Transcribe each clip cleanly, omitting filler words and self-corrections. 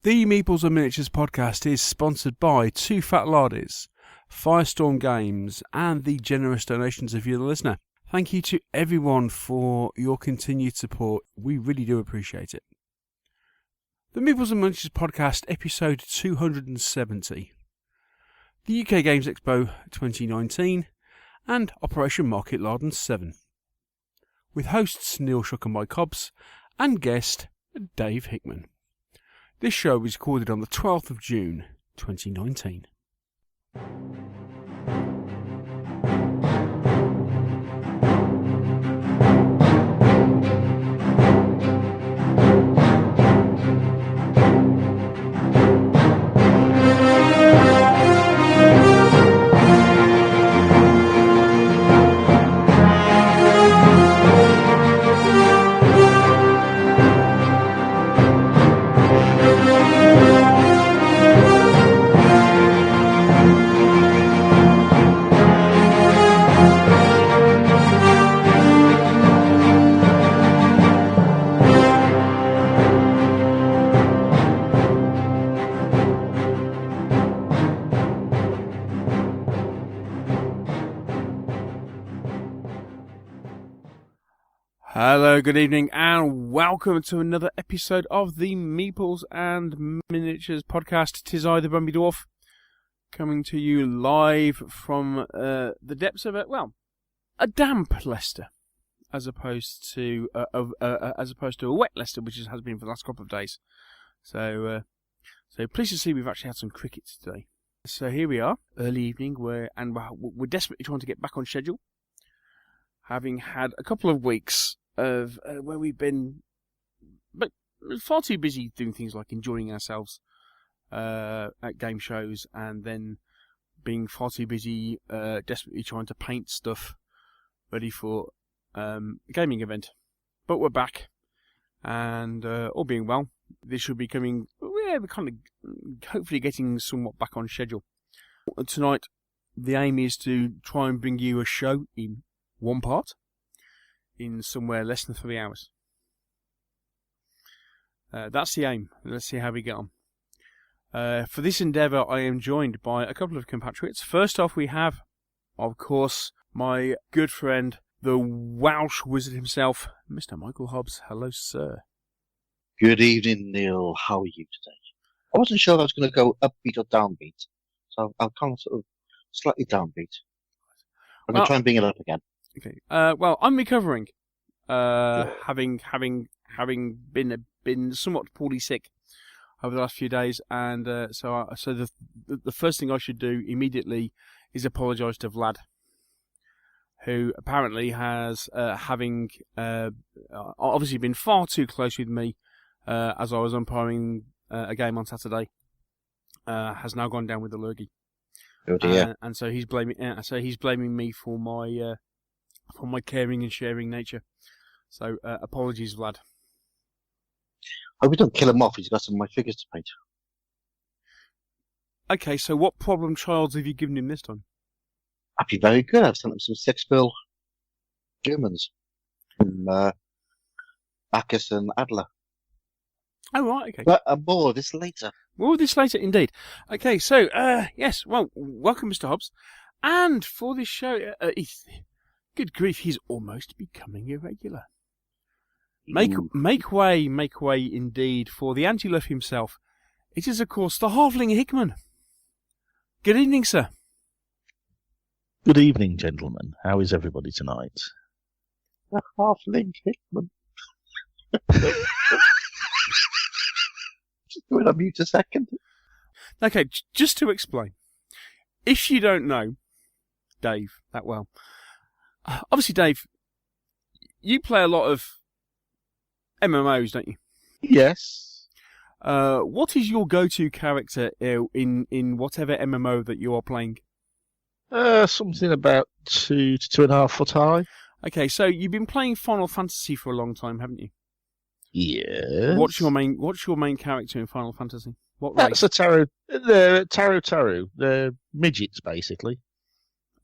The Meeples and Miniatures podcast is sponsored by Two Fat Lardies, Firestorm Games, and the generous donations of you, the listener. Thank you to everyone for your continued support. We really do appreciate it. The Meeples and Miniatures podcast, episode 270. The UK Games Expo 2019 and Operation Market Larden 7. With hosts Neil Shuck and Mike Hobbs and guest Dave Hickman. This show was recorded on the 12th of June 2019. Hello, good evening, and welcome to another episode of the Meeples and Miniatures podcast. 'Tis I, the Brumby Dwarf, coming to you live from the depths of a damp Leicester, as opposed to a wet Leicester, which has been for the last couple of days. So pleased to see we've actually had some cricket today. So here we are, early evening, we're desperately trying to get back on schedule, having had a couple of weeks of where we've been far too busy doing things like enjoying ourselves at game shows, and then being far too busy desperately trying to paint stuff ready for a gaming event. But we're back, and all being well, this should be coming. We're kind of hopefully getting somewhat back on schedule. Tonight, the aim is to try and bring you a show in one part, in somewhere less than 3 hours. That's the aim. Let's see how we get on. For this endeavour, I am joined by a couple of compatriots. First off, we have, of course, my good friend, the Welsh wizard himself, Mr. Michael Hobbs. Hello, sir. Good evening, Neil. How are you today? I wasn't sure if I was going to go upbeat or downbeat, so I'm kind of sort of slightly downbeat. I'm going to try and bring it up again. Okay. Well, I'm recovering, having been somewhat poorly sick over the last few days, and so the first thing I should do immediately is apologise to Vlad, who apparently has having obviously been far too close with me as I was umpiring a game on Saturday, has now gone down with allergy. Oh dear. And so he's blaming me for my caring and sharing nature. So, apologies, Vlad. I hope we don't kill him off. He's got some of my figures to paint. Okay, so what problem childs have you given him this time? I'd be very good. I've sent him some 6-bill Germans from Bacchus and Adler. Oh, right, okay. But more of this later. More of this later, indeed. Okay, so, yes, well, welcome, Mr. Hobbs. And for this show, good grief, he's almost becoming irregular. Make way indeed for the anti-luff himself. It is, of course, the halfling Hickman. Good evening, sir. Good evening, gentlemen. How is everybody tonight? The halfling Hickman. Just going on mute a second. Okay, just to explain. If you don't know Dave that well, obviously, Dave, you play a lot of MMOs, don't you? Yes. What is your go-to character in whatever MMO that you are playing? Something about 2 to 2.5 foot high. Okay, so you've been playing Final Fantasy for a long time, haven't you? Yes. What's your main character in Final Fantasy? What That's race? a Taru. They're Taru. They're midgets, basically.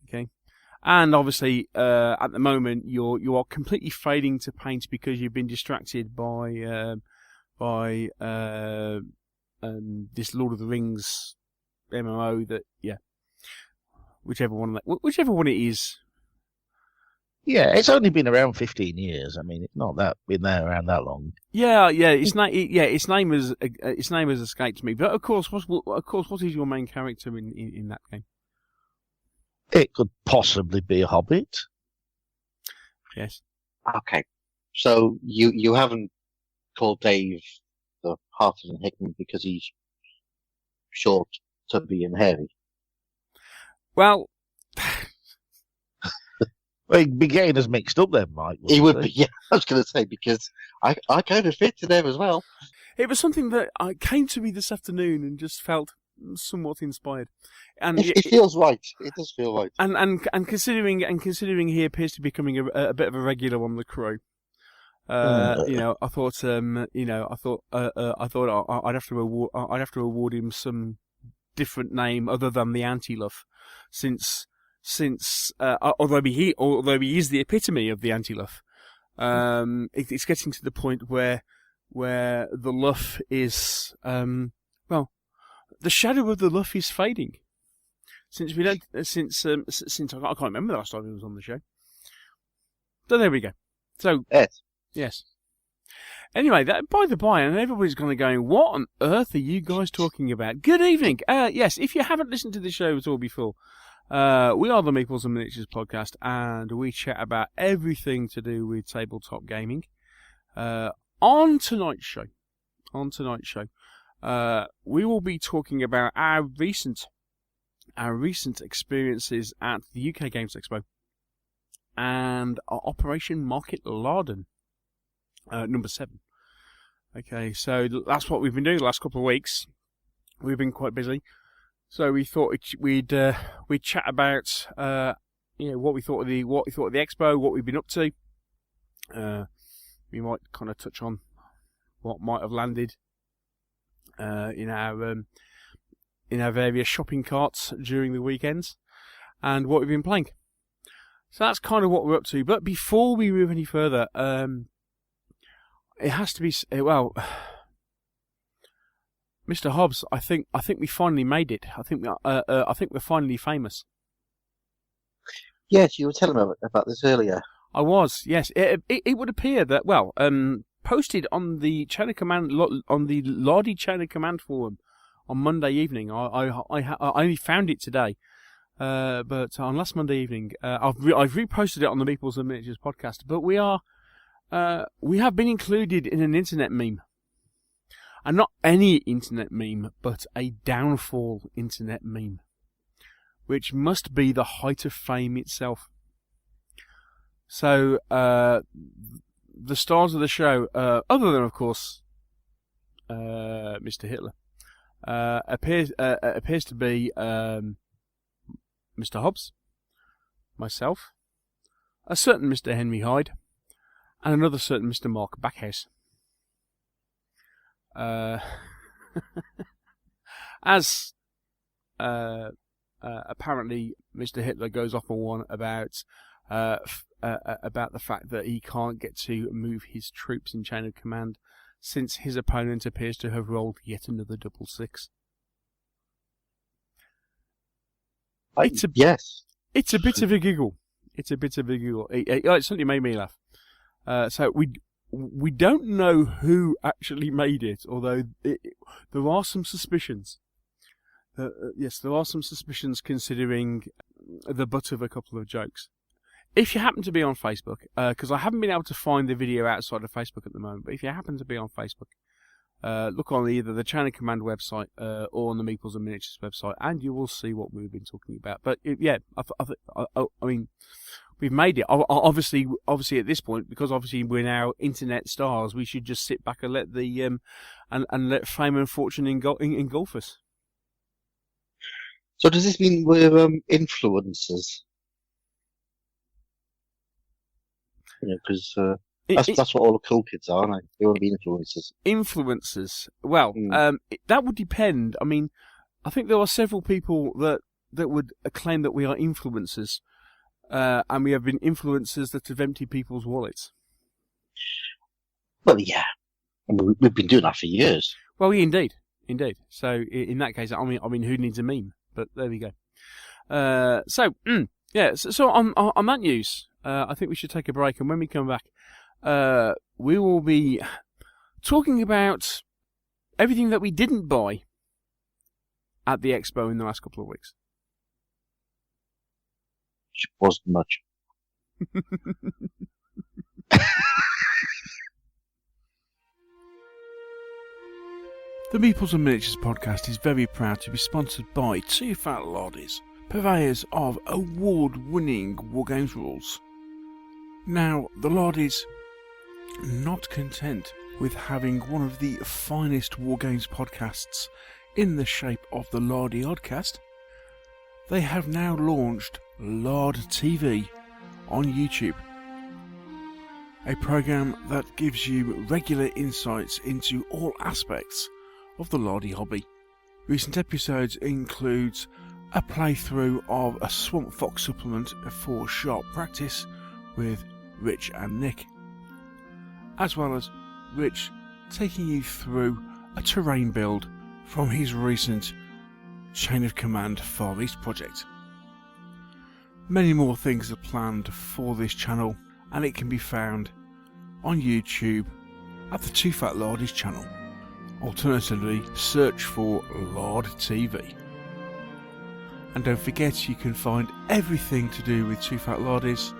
Okay. And obviously, at the moment, you are completely failing to paint because you've been distracted by this Lord of the Rings MMO that whichever one it is. Yeah, it's only been around 15 years. I mean, it's not that been there around that long. Yeah. Its name has escaped me. But of course, what is your main character in that game? It could possibly be a hobbit. Yes. Okay. So you haven't called Dave the Hartman Hickman because he's short, tubby, and hairy. Well, Well, he'd be getting us mixed up then, Mike. He would be, yeah, I was going to say, because I kind of fit to them as well. it was something that came to me this afternoon and just felt somewhat inspired. And It feels right. It does feel right. And considering he appears to be becoming a bit of a regular on the crew. I thought I'd have to award him some different name other than the Anti-Luff, since although he is the epitome of the Anti-Luff, it's getting to the point where the Luff is the shadow of the Luff is fading. Since I can't remember the last time he was on the show. So there we go. So yes. Anyway, that by the by, and everybody's kind of going, what on earth are you guys talking about? Good evening. Yes, if you haven't listened to the show at all before, we are the Meeples and Miniatures podcast, and we chat about everything to do with tabletop gaming. On tonight's show, we will be talking about our recent experiences at the UK Games Expo and our Operation Market Larden. Number 7. Okay, so that's what we've been doing the last couple of weeks. We've been quite busy, so we thought we'd chat about what we thought of the expo, what we've been up to. We might kind of touch on what might have landed in our various shopping carts during the weekends, and what we've been playing. So that's kind of what we're up to. But before we move any further, it has to be Mr. Hobbs. I think we finally made it. I think we're finally famous. Yes, you were telling me about this earlier. I was. Yes, it would appear that posted on the chain of command on the Lardy chain of command forum on Monday evening. I only found it today. But on last Monday evening, I've reposted it on the Meeples and Miniatures podcast. But we have been included in an internet meme, and not any internet meme, but a downfall internet meme, which must be the height of fame itself. So the stars of the show, other than of course Mr. Hitler, appears to be Mr. Hobbs, myself, a certain Mr. Henry Hyde, and another certain Mr. Mark Backhouse. As apparently Mr. Hitler goes off on one about the fact that he can't get to move his troops in chain of command since his opponent appears to have rolled yet another 666. Yes. It's a bit of a giggle. It certainly made me laugh. So we don't know who actually made it, although there are some suspicions. Yes, there are some suspicions considering the butt of a couple of jokes. If you happen to be on Facebook, because I haven't been able to find the video outside of Facebook at the moment, but if you happen to be on Facebook, look on either the Chain of Command website or on the Meeples and Miniatures website, and you will see what we've been talking about. But I mean, we've made it. Obviously, at this point, because obviously we're now internet stars, we should just sit back and let the and let fame and fortune engulf us. So does this mean we're influencers? Because that's what all the cool kids are, aren't they? They want to be influencers. Influencers. Well, that would depend. I mean, I think there are several people that would claim that we are influencers, and we have been influencers that have emptied people's wallets. Well, yeah. I mean, we've been doing that for years. Well, indeed. Indeed. So in that case, I mean, who needs a meme? But there we go. So on that news, I think we should take a break, and when we come back, we will be talking about everything that we didn't buy at the expo in the last couple of weeks. Which wasn't much. The Meeples and Miniatures podcast is very proud to be sponsored by Two Fat Lardies, purveyors of award-winning wargames rules. Now, the Lardies, not content with having one of the finest wargames podcasts in the shape of the Lardy Oddcast, they have now launched Lard TV on YouTube. A program that gives you regular insights into all aspects of the Lardy hobby. Recent episodes includes a playthrough of a Swamp Fox supplement for sharp practice with Rich and Nick, as well as Rich taking you through a terrain build from his recent Chain of Command Far East project. Many more things are planned for this channel, and it can be found on YouTube at the Two Fat Lardies channel. Alternatively, search for Lard TV. And don't forget, you can find everything to do with Two Fat Lardies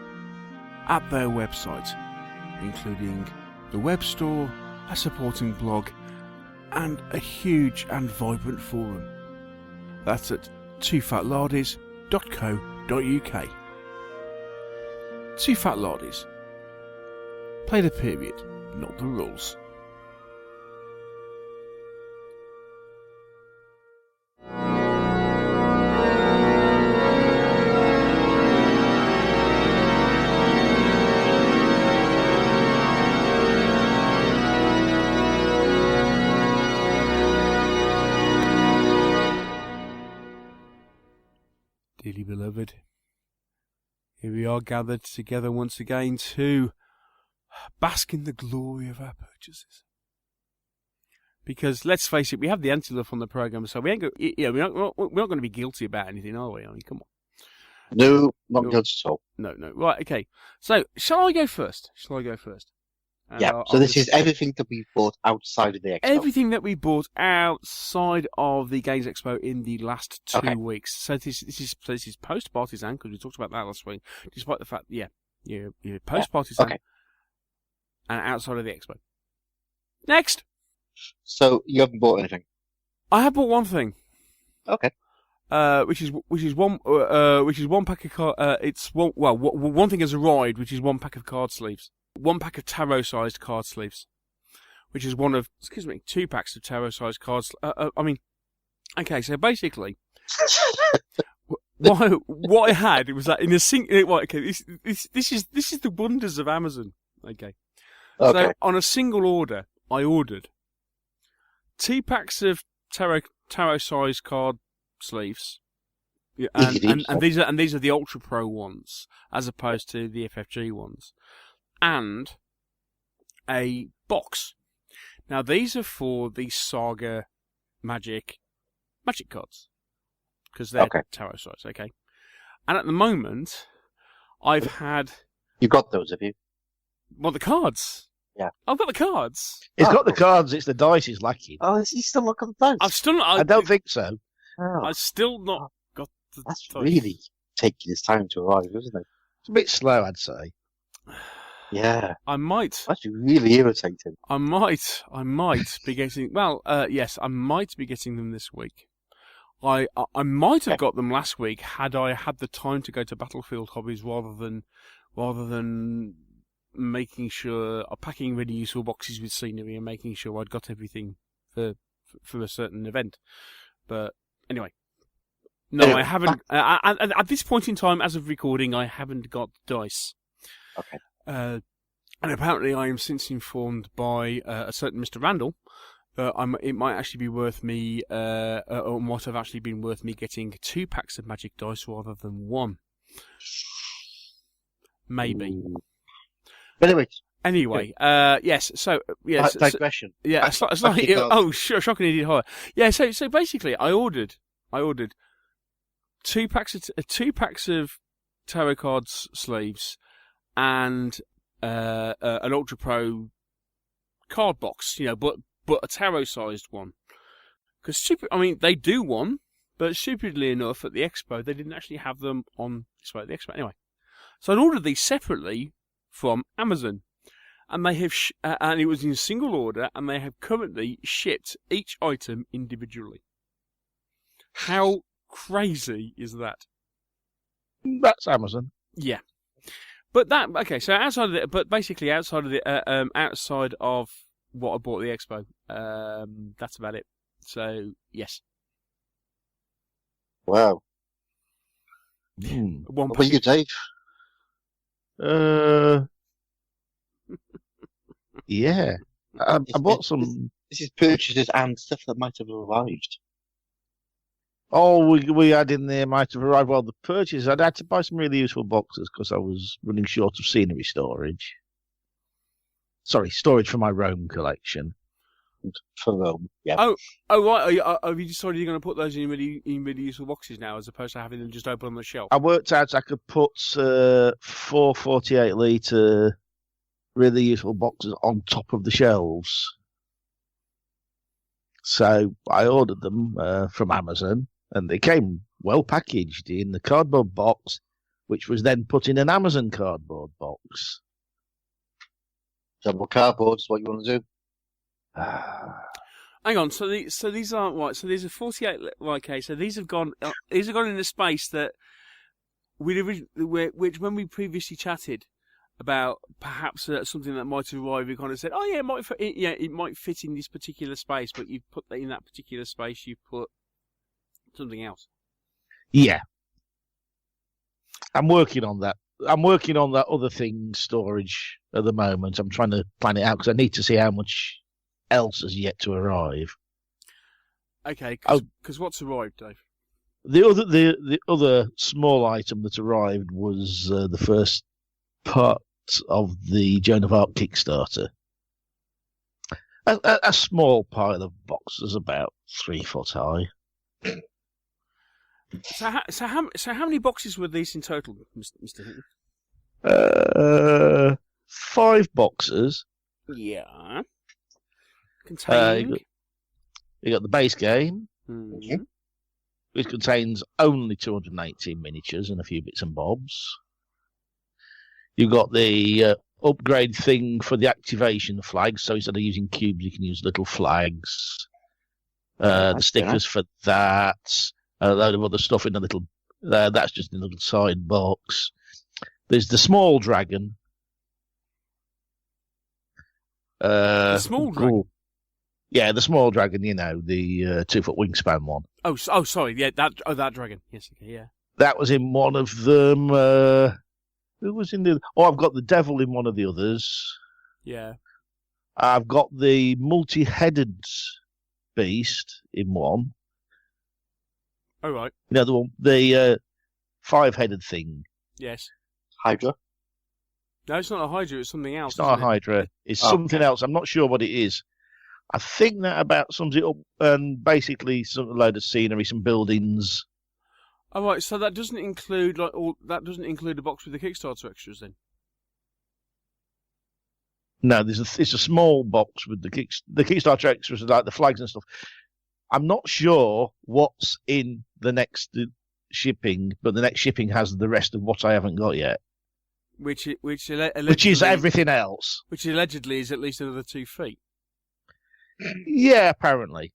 at their website, including the web store, a supporting blog, and a huge and vibrant forum. That's at twofatlardies.co.uk. Two Fat Lardies. Play the period, not the rules. Dearly beloved, here we are gathered together once again to bask in the glory of our purchases. Because let's face it, we have the anti-love on the program, so we ain't we're not going to be guilty about anything, are we? I mean, come on. No, not guilty at all. No. Right, okay. So, shall I go first? Yeah, so this is everything that we bought outside of the expo. Everything that we bought outside of the Games Expo in the last 2 weeks. So this is post-Partisan, because we talked about that last week, despite the fact, post-Partisan and outside of the Expo. Next! So, you haven't bought anything? I have bought one thing. Okay. Which is one pack of one thing has arrived, which is one pack of card sleeves. One pack of tarot-sized card sleeves, which is one of, 2 packs of tarot-sized cards. So basically, what I had, it was that in a single. This is the wonders of Amazon. Okay. So on a single order, I ordered 2 packs of tarot-sized card sleeves. Yeah, and these are the Ultra Pro ones, as opposed to the FFG ones. And a box. Now, these are for the Saga Magic cards. Because they're tarot size, okay? And at the moment, I've had... You got those, have you? What, the cards? Yeah. I've got the cards. He's got the cards, it's the dice he's lacking. Oh, is he still looking at the dice? I've still not... I don't think so. Oh. I've still not got the That's dice. really taking his time to arrive, isn't it? It's a bit slow, I'd say. Yeah. I might. That's really irritating. I might be getting... Well, yes, I might be getting them this week. I might have got them last week had I had the time to go to Battlefield Hobbies rather than making sure packing ready useful boxes with scenery and making sure I'd got everything for a certain event. But anyway, no, I haven't. At this point in time, as of recording, I haven't got dice. Okay. And apparently, I am since informed by a certain Mr. Randall that it might actually be worth me, or might have actually been worth me getting 2 packs of magic dice rather than 1. Maybe. Ooh. But anyway, Anyway, yes. So yes, digression. yeah. It's like shocking indeed horror. Yeah. So basically, I ordered 2 packs of tarot cards sleeves and an Ultra Pro card box. But a tarot sized one. Because they do one, but stupidly enough, at the expo they didn't actually have them on display at the expo. Anyway, so I'd ordered these separately from Amazon. And they have, and it was in single order, and they have currently shipped each item individually. How crazy is that? That's Amazon. Yeah, but so outside of it, but basically outside of outside of what I bought at the expo, that's about it. So yes. Wow. One what about you, Dave? Yeah, I bought some. This is purchases and stuff that might have arrived. Oh, we had in there might have arrived. Well, the purchase, I'd had to buy some really useful boxes because I was running short of scenery storage. Sorry, storage for my Rome collection. For Rome, yeah. Oh, right. Have you decided you're going to put those in really useful boxes now, as opposed to having them just open on the shelf? I worked out I could put 4 48-litre really useful boxes on top of the shelves. So I ordered them from Amazon, and they came well packaged in the cardboard box, which was then put in an Amazon cardboard box. Double cardboard is what you want to do. Hang on, so these aren't right. So these are 48. Okay, so these have gone in a space that which when we previously chatted about perhaps something that might arrive, we kind of said, oh yeah, it might fit in this particular space, but you've put that in that particular space, you've put something else. Yeah, I'm working on that. I'm working on that other thing storage at the moment. I'm trying to plan it out because I need to see how much else has yet to arrive. Okay, because what's arrived, Dave? The other small item that arrived was the first part of the Joan of Arc Kickstarter. A small pile of boxes about 3 foot high. So how many boxes were these in total, Mr. Hickman? 5 boxes. Yeah. Containing. You got the base game, Mm-hmm. which contains only 218 miniatures and a few bits and bobs. You got the upgrade thing for the activation flags, so instead of using cubes, you can use little flags. The stickers for that. A load of other stuff in a little. That's just in a little side box. There's the small dragon. The small dragon. Yeah, the small dragon. You know, the 2-foot wingspan one. Oh, sorry. Yeah, that dragon. Yes, okay, yeah. That was in one of them. Who was in the? Oh, I've got the devil in one of the others. Yeah. I've got the multi-headed beast in one. Oh, right. You know, the 5-headed thing. Yes. Hydra? No, it's not a Hydra, it's something else. It's not a Hydra. It's something else. I'm not sure what it is. I think that about sums it up, and basically a load of scenery, some buildings. Oh, right, so that doesn't include a box with the Kickstarter extras then? No, it's a small box with the Kickstarter extras, like the flags and stuff. I'm not sure what's in the next shipping, but the next shipping has the rest of what I haven't got yet. Which is everything else. Which allegedly is at least another 2 feet. Yeah, apparently.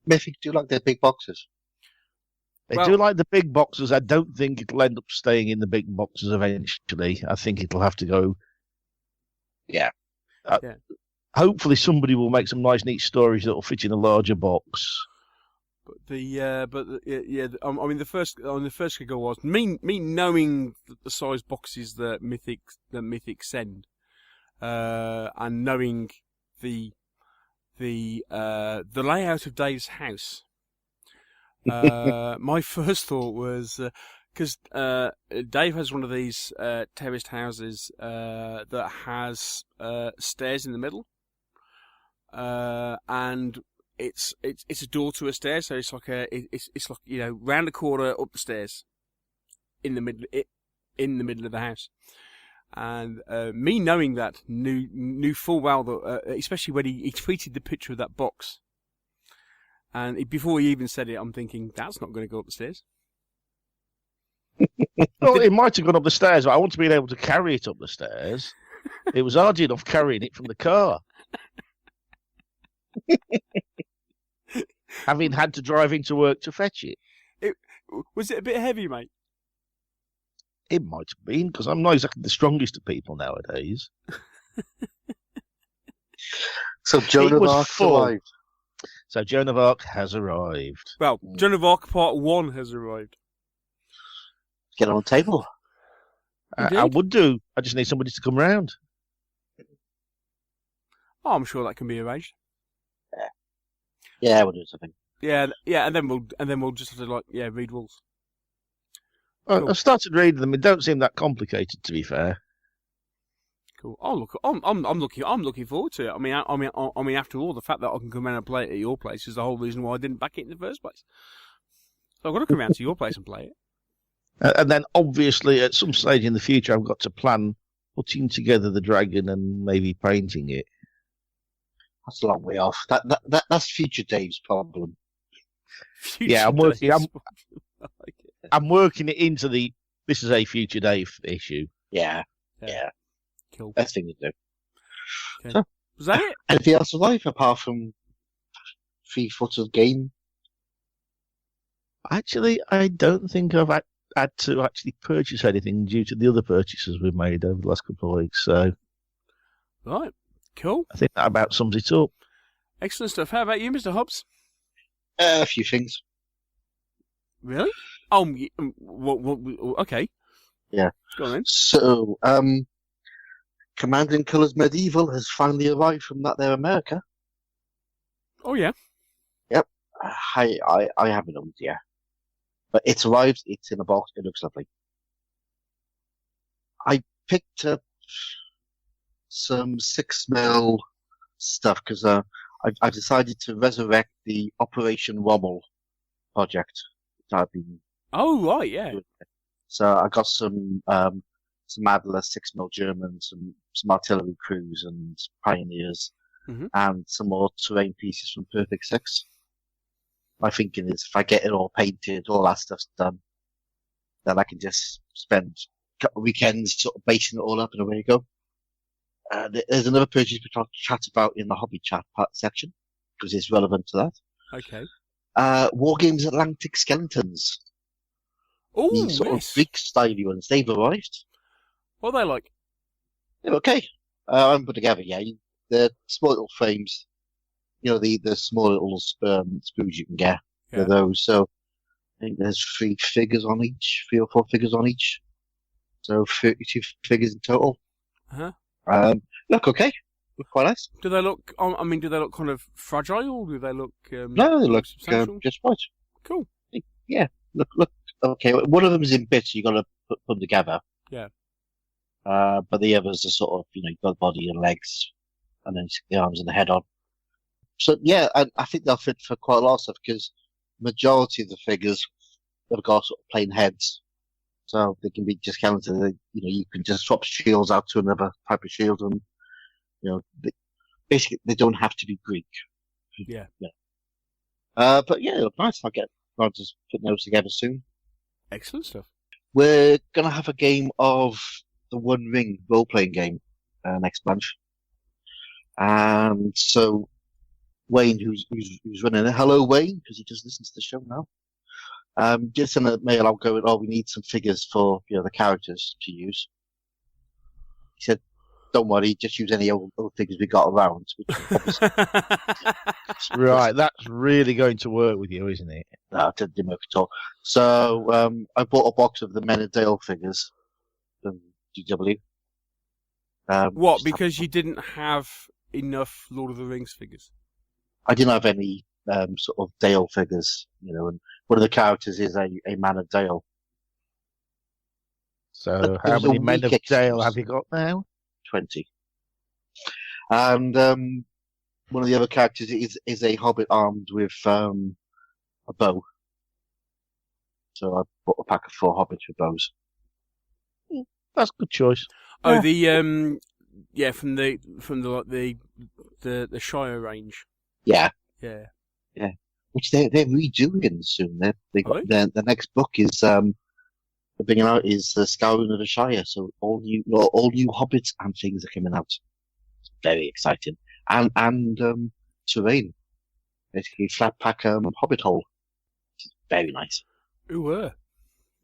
Mythic do like their big boxes. They do like the big boxes. I don't think it'll end up staying in the big boxes eventually. I think it'll have to go. Yeah. Hopefully somebody will make some nice, neat stories that will fit in a larger box. But the first figure was me knowing the size boxes that Mythic send, and knowing the layout of Dave's house. My first thought was, because Dave has one of these terraced houses that has stairs in the middle, and it's a door to a stair, so it's like it's like round the corner up the stairs, in the middle of the house. And me knowing that knew full well that, especially when he tweeted the picture of that box, and before he even said it, I'm thinking that's not going to go up the stairs. Well, it might have gone up the stairs, but I want to be able to carry it up the stairs. It was hard enough carrying it from the car. Having had to drive into work to fetch it. Was it a bit heavy, mate? It might have been, because I'm not exactly the strongest of people nowadays. So Joan of Arc survived. So Joan of Arc has arrived. Well, Joan of Arc Part 1 has arrived. Get on the table. I would do. I just need somebody to come round. Oh, I'm sure that can be arranged. Yeah, we'll do something. Yeah, and then we'll just have to read rules. Cool. I've started reading them. It don't seem that complicated, to be fair. Cool. Oh, look, I'm looking forward to it. I mean, after all, the fact that I can come around and play it at your place is the whole reason why I didn't back it in the first place. So I've got to come around to your place and play it. And then, obviously, at some stage in the future, I've got to plan putting together the dragon and maybe painting it. That's a long way off. That's future Dave's problem. I'm working it into this is a future Dave issue. Yeah. Cool. Best thing to do. Okay. So, was that it? Anything else in life apart from 3 foot of game? Actually, I don't think I've had to actually purchase anything due to the other purchases we've made over the last couple of weeks. So, right. Cool. I think that about sums it up. Excellent stuff. How about you, Mr. Hobbs? A few things. Really? Oh, okay. Yeah. Go on then. So, Command in Colours Medieval has finally arrived from that there America. Oh, yeah. Yep. I haven't owned it yet. But it's arrived, it's in a box, it looks lovely. I picked up some 6mm stuff because I decided to resurrect the Operation Rommel project that I've been. Oh right, yeah. Doing. So I got some Adler 6mm Germans, some artillery crews and pioneers, and some more terrain pieces from Perfect 6. My thinking is if I get it all painted, all that stuff's done, then I can just spend a couple of weekends sort of basing it all up and away you go. There's another purchase which I'll chat about in the hobby chat part section because it's relevant to that. Okay. Wargames Atlantic Skeletons. Oh, these sort of Greek style ones. They've arrived. What are they like? They're okay. I haven't put together yet. They're small little frames. The small little spoons you can get. Yeah. They're those. So I think there's 3 figures on each, 3 or 4 figures on each. So 32 figures in total. Look okay. Look quite nice. Do they look? Do they look kind of fragile? Do they look? No, they look just right. Cool. Yeah. Look. Okay. One of them is in bits. You got to put them together. Yeah. But the others are sort of you've got the body and legs, and then the arms and the head on. So yeah, I think they'll fit for quite a lot of stuff because majority of the figures have got sort of plain heads, so they can be discounted. You can just swap shields out to another type of shield, and basically they don't have to be Greek. Yeah. But yeah, they look nice. I'll just put those together soon. Excellent stuff. We're gonna have a game of the One Ring role-playing game next month, and so. Wayne, who's running it. Hello, Wayne, because he just listens to the show now. Just send a mail out going, we need some figures for the characters to use. He said, don't worry, just use any old figures we got around. Right, that's really going to work with you, isn't it? No, it didn't work at all. So I bought a box of the Men of Dale figures from GW. What, because you didn't have enough Lord of the Rings figures? I didn't have any sort of Dale figures, and one of the characters is a Man of Dale. So There how was a many men of week Dale excuse. have you got now? 20. And one of the other characters is a hobbit armed with a bow. So I bought a pack of 4 hobbits with bows. That's a good choice. Oh, Yeah. from the Shire range. Yeah. Yeah. Which they're redoing soon. They got Are they? the next book is they're bringing out is the Scouring of the Shire. So all new hobbits and things are coming out. It's very exciting. And terrain. Basically flat pack hobbit hole. Very nice. Ooh.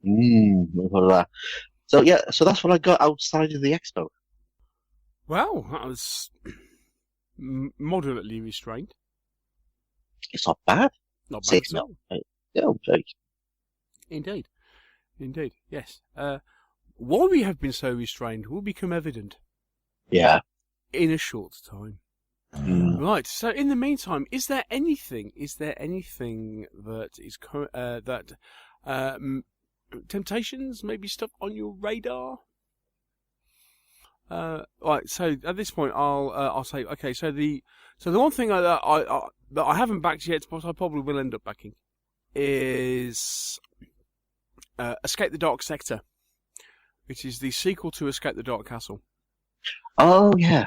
Look at that. So yeah, so that's what I got outside of the expo. Well, that was moderately restrained. It's not bad. Not bad Six at all. Yeah, very. Indeed. Yes. Why we have been so restrained will become evident Yeah. in a short time. Right. So, in the meantime, is there anything that is temptations, maybe stuff on your radar? Right. So at this point, I'll say okay. So the one thing that I haven't backed yet, but I probably will end up backing, is Escape the Dark Sector, which is the sequel to Escape the Dark Castle. Oh yeah.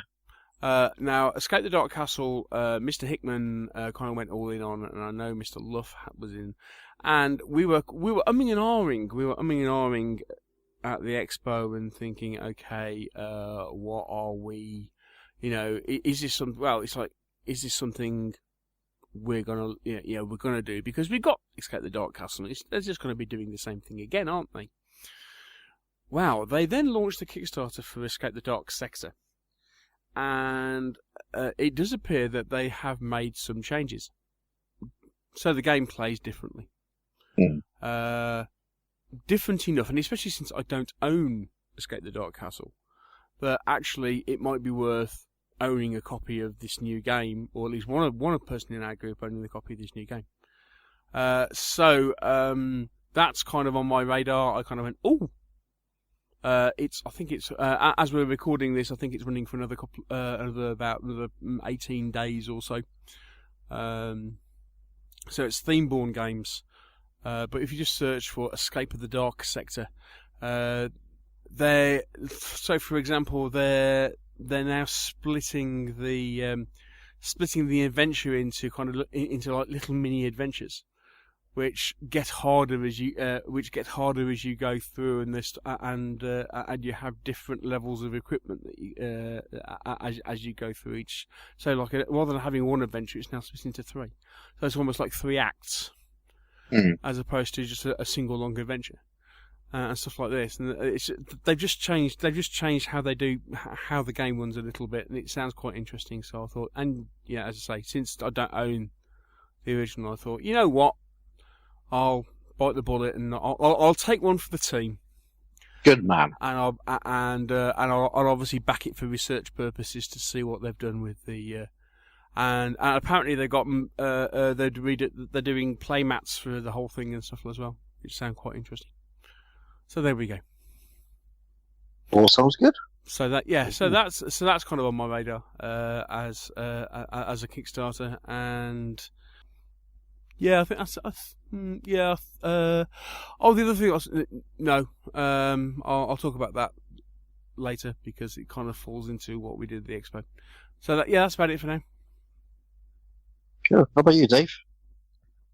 Now, Escape the Dark Castle, Mr. Hickman kind of went all in on, and I know Mr. Luff was in, and we were umming and ahhing. We were umming and ahhing at the expo and thinking, okay, what are we? You know, is this some? Well, it's like, is this something we're gonna, we're gonna do? Because we've got Escape the Dark Castle. They're just going to be doing the same thing again, aren't they? Wow! They then launched the Kickstarter for Escape the Dark Sector. And it does appear that they have made some changes. So the game plays differently. Different enough, and especially since I don't own Escape the Dark Castle, that actually it might be worth owning a copy of this new game, or at least one person in our group owning a copy of this new game. So that's kind of on my radar. I kind of went, oh. I think it's as we're recording this, I think it's running for another 18 days or so. So it's Themeborn Games. But if you just search for Escape of the Dark Sector, for example, they're now splitting the adventure into into like little mini adventures, which get harder as you go through, and you have different levels of equipment that you, as you go through each. So like rather than having one adventure, it's now split into 3. So it's almost like 3 acts, as opposed to just a single long adventure, and stuff like this. And they've just changed how they do how the game runs a little bit, and it sounds quite interesting. So I thought, and yeah, as I say, since I don't own the original, I thought, you know what. I'll bite the bullet and I'll take one for the team. Good man. And I'll obviously back it for research purposes to see what they've done with the and apparently they got they're doing play mats for the whole thing and stuff as well, which sound quite interesting. So there we go. All sounds good. So that's kind of on my radar as a Kickstarter, and yeah, I think that's the other thing I'll talk about that later because it kind of falls into what we did at the expo. So that's about it for now. Cool. How about you, Dave?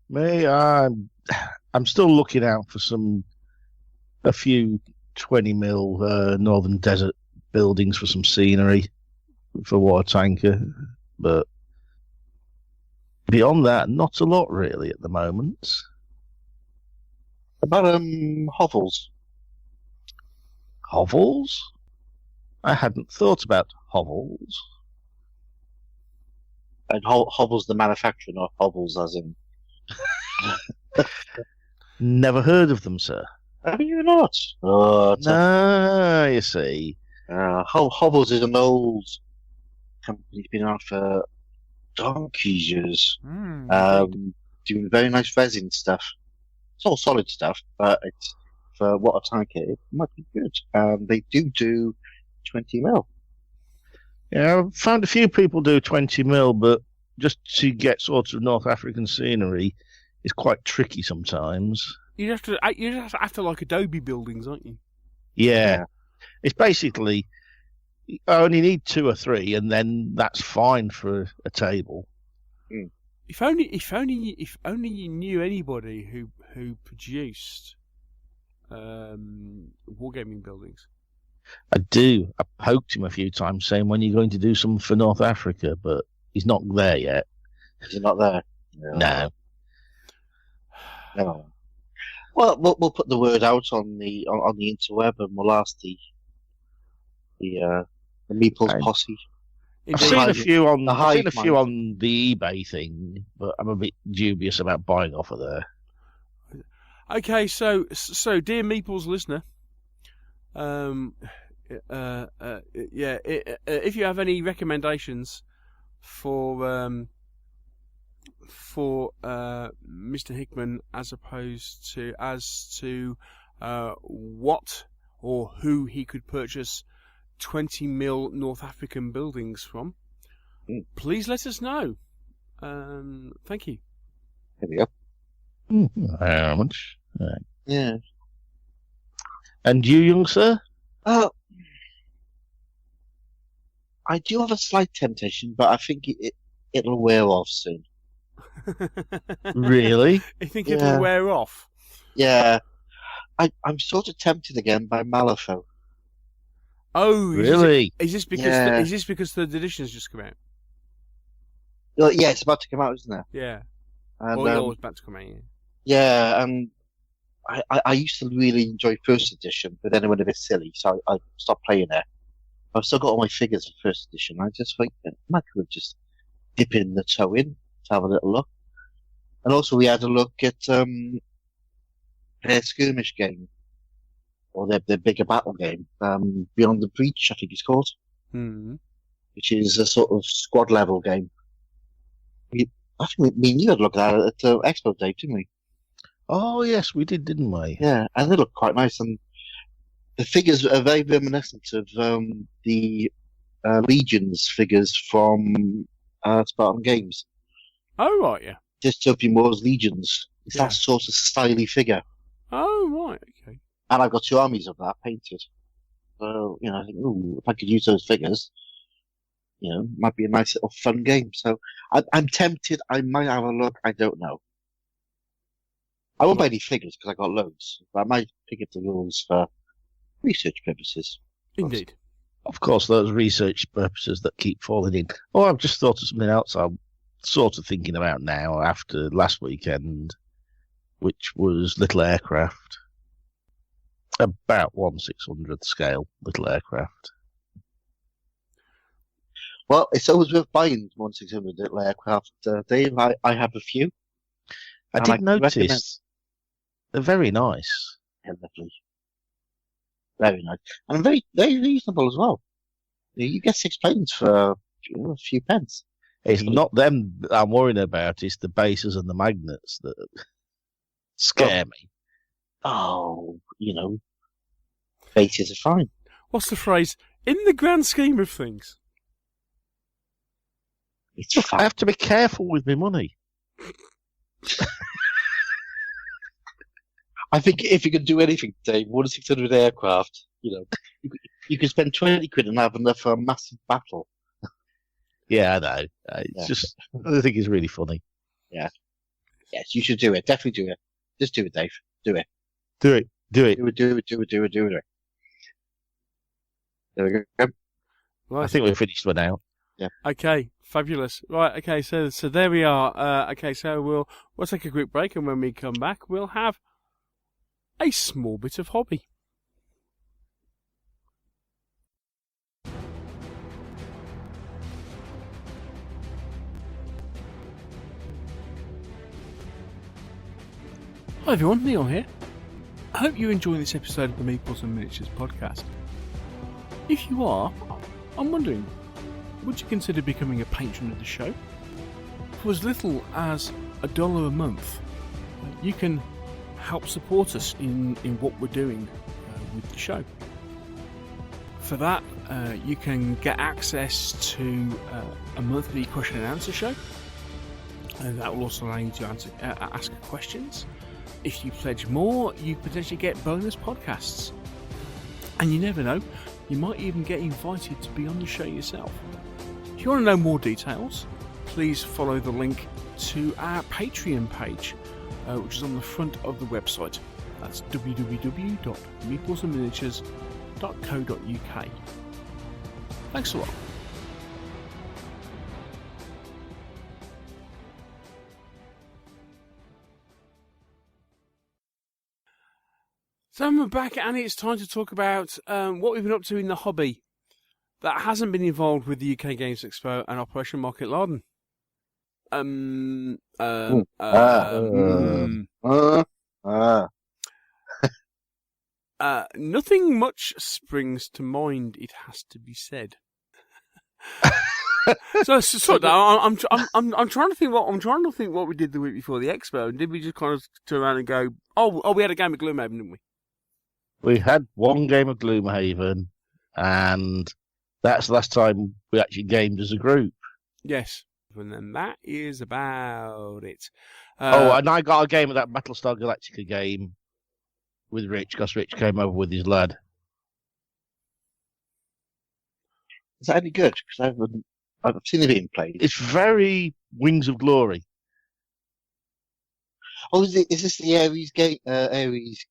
Me, I'm still looking out for a few 20mm Northern Desert buildings for some scenery for water tanker, but beyond that, not a lot really at the moment. About hovels. Hovels? I hadn't thought about hovels. And hovels the manufacturer, not hovels as in. Never heard of them, sir. Have you not? No, you see. Hovels is an old company. It's been around for donkey's years. Doing very nice resin stuff. It's all solid stuff, but it's for what a tank is, it might be good. They do 20 mil. Yeah, I've found a few people do 20 mil, but just to get sort of North African scenery is quite tricky sometimes. You just have to like adobe buildings, aren't you? Yeah. It's basically, I only need 2 or 3, and then that's fine for a table. Mm. If only you knew anybody who produced wargaming buildings. I do. I poked him a few times saying, when are you going to do something for North Africa? But he's not there yet. Is he not there? No. No. Well, we'll put the word out on the interweb, and we'll ask the Meeples posse. I've seen a few on the eBay thing, but I'm a bit dubious about buying off of there. Okay, so dear Meeples listener, if you have any recommendations for Mr. Hickman as to what or who he could purchase 20 mil North African buildings from, please let us know. Thank you. There we go. How much? Yeah. And you, young sir? I do have a slight temptation, but I think it'll wear off soon. Really? You think it'll wear off? Yeah. I'm sort of tempted again by Malifaux. Oh, really? Is this because the edition has just come out? Well, yeah, it's about to come out, isn't it? Yeah. And, it's about to come out. Yeah. Yeah, and I used to really enjoy first edition, but then it went a bit silly, so I stopped playing it. I've still got all my figures of first edition. I just think I might could just dip in the toe in to have a little look. And also we had a look at their skirmish game, or their bigger battle game, Beyond the Breach, I think it's called, which is a sort of squad level game. I think me and you had looked at it at Expo, Dave, didn't we? Oh yes, we did, didn't we? Yeah, and they look quite nice, and the figures are very reminiscent of the Legions figures from Spartan Games. Oh right, yeah. Dystopian Wars Legions. It's that sort of styly figure. Oh right, okay. And I've got 2 armies of that painted. So, I think, if I could use those figures, it might be a nice little fun game. So I'm tempted. I might have a look. I don't know. I won't buy any figures because I got loads, but I might pick up the rules for research purposes. Indeed. Of course, those research purposes that keep falling in. Oh, I've just thought of something else I'm sort of thinking about now after last weekend, which was little aircraft. About 1/600th scale little aircraft. Well, it's always worth buying 1/600 little aircraft, Dave. I have a few. I did notice they're very nice. Yeah, lovely. Very nice. And very, very reasonable as well. You get 6 planes for a few pence. It's not them that I'm worrying about, it's the bases and the magnets that scare me. Oh, bases are fine. What's the phrase? In the grand scheme of things. I have to be careful with my money. I think if you can do anything, Dave, 1/600 aircraft, you can spend 20 quid and have enough for a massive battle. Yeah, I know. It's just, I think it's really funny. Yeah. Yes, you should do it. Definitely do it. Just do it, Dave. Do it. Do it. Do it. There we go. Right. I think we're finished for now. Yeah. Okay. Fabulous. Right. Okay. So there we are. Okay. So we'll take a quick break, and when we come back, we'll have a small bit of hobby. Hi everyone, Neil here. I hope you enjoy this episode of the Meeples and Miniatures podcast. If you are, I'm wondering, would you consider becoming a patron of the show? For as little as $1 a month, you can help support us in what we're doing with the show. For that, you can get access to a monthly question and answer show, and that will also allow you to ask questions. If you pledge more, you potentially get bonus podcasts, and you never know, you might even get invited to be on the show yourself. If you want to know more details, please follow the link to our Patreon page, which is on the front of the website. That's www.meeplesandminiatures.co.uk. Thanks a lot. So we're back, and it's time to talk about what we've been up to in the hobby that hasn't been involved with the UK Games Expo and Operation Market Larden. Nothing much springs to mind, it has to be said. I'm trying to think what we did the week before the expo, and did we just kind of turn around and go, oh, we had a game of Gloomhaven, didn't we? We had one game of Gloomhaven, and that's the last time we actually gamed as a group. Yes, and then that is about it. And I got a game of that Battlestar Galactica game with Rich, because Rich came over with his lad. Is that any good? Because I've seen it being played. It's very Wings of Glory. Oh, is this the Ares game? Ares.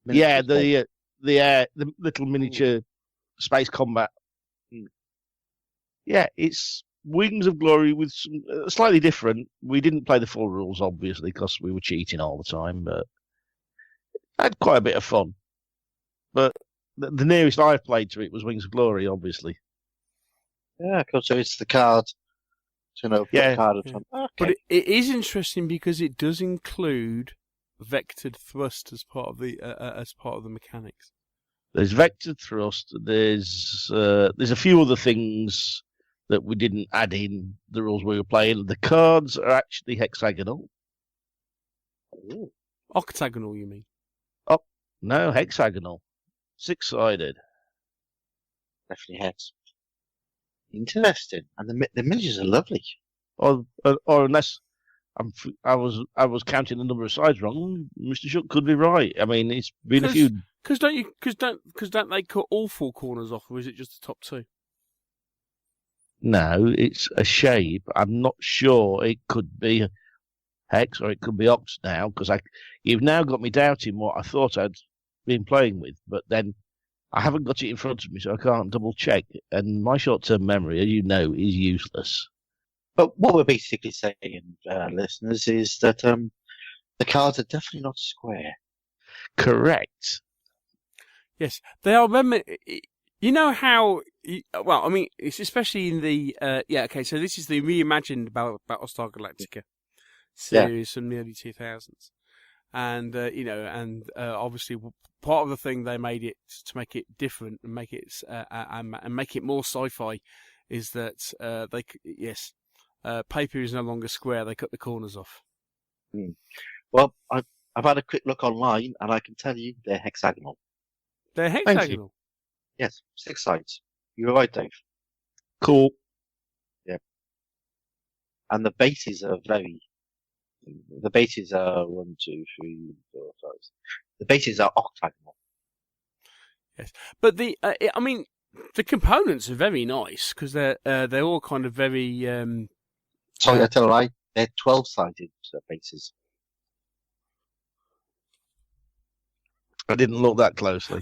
Yeah, the little miniature space combat. Yeah, it's Wings of Glory with some slightly different. We didn't play the full rules, obviously, because we were cheating all the time, but I had quite a bit of fun. But the nearest I've played to it was Wings of Glory, obviously. Yeah, because it's the card. Card of fun. Okay. But it is interesting because it does include vectored thrust as part of the mechanics. There's vectored thrust. There's a few other things that we didn't add in the rules we were playing. The cards are actually hexagonal. Ooh. Octagonal, you mean? Oh no, hexagonal, 6-sided. Definitely hex. Interesting, and the miniatures are lovely. Or unless I was counting the number of sides wrong, Mr. Shuck could be right. I mean, it's been a few. Because don't they cut all four corners off, or is it just the top two? No, it's a shape. I'm not sure. It could be hex or it could be ox now, because you've now got me doubting what I thought I'd been playing with, but then I haven't got it in front of me, so I can't double check. And my short-term memory, as you know, is useless. But what we're basically saying, listeners, is that the cards are definitely not square. Correct. Yes, they are. Remember, you know how? Well, I mean, it's especially in the okay. So this is the reimagined Battlestar Galactica series from the early 2000s, and obviously part of the thing they made it to make it different and make it and make it more sci-fi is that paper is no longer square. They cut the corners off. Well, I've had a quick look online, and I can tell you they're hexagonal. They're hexagonal. Yes, 6 sides. You're right, Dave. Cool. Yeah. And the bases are the bases are 1, 2, 3, 4, 5. The bases are octagonal. Yes, but the components are very nice because they're all kind of very. Sorry, I tell a lie. They're 12-sided bases. I didn't look that closely.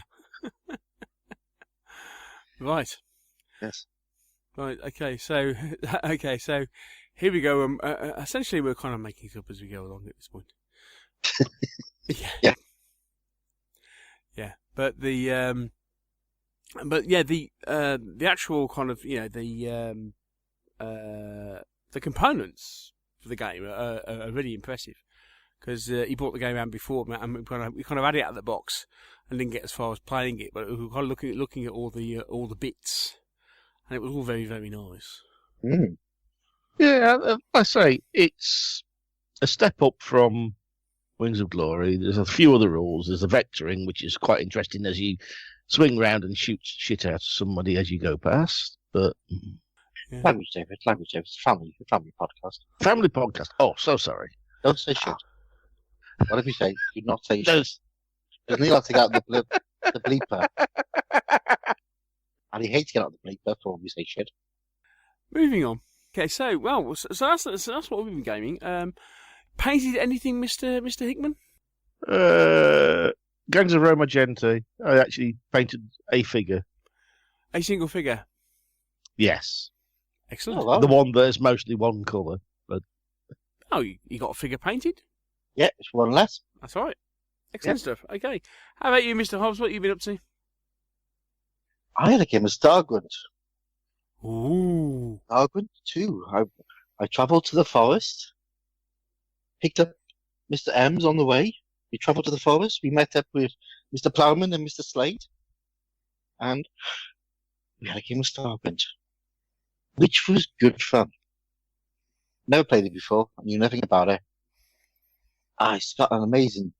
Right. Yes. Right. Okay. So here we go. Essentially, we're kind of making it up as we go along at this point. Yeah. Yeah. But the actual kind of the components for the game are really impressive because he brought the game out before and we kind of had it out of the box and didn't get as far as playing it, but we were kind of looking at all the bits, and it was all very, very nice. Yeah, I say it's a step up from Wings of Glory. There's a few other rules. There's the vectoring, which is quite interesting as you swing round and shoot shit out of somebody as you go past. But yeah. Language, David. It's a family podcast. Family podcast. Oh, so sorry. Don't say shit. Whatever you say, do not say shit. Because Neil had to get out the bleeper. And he hates to get out the bleeper for when we say shit. Moving on. Okay, so that's what we've been gaming. Painted anything, Mr. Hickman? Gangs of Roma Gente. I actually painted a figure. A single figure? Yes. Excellent. Oh, wow. The one that is mostly one colour. But... Oh, you got a figure painted? Yeah, it's one less. That's all right. Excellent stuff. Okay. How about you, Mr. Hobbs? What have you been up to? I had a game of Stargrunt. Ooh. Stargrunt 2. I travelled to the forest, picked up Mr. M's on the way. We travelled to the forest. We met up with Mr. Plowman and Mr. Slade. And we had a game of Stargrunt, which was good fun. Never played it before. I knew nothing about it. It's got an amazing...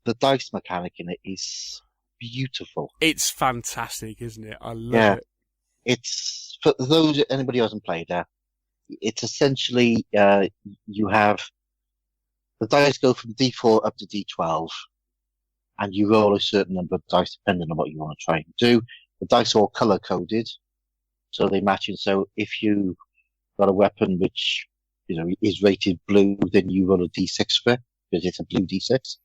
The dice mechanic in it is beautiful. It's fantastic, isn't it? I love it. It's, for those, anybody who hasn't played it, it's essentially, you have, the dice go from D4 up to D12, and you roll a certain number of dice depending on what you want to try and do. The dice are all color coded, so they match. And so if you got a weapon which, is rated blue, then you roll a D6 for it, because it's a blue D6.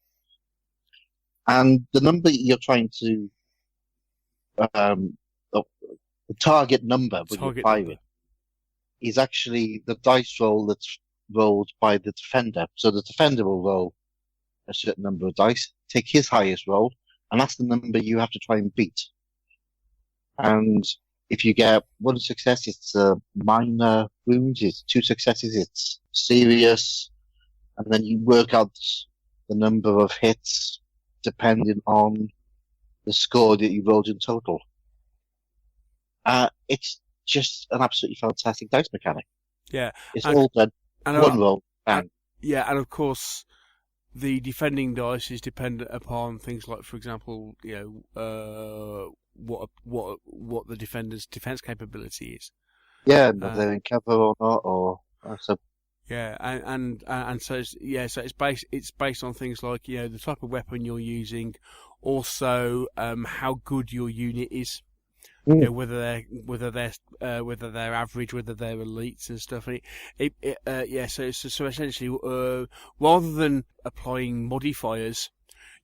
And the number you're trying to, the target number when you fire it is actually the dice roll that's rolled by the defender. So the defender will roll a certain number of dice, take his highest roll, and that's the number you have to try and beat. And if you get one success, it's minor wounds. It's two successes, it's serious. And then you work out the number of hits depending on the score that you rolled in total. It's just an absolutely fantastic dice mechanic. Yeah. It's all done. One roll. Bang. Yeah, and of course, the defending dice is dependent upon things like, for example, what the defender's defense capability is. Yeah, if they're in cover or not, or so. Yeah, and so it's based on things like the type of weapon you're using, also how good your unit is. Whether they're average, whether they're elites and stuff. So essentially, rather than applying modifiers,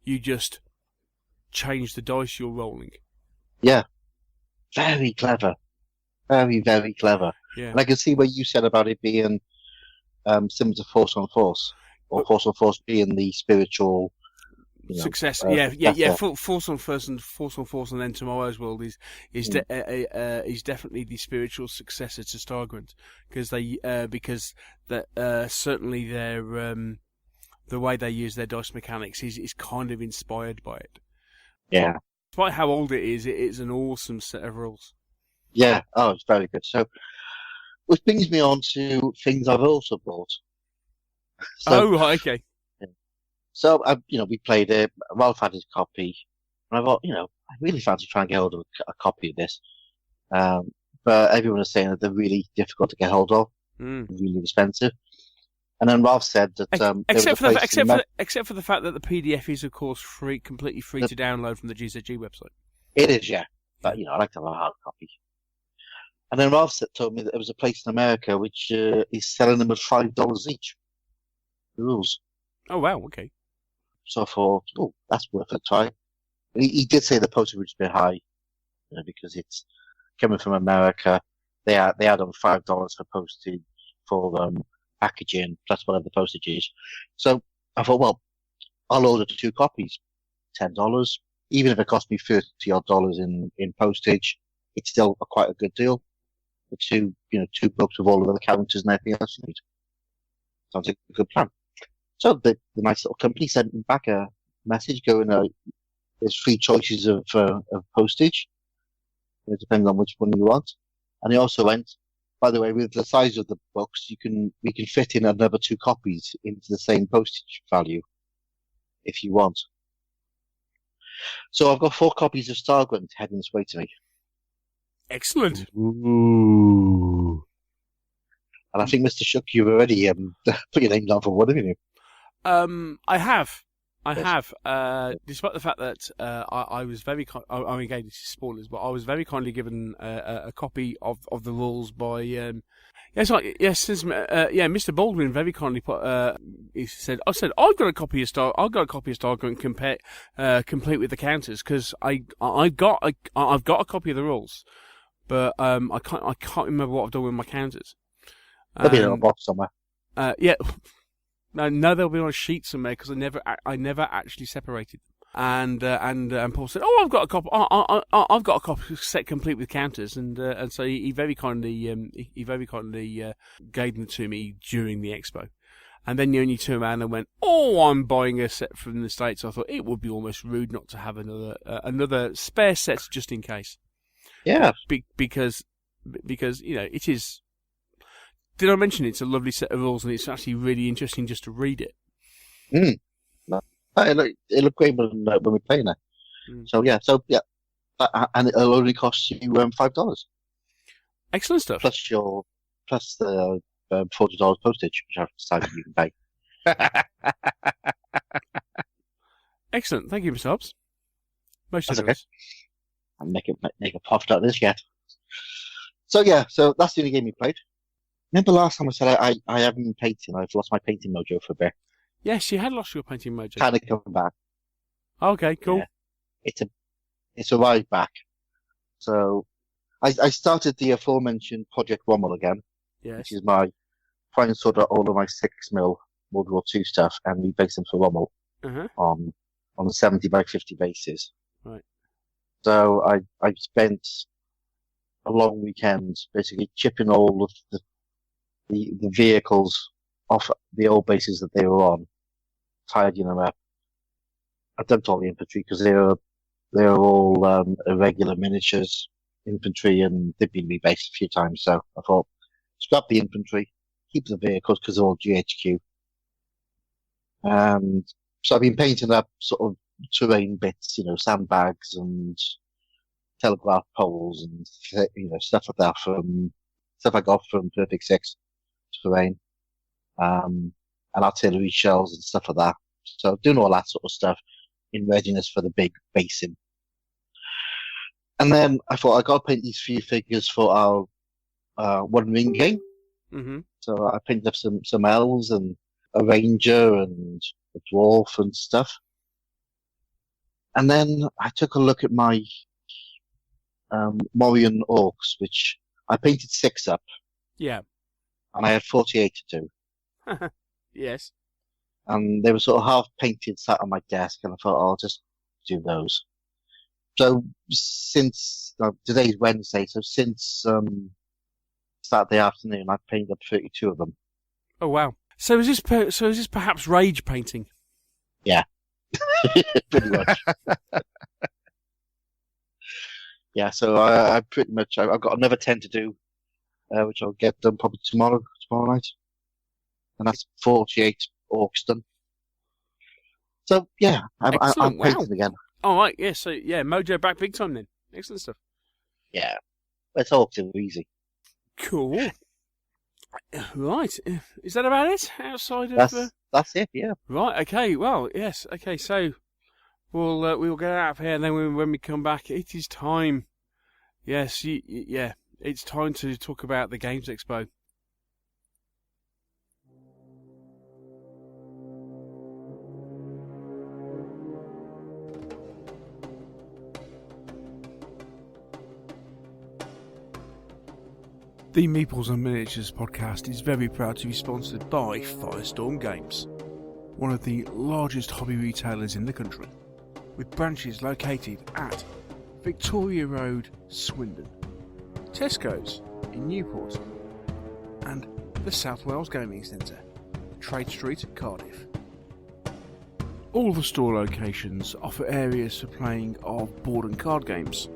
you just change the dice you're rolling. Yeah, very clever, very very clever. Yeah, and I can see what you said about it being similar to Force on Force, or Force on Force being the spiritual. Success, Force on Force and then Tomorrow's World is definitely the spiritual successor to Stargrunt, because certainly their the way they use their dice mechanics is kind of inspired by it. Yeah, despite how old it is an awesome set of rules. Yeah, it's very good. So, which brings me on to things I've also bought. Okay. So, we played it. Ralph had his copy. And I thought, I really fancy trying to get hold of a copy of this. But everyone is saying that they're really difficult to get hold of. Really expensive. And then Ralph said that... except for the fact that the PDF is, of course, completely free to download from the GZG website. It is, yeah. But, I like to have a hard copy. And then Ralph told me that there was a place in America which is selling them at $5 each. The rules. Oh, wow, okay. So I thought, that's worth a try. He did say the postage was a bit high, because it's coming from America. They add on $5 for postage for packaging plus whatever the postage is. So I thought, I'll order 2 copies, $10. Even if it cost me $30 in postage, it's still quite a good deal. For 2 books with all of the counters and everything else you need. Sounds like a good plan. So the nice little company sent me back a message going, there's 3 choices of postage. It depends on which one you want. And he also went, by the way, with the size of the books, we can fit in another 2 copies into the same postage value. if you want. So I've got 4 copies of Stargrunt heading this way to me. Excellent. Ooh. And I think, Mr. Shuck, you've already put your name down for one, haven't you? I have. Yes. Despite the fact that I was very, I'm engaged in spoilers, but I was very kindly given a copy of the rules by Mr. Baldwin very kindly put. He said, I've got a copy of Stargrunt complete with the counters because I've got a copy of the rules, but I can't remember what I've done with my counters. There'll be a little box somewhere. Yeah. No, they'll be on a sheet somewhere because I never actually separated them. And Paul said, "Oh, I've got a copy. I've got a copy set complete with counters." And so he very kindly gave them to me during the expo. And then he only turned around and went, "Oh, I'm buying a set from the States." I thought it would be almost rude not to have another spare set just in case. Yeah, because it is. Did I mention it's a lovely set of rules and it's actually really interesting just to read it? It looked great when we were playing it. So yeah, and it'll only cost you $5. Excellent stuff. Plus the $40 postage, which I've decided you can pay. Excellent, thank you, Mr. Hobbs. Most That's of okay. I'll make a profit out of this yet. So that's the only game we played. Remember last time I said I haven't been painting? I've lost my painting mojo for a bit. Yes, you had lost your painting mojo. Kind of coming back. Okay, cool. Yeah. It's a ride back. So I started the aforementioned Project Rommel again. Yes. Which is my trying to sort out all of my 6mm World War II stuff and rebase them for Rommel on a 70 by 50 basis. Right. So I spent a long weekend basically chipping all of the vehicles off the old bases that they were on, tidying them up. I dumped all the infantry because they were all irregular miniatures infantry and they've been rebased a few times. So I thought, scrap the infantry, keep the vehicles because they're all GHQ. And so I've been painting up sort of terrain bits, sandbags and telegraph poles and stuff like that stuff I got from Perfect 6 terrain, and artillery shells and stuff like that. So doing all that sort of stuff in readiness for the big basing. And then I thought I got to paint these few figures for our One Ring game. Mm-hmm. So I painted up some elves and a ranger and a dwarf and stuff. And then I took a look at my Morian orcs, which I painted 6 up. Yeah. And I had 48 to do. Yes. And they were sort of half painted, sat on my desk, and I thought, I'll just do those. So since today's Wednesday, so since Saturday afternoon, I've painted up 32 of them. Oh wow! So is this perhaps rage painting? Yeah, pretty much. Yeah, so I pretty much I've got another 10 to do, which I'll get done probably tomorrow night, and that's 48 orcs done. So yeah, I'm painting again. All right, yeah. So yeah, mojo back big time then. Excellent stuff. Yeah, it's orcs are easy. Cool. Right, is that about it? Outside of that's it. Yeah. Right. Okay. Well, yes. Okay. So we will get out of here, and then when we come back, it is time. Yes. Yeah. It's time to talk about the Games Expo. The Meeples and Miniatures podcast is very proud to be sponsored by Firestorm Games, one of the largest hobby retailers in the country, with branches located at Victoria Road, Swindon, Tesco's in Newport, and the South Wales Gaming Centre, Trade Street, Cardiff. All the store locations offer areas for playing of board and card games.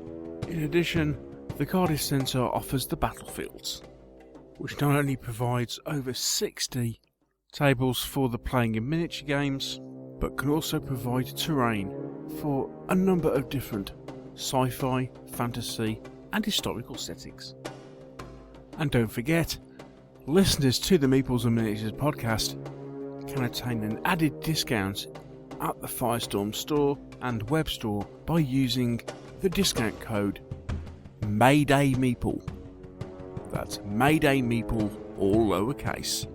In addition, the Cardiff Centre offers the Battlefields, which not only provides over 60 tables for the playing of miniature games, but can also provide terrain for a number of different sci-fi, fantasy and historical settings. And don't forget, listeners to the Meeples and Miniatures podcast can attain an added discount at the Firestorm store and web store by using the discount code Mayday Meeple. That's Mayday Meeple, all lowercase.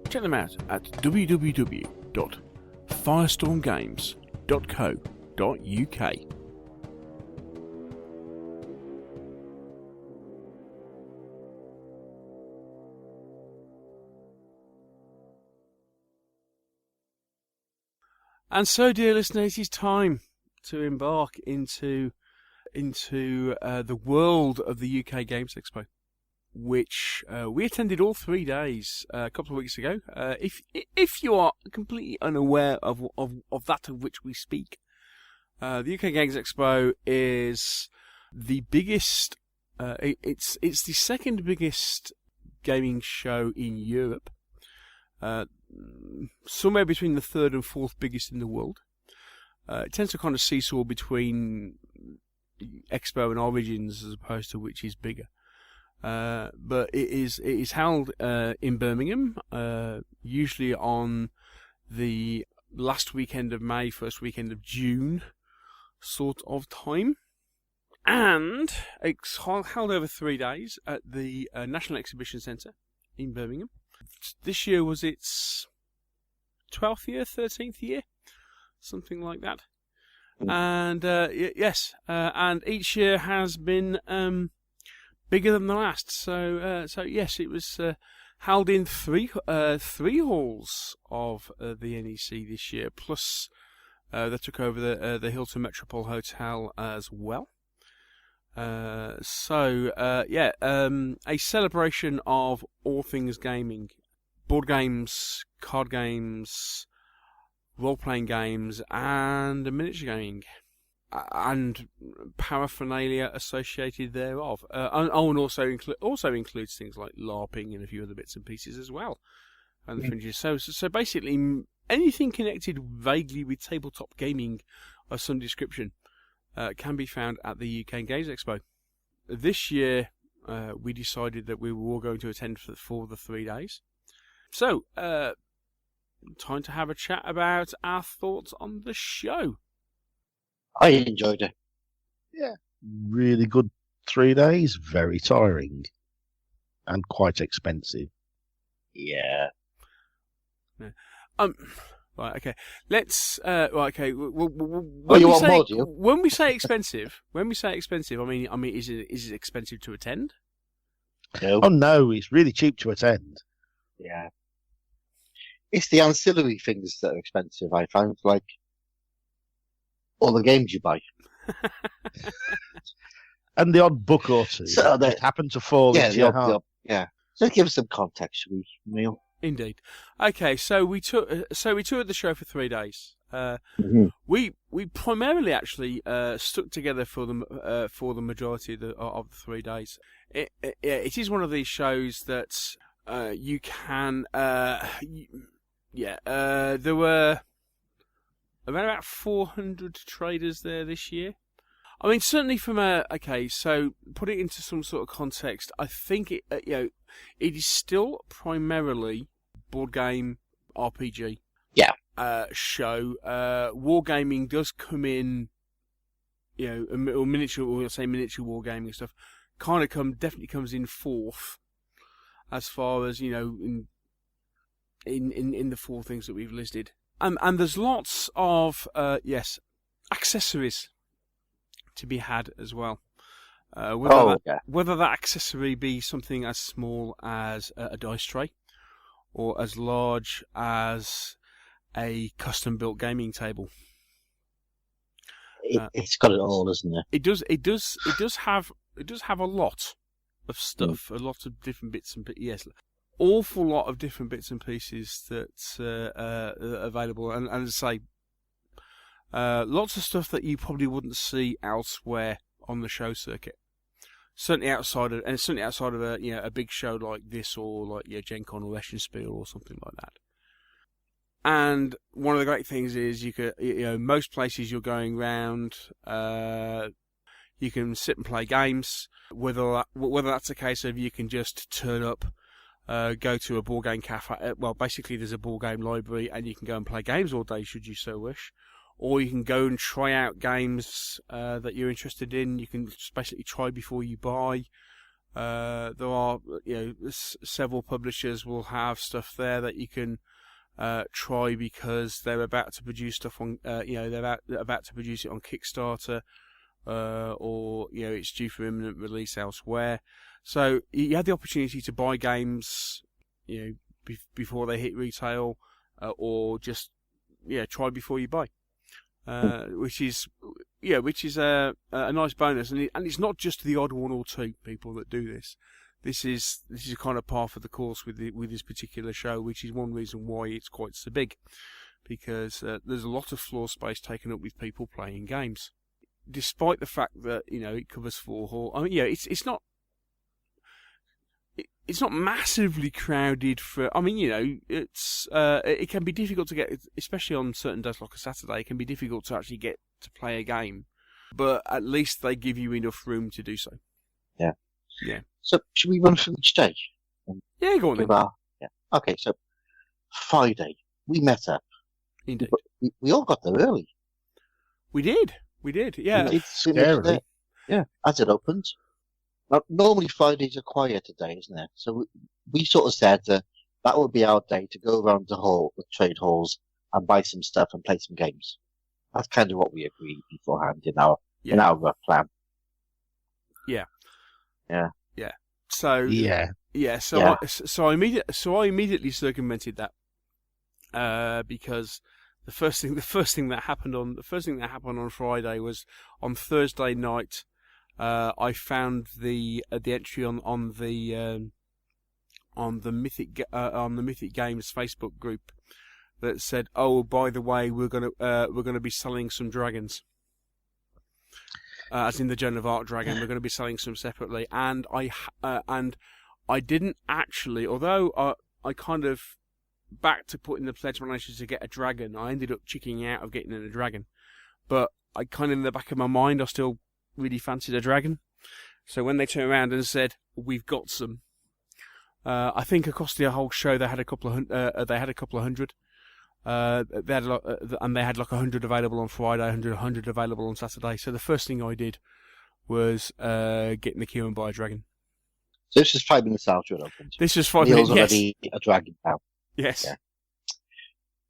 Check them out at www.firestormgames.co.uk. And so, dear listeners, it is time to embark into the world of the UK Games Expo, which we attended all 3 days a couple of weeks ago. If you are completely unaware of that of which we speak, the UK Games Expo is the biggest. It's the second biggest gaming show in Europe. Somewhere between the third and fourth biggest in the world. It tends to kind of seesaw between Expo and Origins as opposed to which is bigger. But it is held in Birmingham, usually on the last weekend of May, first weekend of June sort of time. And it's held over 3 days at the National Exhibition Centre in Birmingham. This year was its 12th year, 13th year, something like that. And yes, and each year has been bigger than the last. So yes, it was held in three halls of the NEC this year. Plus, they took over the Hilton Metropole Hotel as well. A celebration of all things gaming, board games, card games, role-playing games, and miniature gaming, and paraphernalia associated thereof. And also includes things like LARPing and a few other bits and pieces as well. And the fringes. So basically, anything connected vaguely with tabletop gaming of some description can be found at the UK Games Expo. This year, we decided that we were all going to attend for the 3 days. So, time to have a chat about our thoughts on the show. I enjoyed it. Yeah, really good 3 days. Very tiring and quite expensive. Yeah. Right. Okay. Let's. Right. Okay. When we say expensive, I mean, is it expensive to attend? No. Oh no, it's really cheap to attend. Yeah. It's the ancillary things that are expensive, I found, like all the games you buy. And the odd book or two that happen to fall into your heart. Yeah. So give us some context, shall we, Neil? Indeed. Okay, so we toured the show for 3 days. We primarily actually stuck together for the majority of the 3 days. It is one of these shows that you can. There were around about 400 traders there this year. I mean, certainly from so put it into some sort of context. I think it is still primarily board game RPG. Yeah. Show. Wargaming does come in, or miniature wargaming stuff. Definitely comes in fourth, as far as in the 4 things that we've listed. And there's lots of accessories to be had as well. Whether that accessory be something as small as a dice tray, or as large as a custom-built gaming table. It's got it all, isn't it? It does have a lot of stuff, a lot of different bits and awful lot of different bits and pieces that are available, and as I say, lots of stuff that you probably wouldn't see elsewhere on the show circuit. Certainly outside of a big show like this, or like Gen Con or Eschenspiel or something like that. And one of the great things is most places you're going round, you can sit and play games. Whether that's a case of you can just turn up, go to a board game cafe. Well, basically there's a board game library, and you can go and play games all day should you so wish. Or you can go and try out games that you're interested in. You can basically try before you buy. There are several publishers will have stuff there that you can try because they're about to produce stuff on they're about to produce it on Kickstarter, or it's due for imminent release elsewhere. So you have the opportunity to buy games before they hit retail, or just try before you buy. Which is a nice bonus, and it's not just the odd one or two people that do this. This is kind of par for the course with this particular show, which is one reason why it's quite so big, because there's a lot of floor space taken up with people playing games, despite the fact that it covers 4 halls. I mean, it's not massively crowded for. I mean, it can be difficult to get, especially on certain days like a Saturday. It can be difficult to actually get to play a game, but at least they give you enough room to do so. Yeah. Yeah. So should we run through each day? Yeah, go on then. Yeah. Okay. So Friday we met up. Indeed. We all got there early. We did. Yeah. It's scary. Yeah. As it opened. Now, normally Fridays are quieter day, isn't it? So we sort of said that would be our day to go around the trade halls and buy some stuff and play some games. That's kind of what we agreed beforehand in our rough plan. Yeah. Yeah. Yeah. So I immediately circumvented that because the first thing that happened on Friday was on Thursday night. I found the entry on the Mythic Games Facebook group that said, "Oh, by the way, we're gonna be selling some dragons, as in the Joan of Arc dragon. We're going to be selling some separately." And I didn't actually, although I kind of back to putting the pledge managed to get a dragon. I ended up chicking out of getting a dragon, but I kind of in the back of my mind I still really fancied a dragon. So when they turned around and said we've got some, I think across the whole show they had a couple of hundred. They had like 100 available on Friday, 100 available on Saturday. So the first thing I did was get in the queue and buy a dragon. So this is 5 minutes after it opened. This is 5 Neil's minutes. already a dragon now. Yes.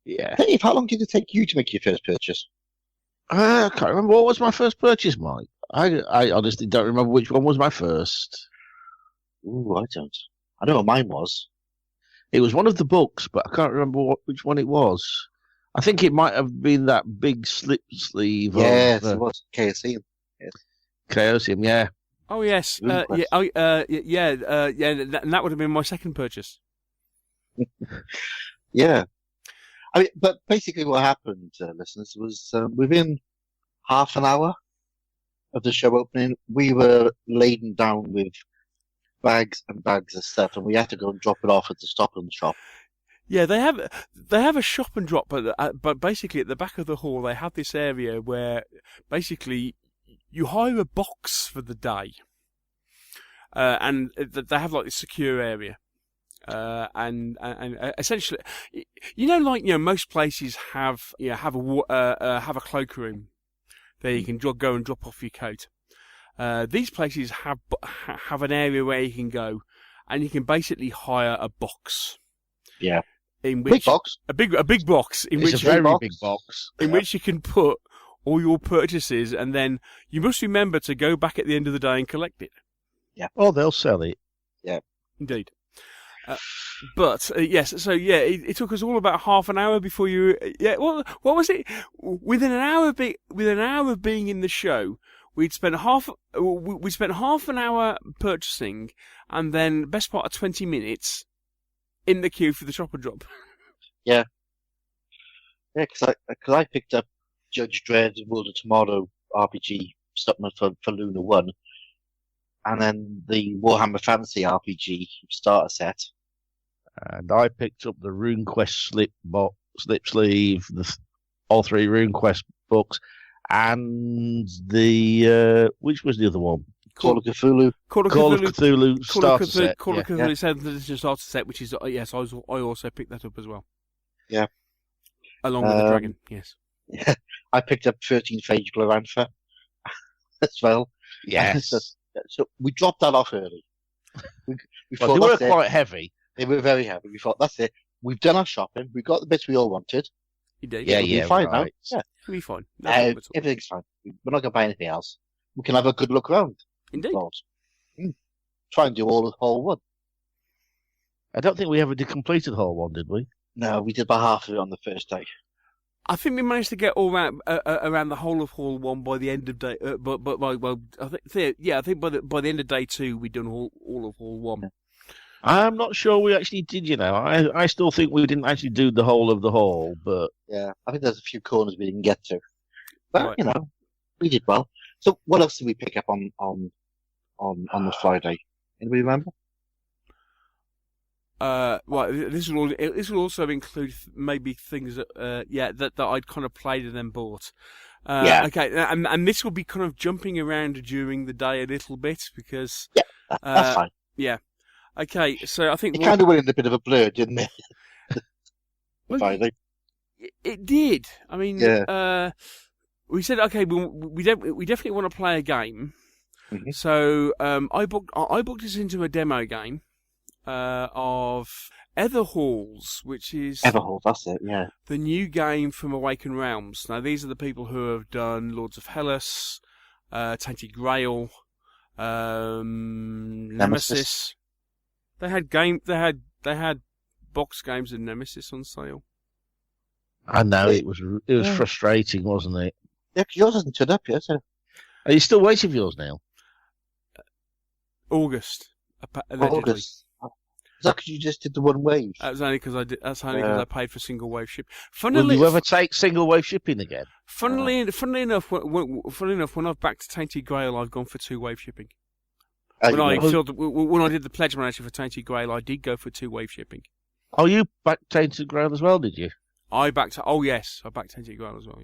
Yeah. Dave, how long did it take you to make your first purchase? I can't remember. What was my first purchase, Mike? I honestly don't remember which one was my first. Ooh, I don't. I know what mine was. It was one of the books, but I can't remember which one it was. I think it might have been that big slip sleeve. Yes, it was Chaosium. Yes. Chaosium, yeah. Oh yes, and that would have been my second purchase. Yeah. I mean, but basically what happened, listeners, was within half an hour of the show opening, we were laden down with bags and bags of stuff, and we had to go and drop it off at the Stop and Shop. Yeah, they have a shop and drop, but basically at the back of the hall they have this area where basically you hire a box for the day, and they have like this secure area. And essentially, most places have a cloakroom there you can go and drop off your coat. These places have an area where you can go, and you can basically hire a box. Yeah, in which big box, a big box in it's which a very big box in which you can put all your purchases, and then you must remember to go back at the end of the day and collect it. Yeah. Oh, they'll sell it. Yeah. Indeed. But yes, so yeah, it took us all about half an hour before you. Yeah, what was it? Within an hour of being in the show, we spent half an hour purchasing, and then best part of 20 minutes in the queue for the shop and drop. Yeah. Yeah, because I picked up Judge Dredd's World of Tomorrow RPG supplement for Luna 1, and then the Warhammer Fantasy RPG starter set. And I picked up the RuneQuest slip box Slip Sleeve, all 3 RuneQuest books, and the which was the other one? Call of Cthulhu. Call of Cthulhu starter set. Call of Cthulhu 7th edition starter set, which is yes, I also picked that up as well. Yeah, along with the dragon. Yes. Yeah, I picked up 13th Age Glorantha as well. Yes. So we dropped that off early. We well, they were quite heavy. They were very heavy. We thought, that's it. We've done our shopping. We've got the bits we all wanted. Indeed. It'll be fine now. Yeah. It'll be fine. No problem at all. Everything's fine. We're not going to buy anything else. We can have a good look around. Indeed. Try and do all the whole one. I don't think we ever did complete the whole one, did we? No, we did about half of it on the first day. I think we managed to get all around the whole of Hall 1 by the end of day. I think by the end of day 2 we'd done all of Hall 1. Yeah. I'm not sure we actually did. I still think we didn't actually do the whole of the hall, but yeah, I think there's a few corners we didn't get to. But right. We did well. So what else did we pick up on the Friday? Anybody remember? Well, this will also include maybe things that that I'd kind of played and then bought. Okay, and this will be kind of jumping around during the day a little bit because that's fine. Yeah. Okay, so I think it kind of went in a bit of a blur, didn't it? Friday. It did. I mean, we said okay, we definitely want to play a game. Mm-hmm. So I booked us into a demo game. Of Etherhalls, which is Everhalls, that's it, yeah. The new game from Awakened Realms. Now, these are the people who have done Lords of Hellas, Tainted Grail, Nemesis. They had box games of Nemesis on sale. I know it was frustrating, wasn't it? Yeah, because yours hasn't turned up yet. So. Are you still waiting for yours, Neil? August, allegedly. August. Is that because you just did the one wave? That was only because I did. That's only because I paid for single wave ship. Will you ever take single wave shipping again? Funnily enough, when I've backed to Tainted Grail, I've gone for 2-wave shipping. When I did the pledge manager for Tainted Grail, I did go for 2-wave shipping. Oh, you backed Tainted Grail as well, did you? I backed Tainted Grail as well.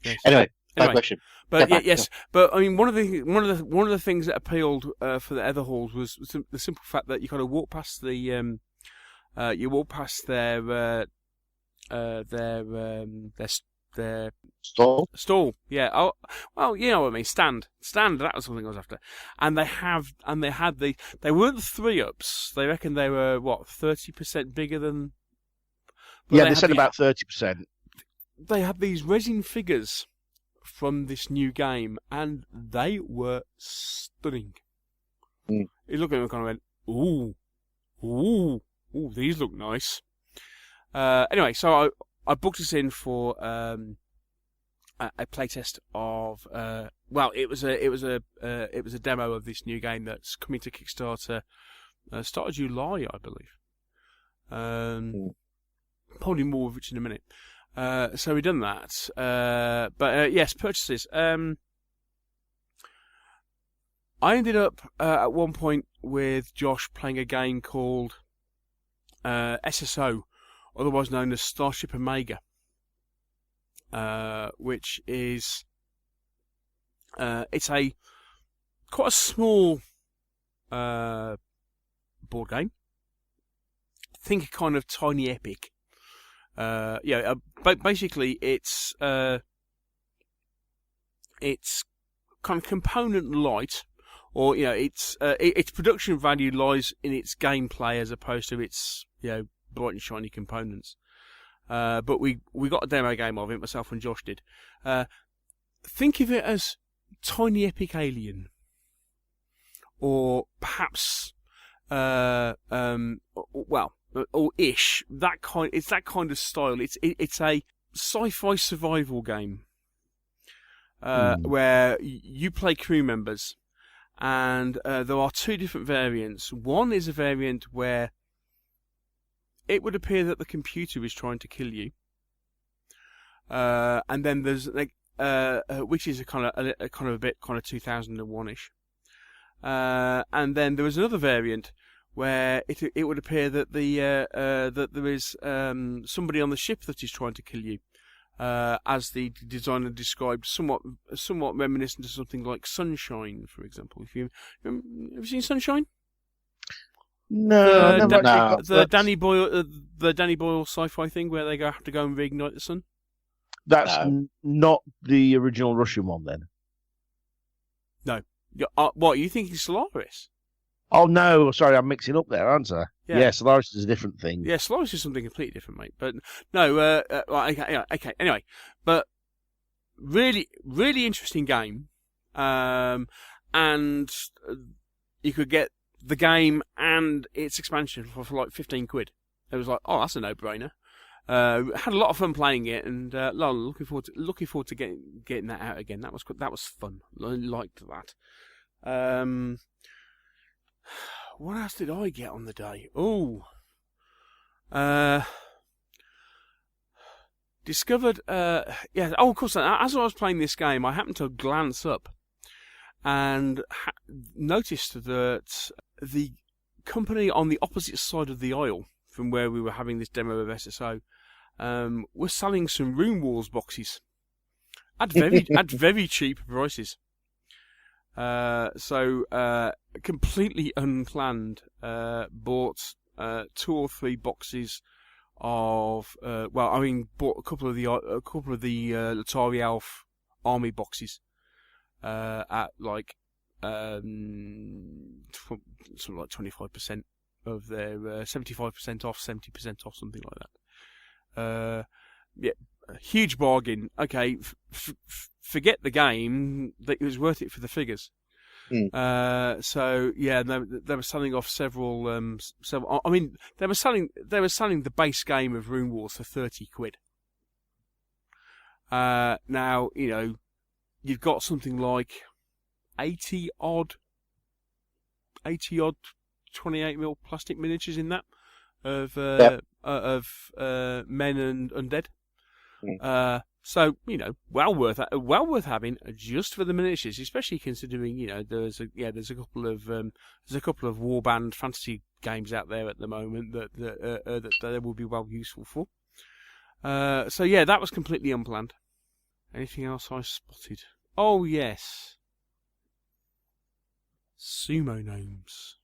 Yes. Anyway. Question. But yes. But I mean, one of the things that appealed for the Etherhalls was the simple fact that you kind of walk past their stall. Yeah. Oh, well, you know what I mean. Stand. That was something I was after. And they weren't the 3-ups. They reckon they were 30% bigger than. Yeah, they said about 30%. They had these resin figures from this new game, and they were stunning. You look at them and kind of went, ooh, these look nice. Anyway, so I booked us in for a playtest of it was a demo of this new game that's coming to Kickstarter start of July, I believe. Probably more of which in a minute. So we've done that. But yes, purchases. I ended up at one point with Josh playing a game called SSO, otherwise known as Starship Omega, which is it's quite a small board game. Think a kind of tiny epic. Basically, it's kind of component light, or its production value lies in its gameplay as opposed to its bright and shiny components. But we got a demo game of it, myself and Josh did. Think of it as Tiny Epic Alien, or perhaps or ish, it's that kind of style. It's a sci-fi survival game where you play crew members, and there are 2 different variants. One is a variant where it would appear that the computer is trying to kill you, and then there's which is a kind of 2001ish, and then there was another variant where it would appear that that there is somebody on the ship that is trying to kill you, as the designer described, somewhat reminiscent of something like Sunshine, for example. Have you seen Sunshine? No, the Danny Boyle sci-fi thing where they have to go and reignite the sun. That's not the original Russian one, then. No. What, you think it's Solaris? Oh no, sorry, I'm mixing up there, aren't I? Yeah, Solaris is a different thing. Yeah, Solaris is something completely different, mate. But no, okay. Anyway, but really, really interesting game, and you could get the game and its expansion for like 15 quid. It was like, oh, that's a no-brainer. Had a lot of fun playing it, and looking forward to getting that out again. That was fun. I liked that. What else did I get on the day? Discovered. Yeah. Oh, of course. As I was playing this game, I happened to glance up and noticed that the company on the opposite side of the aisle from where we were having this demo of SSO was selling some Rune Wars boxes at very cheap prices. So completely unplanned, bought 2 or 3 boxes of bought a couple of the Latari Alf army boxes at like something like 25% of their 75% off, 70% off, something like that. Yeah, a huge bargain. Okay, forget the game; it was worth it for the figures. So yeah, they were selling off several. I mean, they were selling the base game of Rune Wars for 30 quid. Now you've got something like 80 odd 28mm plastic miniatures in that of men and undead. So well worth having just for the miniatures, especially considering there's a couple of warband fantasy games out there at the moment that they will be well useful for. So yeah, that was completely unplanned. Anything else I spotted? Oh yes, sumo gnomes.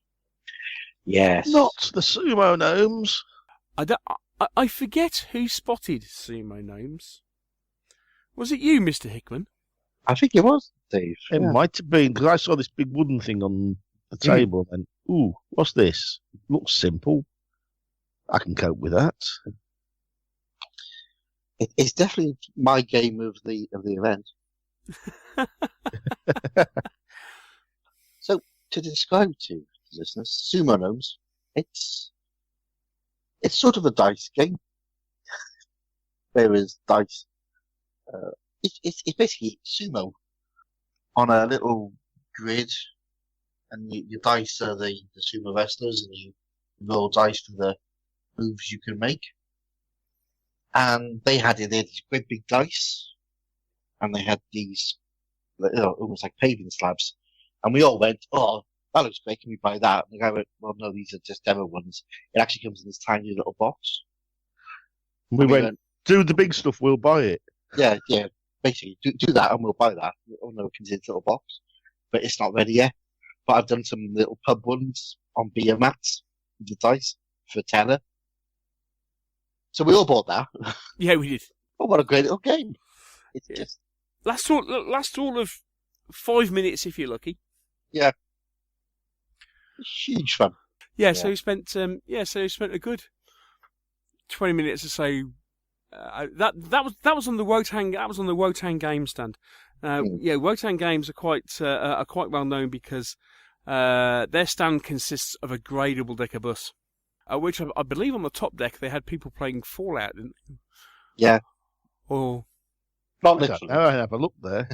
Yes, not the sumo gnomes. I forget who spotted sumo gnomes. Was it you, Mr. Hickman? I think it was, Dave. It might have been, because I saw this big wooden thing on the table and, ooh, what's this? Looks simple. I can cope with that. It's definitely my game of the event. So, to describe to listeners, sumo gnomes, it's sort of a dice game. There is dice. It's basically sumo on a little grid, and your dice are the sumo wrestlers, and you roll dice for the moves you can make. And they had these great big dice, and they had these almost like paving slabs, and we all went, "Oh, that looks great. Can we buy that?" And the guy went, "Well, no, these are just demo ones. It actually comes in this tiny little box." We went, "Do the big stuff. We'll buy it." Yeah. Basically, do that, and we'll buy that. Oh no, it comes in this little box, but it's not ready yet. But I've done some little pub ones on beer mats with the dice for tenner. So we all bought that. Yeah, we did. Oh, what a great little game! It's just lasts all of 5 minutes if you're lucky. Yeah, it's huge fun. Yeah, so we spent a good 20 minutes or so. That was on the Wotan game stand. Yeah, Wotan games are quite well known because their stand consists of a gradable deck of bus. Which I believe on the top deck they had people playing Fallout, didn't they? Yeah. Or not literally. I have a look there.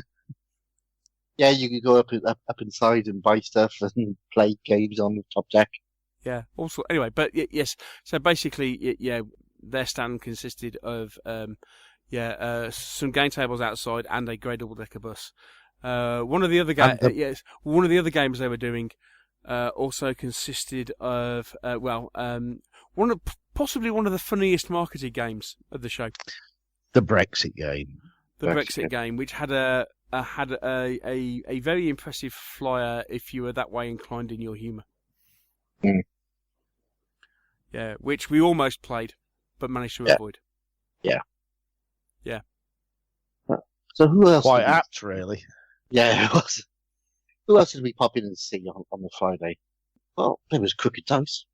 Yeah, you could go up inside and buy stuff and play games on the top deck. Yeah. Also, anyway, but yes. So basically, their stand consisted of some game tables outside and a gradable deck of bus. One of the other games they were doing also consisted of possibly one of the funniest marketed games of the show, the Brexit game. The Brexit game, which had a very impressive flyer if you were that way inclined in your humour. Mm. Yeah, which we almost played, but managed to avoid. Yeah. Yeah. So who else? Quite apt, really. Yeah, it was. Who else did we pop in and see on the Friday? Well, there was Crooked Dice.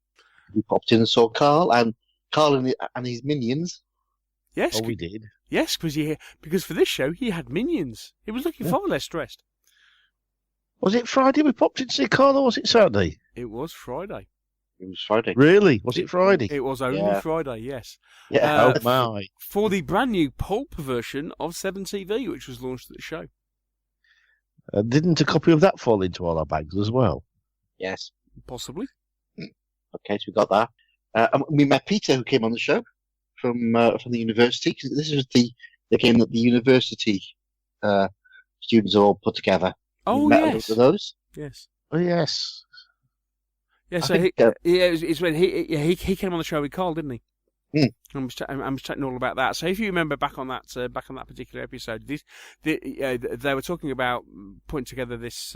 We popped in and saw Carl and his minions. Yes. Oh, we did. Yes, because for this show he had minions. He was looking far less stressed. Was it Friday we popped in to see Carl, or was it Saturday? It was Friday. It was Friday. Really? Was it Friday? It was only Friday, yes. Yeah. Oh, my. For the brand new pulp version of 7TV, which was launched at the show. Didn't a copy of that fall into all our bags as well? Yes. Possibly. Okay, so we got that. And we met Peter, who came on the show from the university, because this was the game that the university students all put together. Oh, yes. With those? Yes. Oh, yes. Yeah, so it's when he came on the show with Carl, didn't he? Mm. I was chatting all about that. So if you remember back on that particular episode, they were talking about putting together this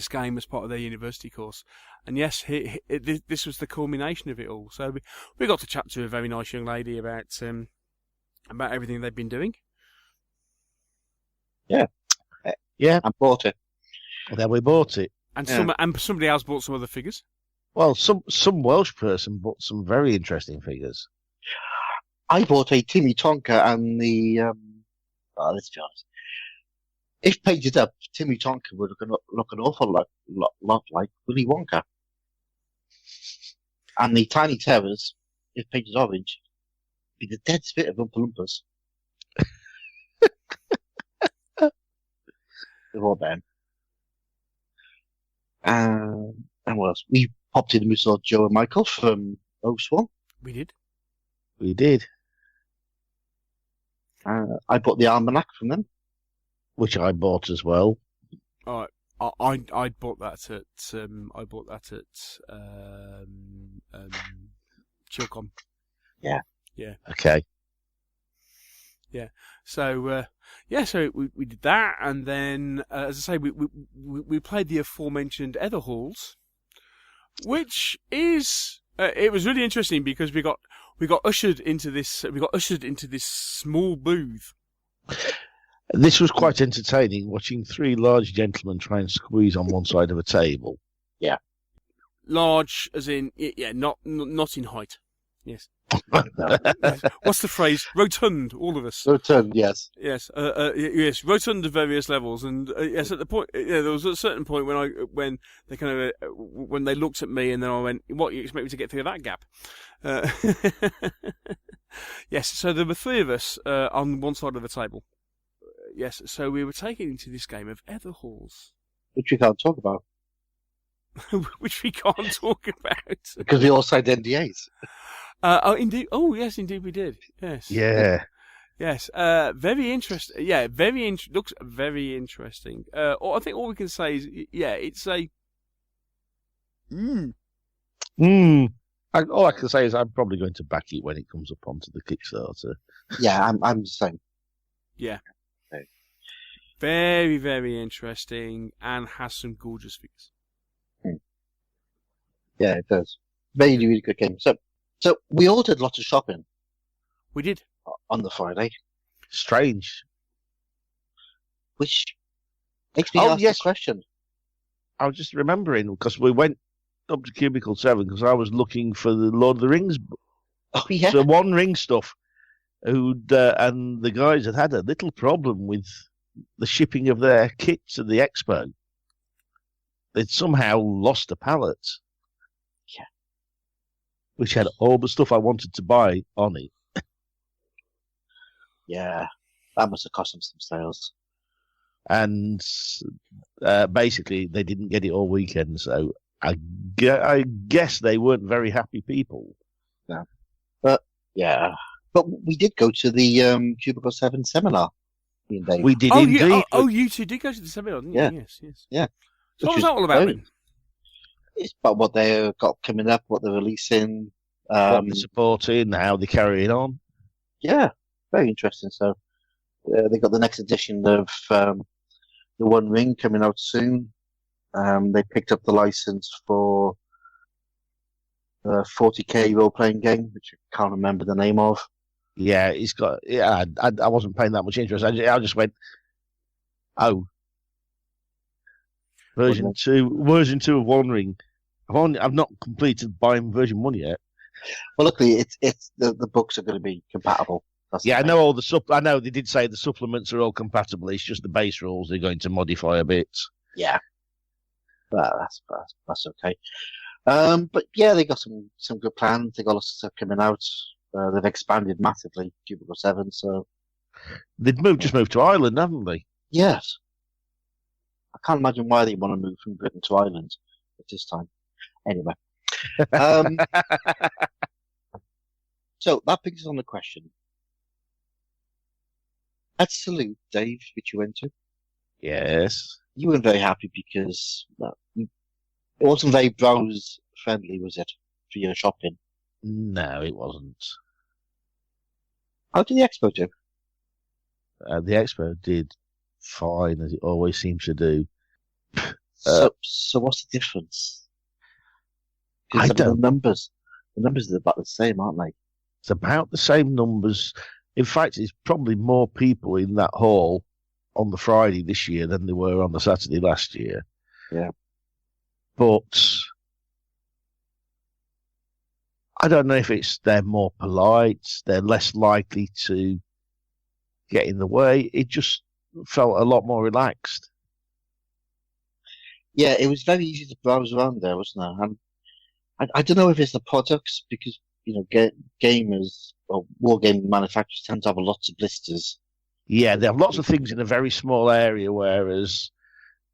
game as part of their university course, and yes, this was the culmination of it all. So we got to chat to a very nice young lady about everything they've been doing. Yeah, I bought it. Well, then we bought it. And somebody else bought some other figures. Well, some Welsh person bought some very interesting figures. I bought a Timmy Tonka and the. Let's be honest. If painted up, Timmy Tonka would look an awful lot like Willy Wonka. And the Tiny Terrors, if painted orange, be the dead spit of Oompa Loompas. They're all them. And what else? We popped in and we saw Joe and Michael from Swan. We did. We did. I bought the almanac from them, which I bought as well. I bought that at Chilcom. Yeah. Yeah. Okay. Yeah. So so we did that, and then as I say, we played the aforementioned Ether Halls, which is it was really interesting because we got ushered into this small booth. This was quite entertaining, watching three large gentlemen try and squeeze on one side of a table. Yeah. Large as in not in height. Yes. What's the phrase? Rotund, all of us. Rotund, yes. Yes, yes, rotund at various levels, and yes, at the point, there was a certain point when they looked at me, and then I went, "What, you expect me to get through that gap?" Yes, so there were three of us on one side of the table. Yes, so we were taken into this game of Ether Halls, which we can't talk about. Which we can't talk about because we all signed NDAs. Oh, indeed. Oh, yes, indeed, we did. Yes. Yeah. Yes. Very interesting. Yeah, looks very interesting. I think all we can say is, it's a. All I can say is I'm probably going to back it when it comes up onto the Kickstarter. Yeah, I'm the same. Yeah. Okay. Very, very interesting, and has some gorgeous figures. Yeah, it does. Very, really good game. So we all did lots of shopping. We did. On the Friday. Strange. Which makes me ask the question. I was just remembering, because we went up to Cubicle 7, because I was looking for the Lord of the Rings. Oh, yeah. So One Ring stuff. And the guys had a little problem with the shipping of their kit to the expo. They'd somehow lost a pallet. Yeah. Which had all the stuff I wanted to buy on it. Yeah, that must have cost them some sales. And basically, they didn't get it all weekend, so I guess they weren't very happy people. No. But we did go to the Cubicle 7 seminar. We did indeed. You two did go to the seminar, didn't you? Yeah. Yes. Yeah. So what was that all about then? It's about what they've got coming up, what they're releasing. What they're supporting, how they're carrying on. Yeah, very interesting. So they got the next edition of the One Ring coming out soon. They picked up the license for a 40k role-playing game, which I can't remember the name of. Yeah, it's got. Yeah, I wasn't paying that much interest. I just went, oh, version two of One Ring. I've not completed buying version 1 yet. Well, luckily, it's the books are going to be compatible. Yeah, I know I know they did say the supplements are all compatible. It's just the base rules they're going to modify a bit. Yeah, well, that's okay. But yeah, they got some good plans. They got lots of stuff coming out. They've expanded massively, Cubicle 7. So they've just moved to Ireland, haven't they? Yes. I can't imagine why they want to move from Britain to Ireland at this time. Anyway. So that brings us on the question. At Salute, Dave, which you went to. Yes. You weren't very happy because it wasn't very browse friendly, was it, for your shopping? No, it wasn't. How did the expo do? The expo did fine, as it always seems to do. So what's the difference? I don't. The numbers are about the same, aren't they? It's about the same numbers. In fact, it's probably more people in that hall on the Friday this year than there were on the Saturday last year. Yeah. But I don't know if they're more polite, they're less likely to get in the way. It just felt a lot more relaxed. Yeah, it was very easy to browse around there, wasn't it? And I don't know if it's the products, because, gamers or wargaming manufacturers tend to have lots of blisters. Yeah, they have lots of things in a very small area, whereas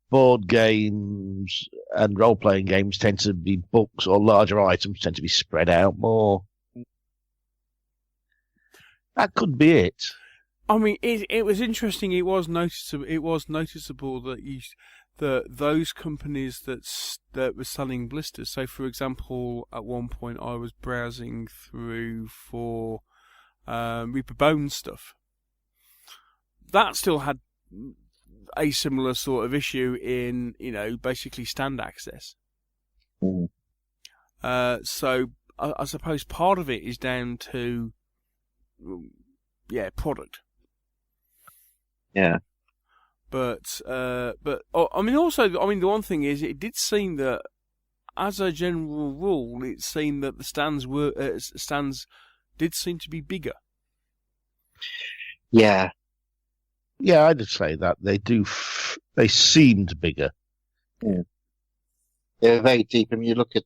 board games and role-playing games tend to be books, or larger items tend to be spread out more. That could be it. I mean, it was interesting. It was noticeable. It was noticeable that those companies that were selling blisters. So, for example, at one point I was browsing through for Reaper Bones stuff. That still had a similar sort of issue in, basically stand access. Mm. So I suppose part of it is down to, product. Yeah. But the one thing is, it did seem that, as a general rule, it seemed that the stands did seem to be bigger. Yeah. Yeah, I'd say that they seemed bigger. Yeah. They're very deep. I mean, you look at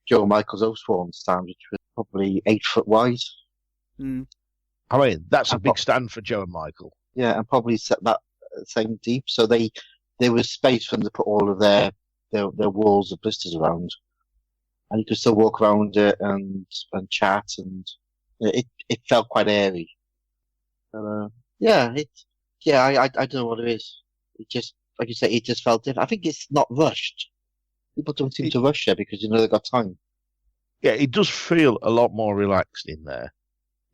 Joe Michael's Osborne stand, which was probably 8 foot wide. Mm. I mean, that's a big stand for Joe and Michael. Yeah, and probably set that same deep. So there was space for them to put all of their walls of blisters around, and you could still walk around it and chat, and it felt quite airy. But, I don't know what it is. It just, like you say, it just felt different. I think it's not rushed. People don't seem to rush there because they've got time. Yeah, it does feel a lot more relaxed in there.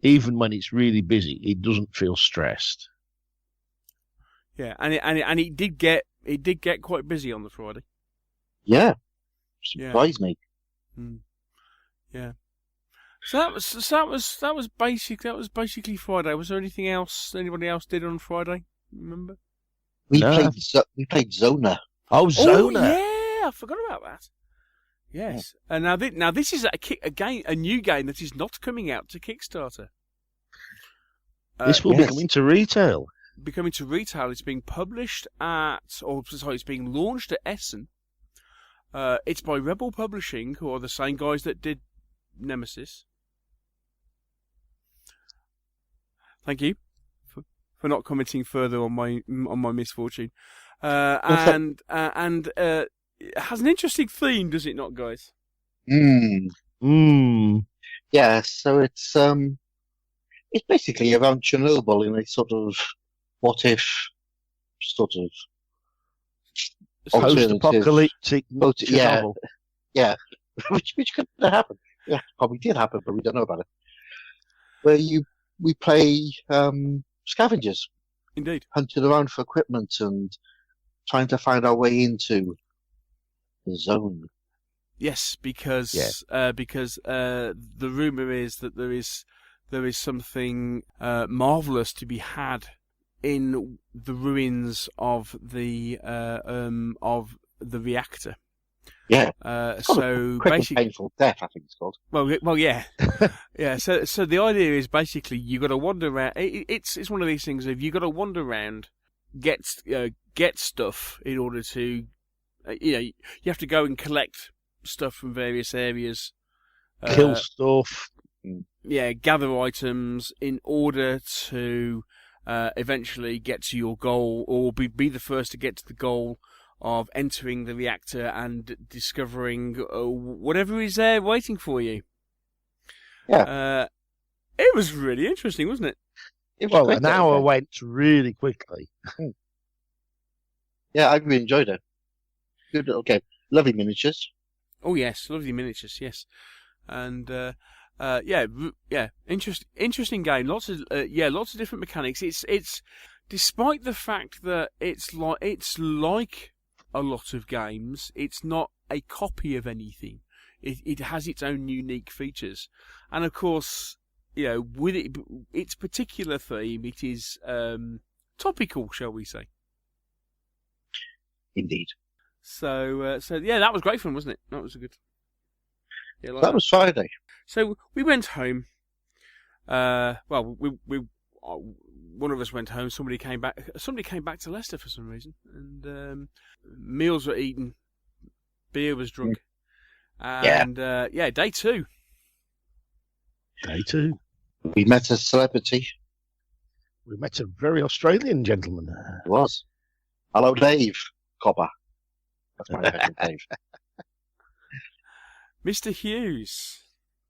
Even when it's really busy, it doesn't feel stressed. Yeah, and it did get quite busy on the Friday. Yeah, surprised me. Mm. Yeah. So that was basically Friday. Was there anything else anybody else did on Friday? Remember? We played Zona. Oh, Zona! Oh, yeah, I forgot about that. Yes, and now this is a new game that is not coming out to Kickstarter. This will be coming to retail. Becoming to retail. It's being published it's being launched at Essen. It's by Rebel Publishing, who are the same guys that did Nemesis. Thank you for not commenting further on my misfortune. It has an interesting theme, does it not, guys? Yeah, so it's basically around Chernobyl in a sort of what if sort of post-apocalyptic novel. Yeah, which could have happened. Yeah, probably did happen, but we don't know about it. Where we play scavengers. Indeed. Hunting around for equipment and trying to find our way into the zone. Yes, because the rumor is that there is something marvelous to be had in the ruins of the reactor. Yeah. So basically, painful death, I think it's called. Well, yeah, yeah. So the idea is basically you got to wander around. It's one of these things. If you got to wander around, get stuff in order to, you have to go and collect stuff from various areas, kill stuff. Yeah, gather items in order to eventually get to your goal, or be the first to get to the goal of entering the reactor and discovering whatever is there waiting for you. Yeah. It was really interesting, wasn't it? Well, an hour went really quickly. Yeah, I really enjoyed it. Good little game. Lovely miniatures. Oh yes, lovely miniatures, yes. And yeah, interesting game. Lots of different mechanics. It's despite the fact that it's like a lot of games, it's not a copy of anything. It has its own unique features, and of course, with its particular theme, it is topical, shall we say? Indeed. So yeah, that was great fun, wasn't it? That was a good. Yeah, that was Friday. So we went home. Well, we one of us went home. Somebody came back to Leicester for some reason, and meals were eaten, beer was drunk, and day two. Day two. We met a celebrity. We met a very Australian gentleman. It was. Hello, Dave. Copper. That's my name, Dave. Mr. Hughes.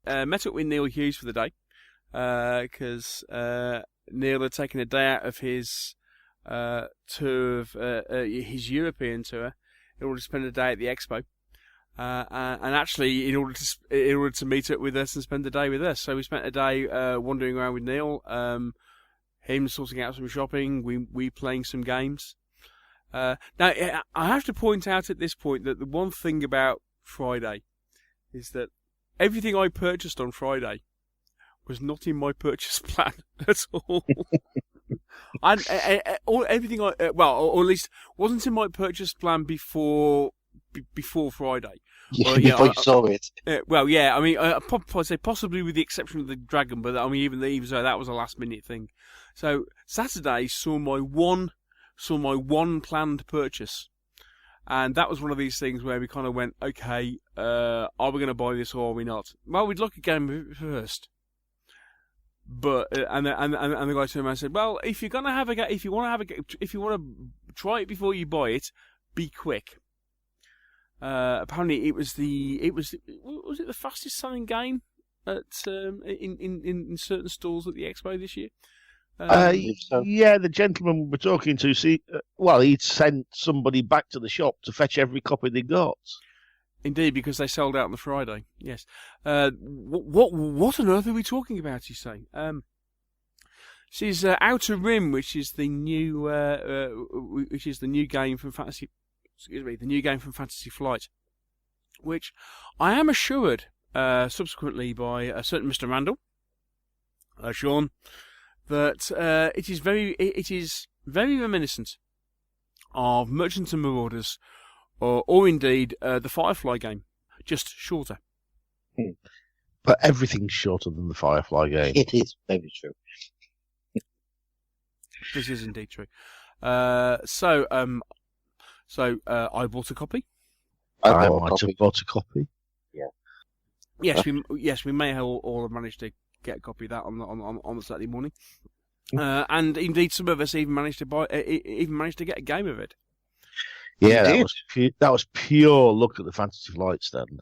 Met up with Neil Hughes for the day, because Neil had taken a day out of his tour of his European tour in order to spend a day at the expo, and actually in order to meet up with us and spend the day with us. So we spent a day wandering around with Neil, him sorting out some shopping, we playing some games. Now I have to point out at this point that the one thing about Friday is that everything I purchased on Friday was not in my purchase plan at all. And everything or at least wasn't in my purchase plan before Friday. Before you saw it. Well, yeah, I mean, I'd say possibly with the exception of the dragon, but I mean, even so, that was a last minute thing. So Saturday saw my one planned purchase. And that was one of these things where we kind of went, okay, are we going to buy this or are we not? Well, we'd look at game first. But and the guy turned around and said, well, if you're going to have a if you want to try it before you buy it, be quick. Apparently, was it the fastest selling game at in certain stalls at the expo this year? Yeah, the gentleman we're talking to, he'd sent somebody back to the shop to fetch every copy they got. Indeed, because they sold out on the Friday. Yes. What on earth are we talking about? You say? This is Outer Rim, which is the new game from Fantasy. Excuse me, the new game from Fantasy Flight, which I am assured subsequently by a certain Mr. Randall, Sean, that it is very reminiscent of Merchants and Marauders, or indeed the Firefly game, just shorter. But everything's shorter than the Firefly game. It is very true. This is indeed true. So I bought a copy. I might have bought a copy. Yeah. Yes, we may all have managed to get a copy of that on the Saturday morning, and indeed some of us even managed to get a game of it. Yeah, that was pure look at the Fantasy Flight stand.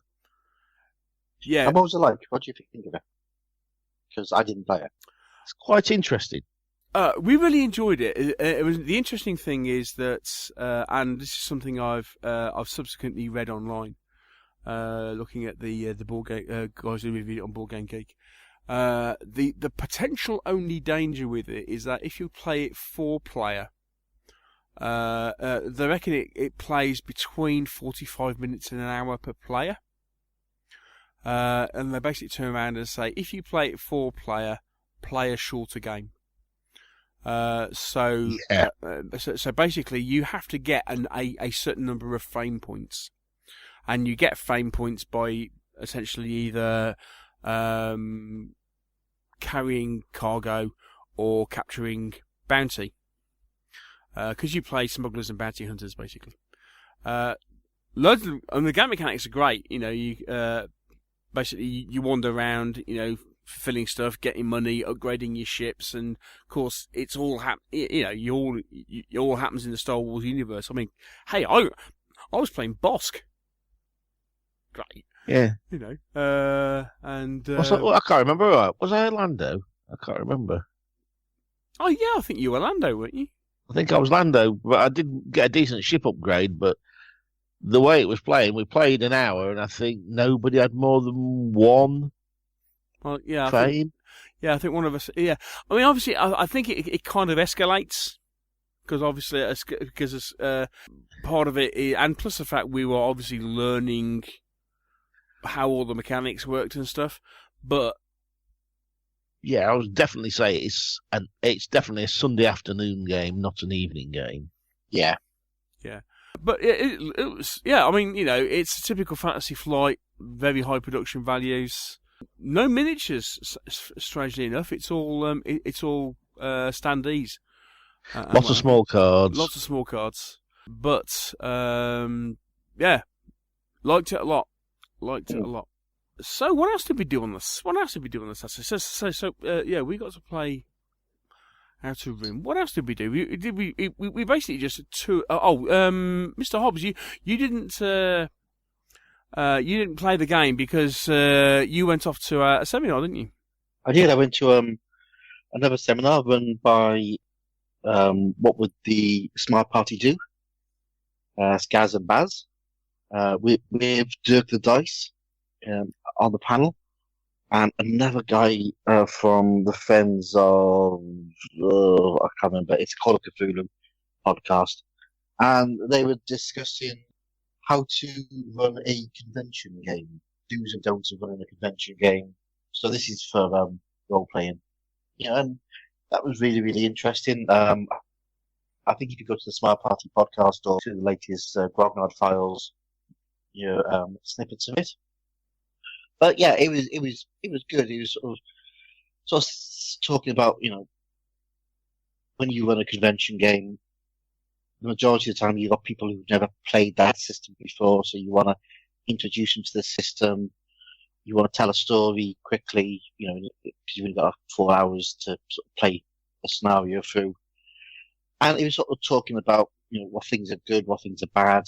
Yeah. And what was it like? What do you think of it? Because I didn't play it. It's quite interesting. We really enjoyed it. It was the interesting thing is that, and this is something I've subsequently read online, looking at the board game guys who reviewed it on Board Game Geek. The potential only danger with it is that if you play it 4-player, they reckon it plays between 45 minutes and an hour per player. And they basically turn around and say, if you play it 4-player, play a shorter game. So basically, you have to get a certain number of fame points, and you get fame points by essentially either carrying cargo or capturing bounty. Because you play smugglers and bounty hunters, basically. Loads of, and the game mechanics are great. You know, you basically you wander around, you know, fulfilling stuff, getting money, upgrading your ships, and of course it's all it all happens in the Star Wars universe. I mean, hey, I was playing Bosk. Great. Yeah. You know, and I can't remember. Was I Lando? I can't remember. Oh yeah, I think you were Lando, weren't you? I think I was Lando, but I didn't get a decent ship upgrade. But the way it was playing, we played an hour, and I think nobody had more than one. Well, yeah, fame. I think one of us. Yeah, I mean, obviously, I think it kind of escalates because obviously, because part of it, and plus the fact we were obviously learning how all the mechanics worked and stuff. But yeah, I would definitely say it's definitely a Sunday afternoon game, not an evening game. Yeah. Yeah. But it was, yeah, I mean, you know, it's a typical Fantasy Flight, very high production values. No miniatures, strangely enough. It's all standees. Lots of small cards. Lots of small cards. But, yeah, liked it a lot. So what else did we do on this? Saturday? So yeah, we got to play Outer Rim. What else did we do? We basically just Mr. Hobbs, you didn't play the game because you went off to a seminar, didn't you? I did. I went to another seminar run by What Would the Smart Party Do? Skaz and Baz. With Dirk the Dice on the panel, and another guy from the Friends of I can't remember. It's Call of Cthulhu podcast, and they were discussing how to run a convention game, do's and don'ts of running a convention game. So this is for role playing, and that was really, really interesting. I think if you go to the Smart Party podcast or to the latest Grognard Files, snippets of it. But yeah, it was good. It was sort of talking about, when you run a convention game, the majority of the time you've got people who've never played that system before, so you want to introduce them to the system. You want to tell a story quickly, because you've only got 4 hours to sort of play a scenario through. And it was sort of talking about, what things are good, what things are bad.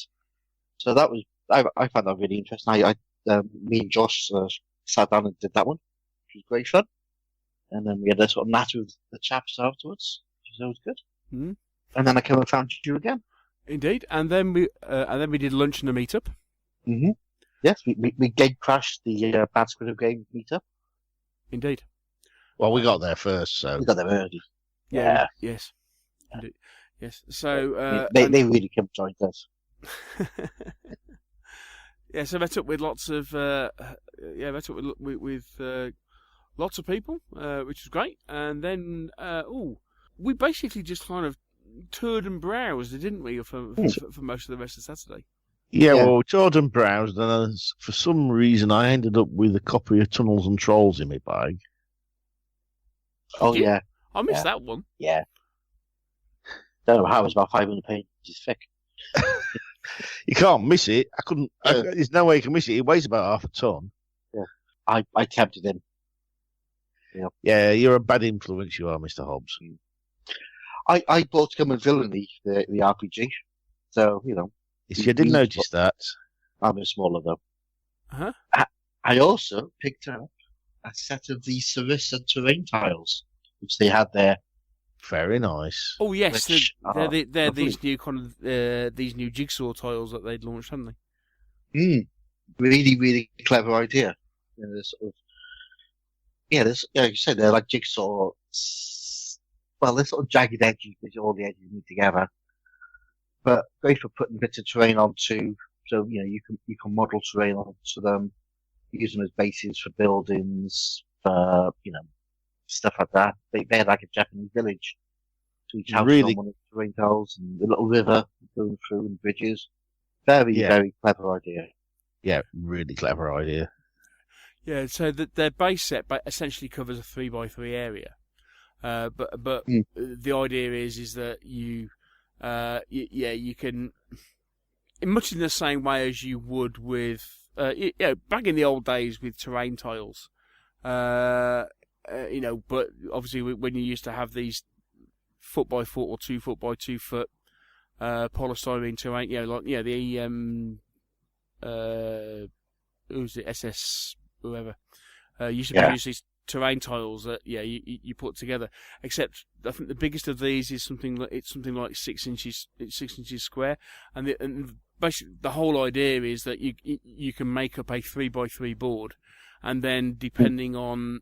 So that was, I found that really interesting. Me and Josh sat down and did that one, which was great fun. And then we had a sort of natter with the chaps afterwards, which was always good. Mm. And then I came and found you again. Indeed. And then we did lunch and a meetup. Mm-hmm. Yes, we game crashed the Bad Squid of Game meetup. Indeed. Well, we got there first, so we got there early. Yeah. Yes. Indeed. Yes. So they really came joined us. Yeah, so met up with lots of lots of people, which was great. And then we basically just kind of toured and browsed, didn't we, for most of the rest of Saturday? Yeah, well, we toured and browsed, and for some reason I ended up with a copy of Tunnels and Trolls in my bag. Oh yeah, I missed that one. Yeah, don't know how it was about 500 pages thick. You can't miss it. I couldn't. There's no way you can miss it. It weighs about half a ton. Yeah, I tempted him. Yeah, you're a bad influence, you are, Mr. Hobbs. I bought Common Villainy, the RPG. So Yes, you did notice that. I'm a smaller though. Uh-huh. I also picked up a set of the Sarissa terrain tiles, which they had there Very nice. Oh yes, Which they're lovely. these new jigsaw tiles that they'd launched, haven't they? Really, really clever idea. You know, like you said, they're like jigsaw. Well, they're sort of jagged edges because all the edges meet together. But great for putting bits of terrain onto. So you can model terrain onto them, use them as bases for buildings, stuff like that. They're like a Japanese village. So each house Really? on one of the terrain tiles and a little river going through and bridges. Very, very clever idea. Yeah, really clever idea. Yeah, so their base set essentially covers a 3x3 area, but the idea is that you can, in much in the same way as you would with back in the old days with terrain tiles, but obviously when you used to have these 4x4 or 2 by 2 foot polystyrene terrain, who's it, SS whoever, used to produce these terrain tiles that you put together. Except I think the biggest of these is something like 6 inches square, and basically the whole idea is that you can make up a 3x3 board, and then depending on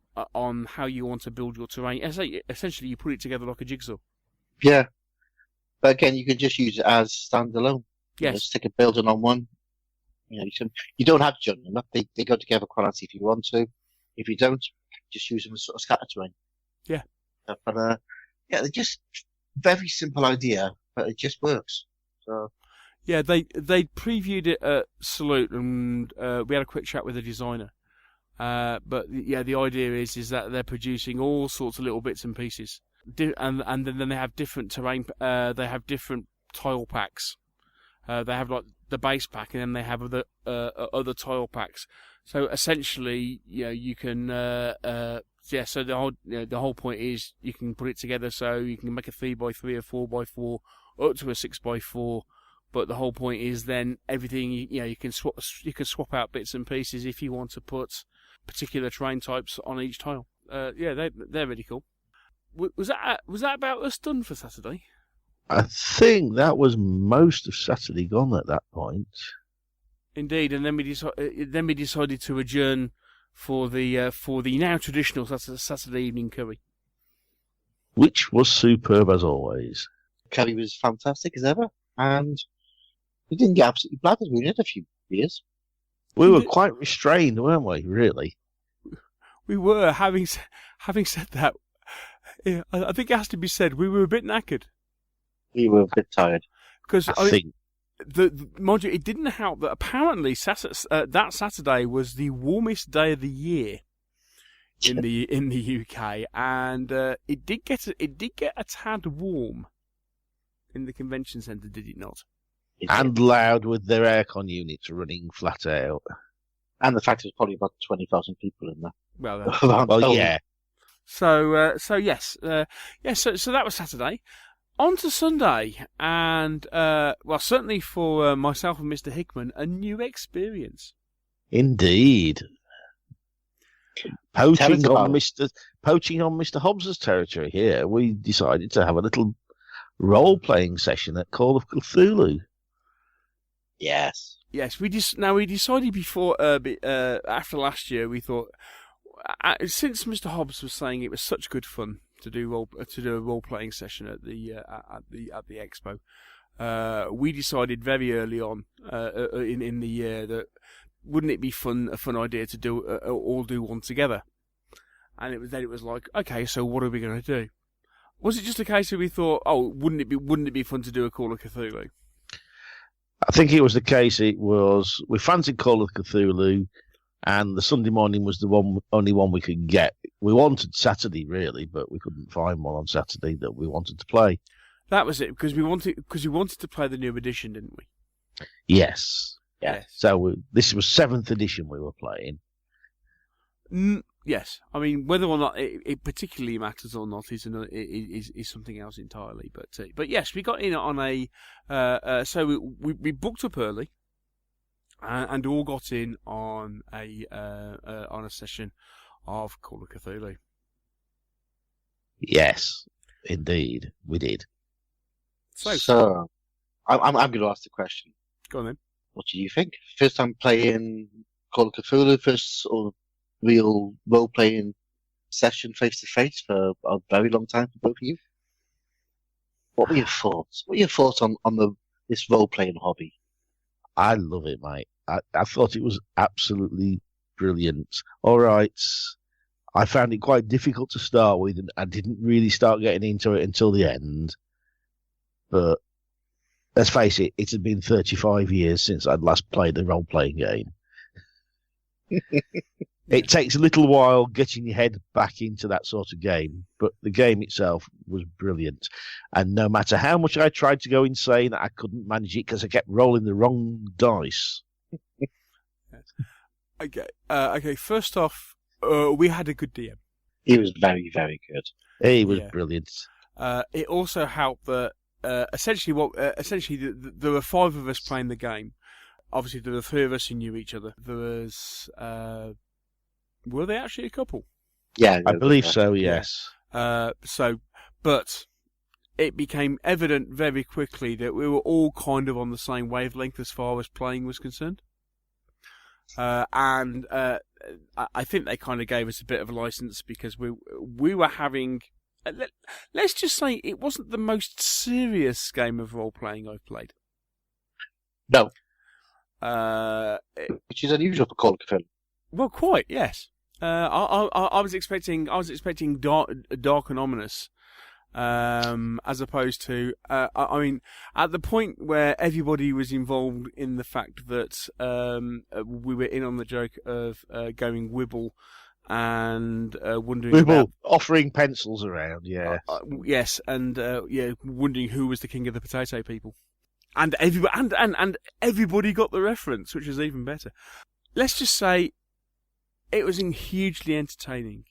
how you want to build your terrain, essentially you put it together like a jigsaw. Yeah, but again, you can just use it as standalone. Yes, stick a building on one. You don't have to join them up. They go together quite nicely if you want to. If you don't, just use them as sort of scatter terrain. Yeah. But they're just very simple idea, but it just works. So. Yeah, they previewed it at Salute, and we had a quick chat with the designer. But yeah, the idea is that they're producing all sorts of little bits and pieces, and then they have different terrain. They have different tile packs. They have like the base pack, and then they have other tile packs. So essentially, you can so the whole point is you can put it together so you can make a 3x3, a 4x4, up to a 6x4. But the whole point is then everything you can swap out bits and pieces if you want to put particular terrain types on each tile. They're really cool. Was that about us done for Saturday? I think that was most of Saturday gone at that point. Indeed, and then we decided to adjourn for the now traditional Saturday evening curry, which was superb as always. Curry was fantastic as ever, and we didn't get absolutely bladdered. We had a few beers. We were quite restrained, weren't we? Really, we were. Having said that, I think it has to be said we were a bit knackered. We were a bit tired. Because I think mind you, it didn't help that apparently that Saturday was the warmest day of the year in the UK, and it did get a tad warm in the convention centre, did it not? And loud with their aircon units running flat out. And the fact there's probably about 20,000 people in there. Well, yeah. So yes, so that was Saturday. On to Sunday, and certainly for myself and Mr. Hickman, a new experience. Indeed. Poaching on Mr. Hobbs's territory here, we decided to have a little role-playing session at Call of Cthulhu. Yes. Yes, we decided before after last year, we thought since Mr. Hobbs was saying it was such good fun to do a role playing session at the expo, we decided very early on in the year that wouldn't it be a fun idea to do all do one together, and it was like, okay, so what are we going to do? Was it just a case of we thought, oh, wouldn't it be fun to do a Call of Cthulhu? I think it was the case. It was we fancied Call of Cthulhu, and the Sunday morning was the only one we could get. We wanted Saturday really, but we couldn't find one on Saturday that we wanted to play. That was it, because we wanted to play the new edition, didn't we? Yes. Yes. So this was 7th edition we were playing. Yes, I mean whether or not it particularly matters or not is something else entirely. But yes, we got in on so we booked up early, and all got in on a session of Call of Cthulhu. Yes. Indeed, we did. So I'm going to ask the question. Go on then. What do you think? First time playing Call of Cthulhu, first sort of real role-playing session face-to-face for a very long time for both of you? What were your thoughts? What were your thoughts on this role-playing hobby? I love it, mate. I thought it was absolutely brilliant. All right, I found it quite difficult to start with, and I didn't really start getting into it until the end. But let's face it, it had been 35 years since I'd last played a role-playing game. It takes a little while getting your head back into that sort of game, but the game itself was brilliant. And no matter how much I tried to go insane, I couldn't manage it because I kept rolling the wrong dice. Okay. First off, we had a good DM. He was very, very good. He was brilliant. It also helped that essentially there were 5 of us playing the game. Obviously, there were 3 of us who knew each other. There was were they actually a couple? Yeah, I believe so. Yes. But it became evident very quickly that we were all kind of on the same wavelength as far as playing was concerned. And I think they kind of gave us a bit of a license because we were having. Let's just say it wasn't the most serious game of role playing I've played. No. Which is unusual for Call of Cthulhu. Well, quite, yes. I was expecting dark and ominous, as opposed to. I mean, at the point where everybody was involved in the fact that we were in on the joke of going Wibble and wondering about offering pencils around, yes, and wondering who was the king of the potato people, and everybody got the reference, which was even better. Let's just say it was hugely entertaining.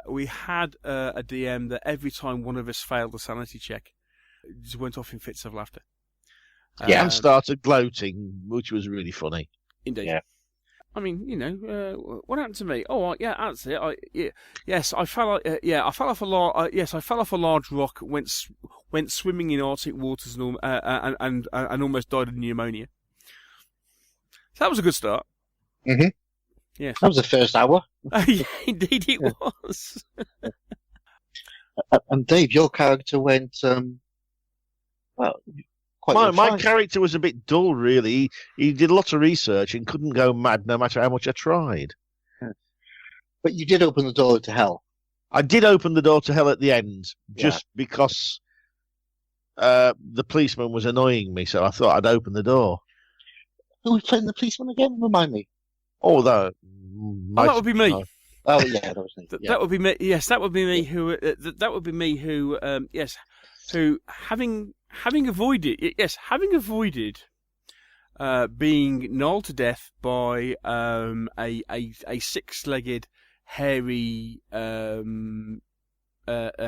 We had a DM that every time one of us failed a sanity check, just went off in fits of laughter. And started gloating, which was really funny. Indeed. Yeah. I mean, what happened to me? Oh, yeah, that's it. I fell off a large. I fell off a large rock. Went swimming in Arctic waters and almost died of pneumonia. So that was a good start. Mm-hmm. Yes. That was the first hour. Yeah, indeed, it was. And Dave, your character went My character was a bit dull, really. He did a lot of research and couldn't go mad no matter how much I tried. But you did open the door to hell. I did open the door to hell at the end, just because the policeman was annoying me, so I thought I'd open the door. Who was playing the policeman again? Remind me. Oh, that would be me. Oh, yeah, that was me. That would be me. Yes, that would be me. Who having avoided being gnawed to death by a 6-legged hairy a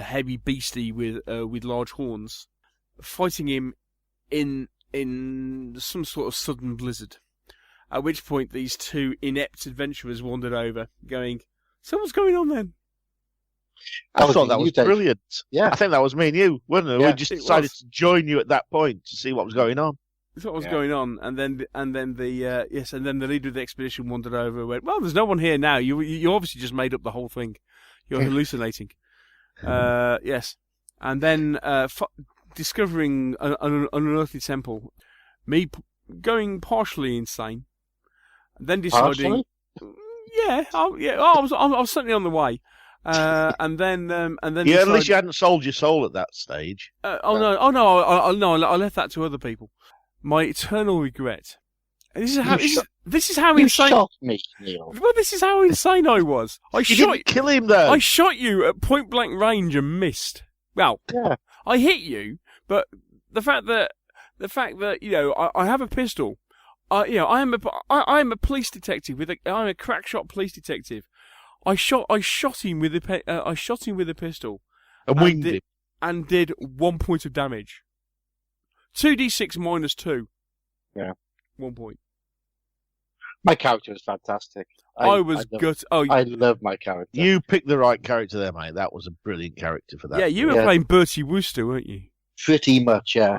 heavy beastie with large horns, fighting him in some sort of sudden blizzard. At which point these 2 inept adventurers wandered over, going, "So what's going on then?" I thought that was brilliant. Yeah. I think that was me and you, wasn't it? Yeah, we just decided to join you at that point to see what was going on. That's what was going on, and then the leader of the expedition wandered over and went, "Well, there's no one here now. You obviously just made up the whole thing. You're hallucinating." Yes, and then discovering an unearthly temple, me going partially insane, and then deciding, I was certainly on the way. And then at least you hadn't sold your soul at that stage. No, I left that to other people. My eternal regret. This is how you insane. Shot me, Neil. Well, this is how insane I was. You didn't kill him though. I shot you at point blank range and missed. Well, I hit you, but the fact that I have a pistol. I am a police detective I'm a crack shot police detective. I shot him with a pistol and winged him and did 1 point of damage. 2d6 minus 2. Yeah. 1 point. My character was fantastic. I was gut. Oh, I love my character. You picked the right character there, mate. That was a brilliant character for that. Yeah, you were playing Bertie Wooster, weren't you? Pretty much, yeah.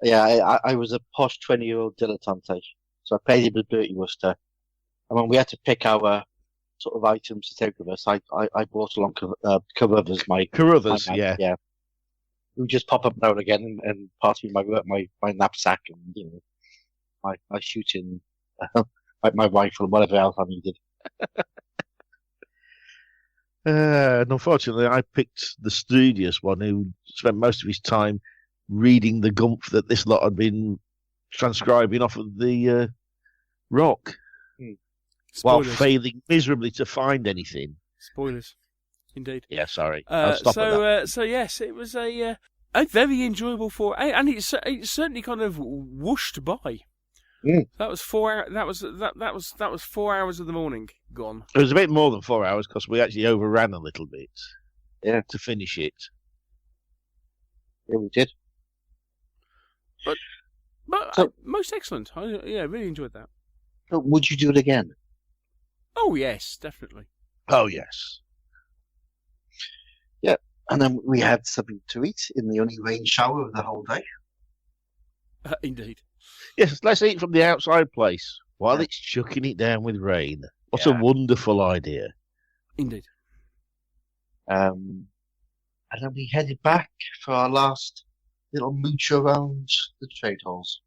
Yeah, I was a posh 20-year-old dilettante, so I played him with Bertie Wooster. And when we had to pick our sort of items to take with us, I brought along Carruthers, Carruthers, yeah. Who would just pop up now and again and pass me my knapsack and my shooting, my rifle and whatever else I needed. And unfortunately, I picked the studious one who spent most of his time reading the gumph that this lot had been transcribing off of the rock, while failing miserably to find anything. Spoilers, indeed. Yeah, sorry. I'll stop at that. So yes, it was a very enjoyable and it certainly kind of whooshed by. That was 4 hours. That was 4 hours of the morning gone. It was a bit more than 4 hours because we actually overran a little bit. Yeah, to finish it. Yeah, we did. But most excellent. I really enjoyed that. So would you do it again? Oh yes, definitely. Oh yes. Yeah, and then we had something to eat in the only rain shower of the whole day. Indeed. Yes, let's eat from the outside place while it's chucking it down with rain. What a wonderful idea. Indeed. And then we headed back for our last little mooch around the trade halls.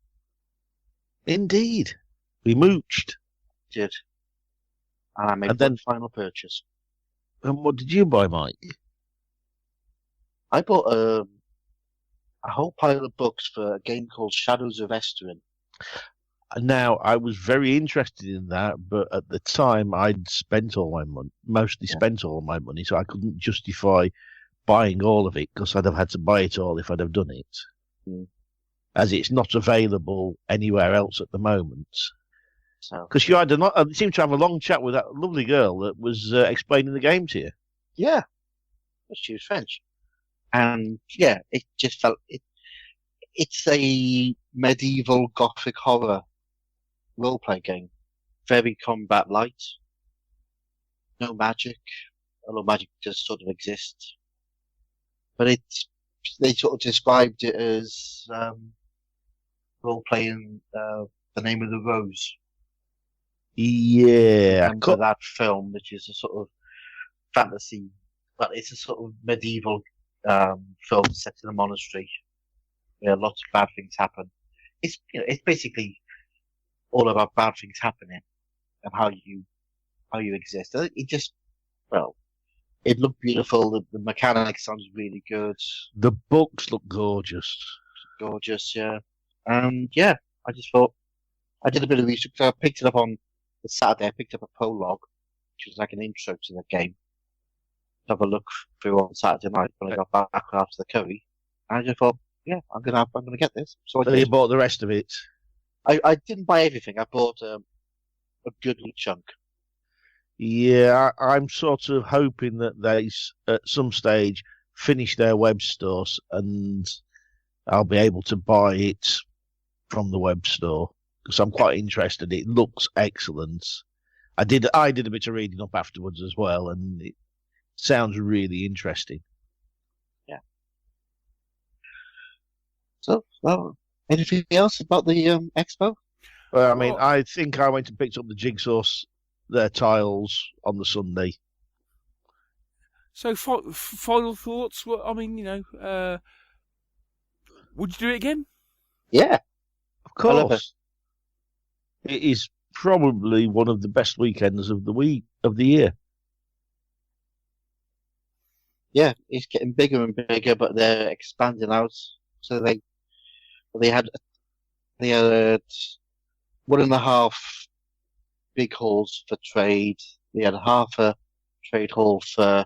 Indeed. We mooched. Did. And I made one final purchase. And what did you buy, Mike? I bought a whole pile of books for a game called Shadows of Estrin. Now, I was very interested in that, but at the time I'd spent all my money, spent all my money, so I couldn't justify buying all of it because I'd have had to buy it all if I'd have done it. As it's not available anywhere else at the moment. Because you seemed to have a long chat with that lovely girl that was explaining the game to you. Yeah. She was French. And yeah, it just felt it's a medieval gothic horror role-play game. Very combat light. No magic. Although magic does sort of exist. But they sort of described it as role-playing The Name of the Rose. Yeah. Remember that film, which is a sort of fantasy, but it's a sort of medieval film set in a monastery where lots of bad things happen. It's basically all about bad things happening and how you exist. It looked beautiful. The mechanics sounds really good. The books look gorgeous. Gorgeous, yeah. And yeah, I just thought I did a bit of research. I picked it up on the Saturday. I picked up a prologue, which was like an intro to the game. To have a look through on Saturday night when I got back after the curry. And I just thought, yeah, I'm gonna get this. So you bought the rest of it. I didn't buy everything. I bought a goodly chunk. Yeah, I'm sort of hoping that they, at some stage, finish their web stores and I'll be able to buy it from the web store because I'm quite interested. It looks excellent. I did a bit of reading up afterwards as well, and it sounds really interesting. Yeah. So, well, anything else about the expo? Well, I mean, I think I went and picked up the jigsaw, their tiles on the Sunday. So, final thoughts? Well, I mean, would you do it again? Yeah, of course. It is probably one of the best weekends of the year. Yeah, it's getting bigger and bigger, but they're expanding out. So they had 1.5 big halls for trade. They had half a trade hall for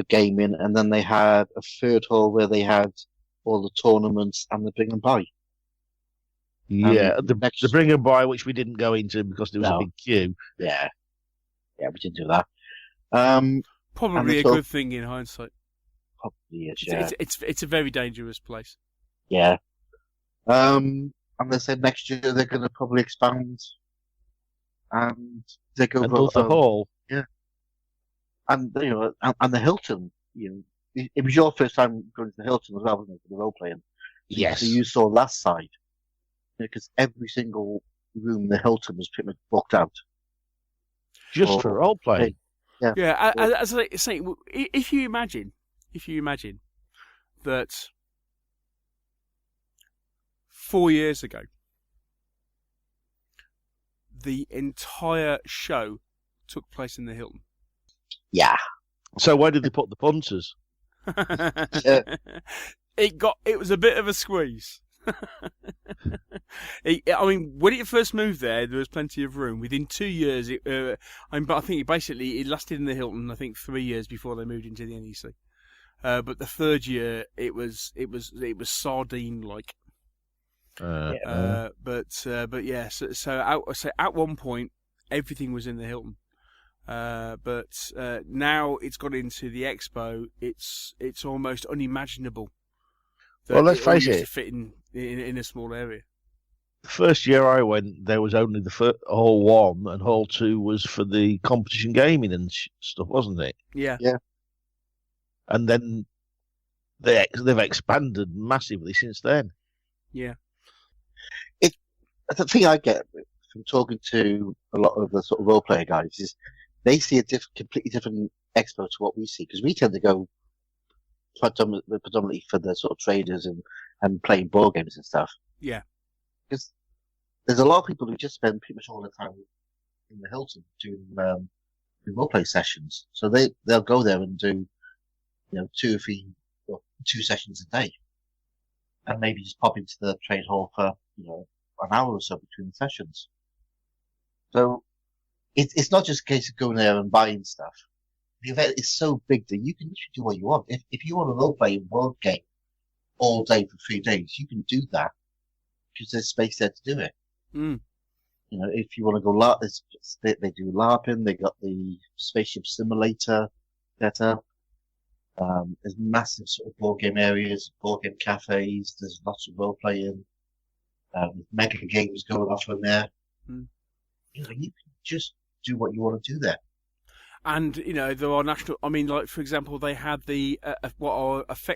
gaming, and then they had a third hall where they had all the tournaments and the bring and buy. Yeah, the bring and buy, which we didn't go into because there was a big queue. Yeah, we didn't do that. Probably a good thing in hindsight. Probably is. Yeah, it's a very dangerous place. Yeah. And they said next year they're going to probably expand and They go and the Hall. Yeah. And, and the Hilton, it was your first time going to the Hilton as well, wasn't it, for the role playing? Yes. So you saw last side. Because every single room in the Hilton was pretty much booked out. Just for role playing. Yeah. Yeah, as I say, if you imagine that 4 years ago, the entire show took place in the Hilton. Yeah. So where did they put the punters? It was a bit of a squeeze. When it first moved there was plenty of room. Within 2 years, but I think it lasted in the Hilton. I think 3 years before they moved into the NEC. But the third year, it was sardine like. But yeah. So at one point, everything was in the Hilton. But now it's got into the Expo. It's almost unimaginable. Well, let's face it. To fit in a small area. The first year I went, there was only the Hall 1, and Hall 2 was for the competition gaming and stuff, wasn't it? Yeah. Yeah. And then they've expanded massively since then. Yeah. The thing I get from talking to a lot of the sort of role player guys is they see a completely different expo to what we see, because we tend to go predominantly for the sort of traders and playing board games and stuff. Yeah. Because there's a lot of people who just spend pretty much all their time in the Hilton doing role play sessions. So they'll go there and do 2 or 3 or 2 sessions a day, and maybe just pop into the trade hall for an hour or so between the sessions. So it's not just a case of going there and buying stuff. The event is so big that you can literally do what you want. If you want to role play a board game all day for 3 days, you can do that because there's space there to do it. Mm. If you want to go they do LARPing. They got the spaceship simulator setup. There's massive sort of board game areas, board game cafes. There's lots of role playing. Mega games going off in there. Mm. You can just do what you want to do there. And there are national. I mean, like for example, they had the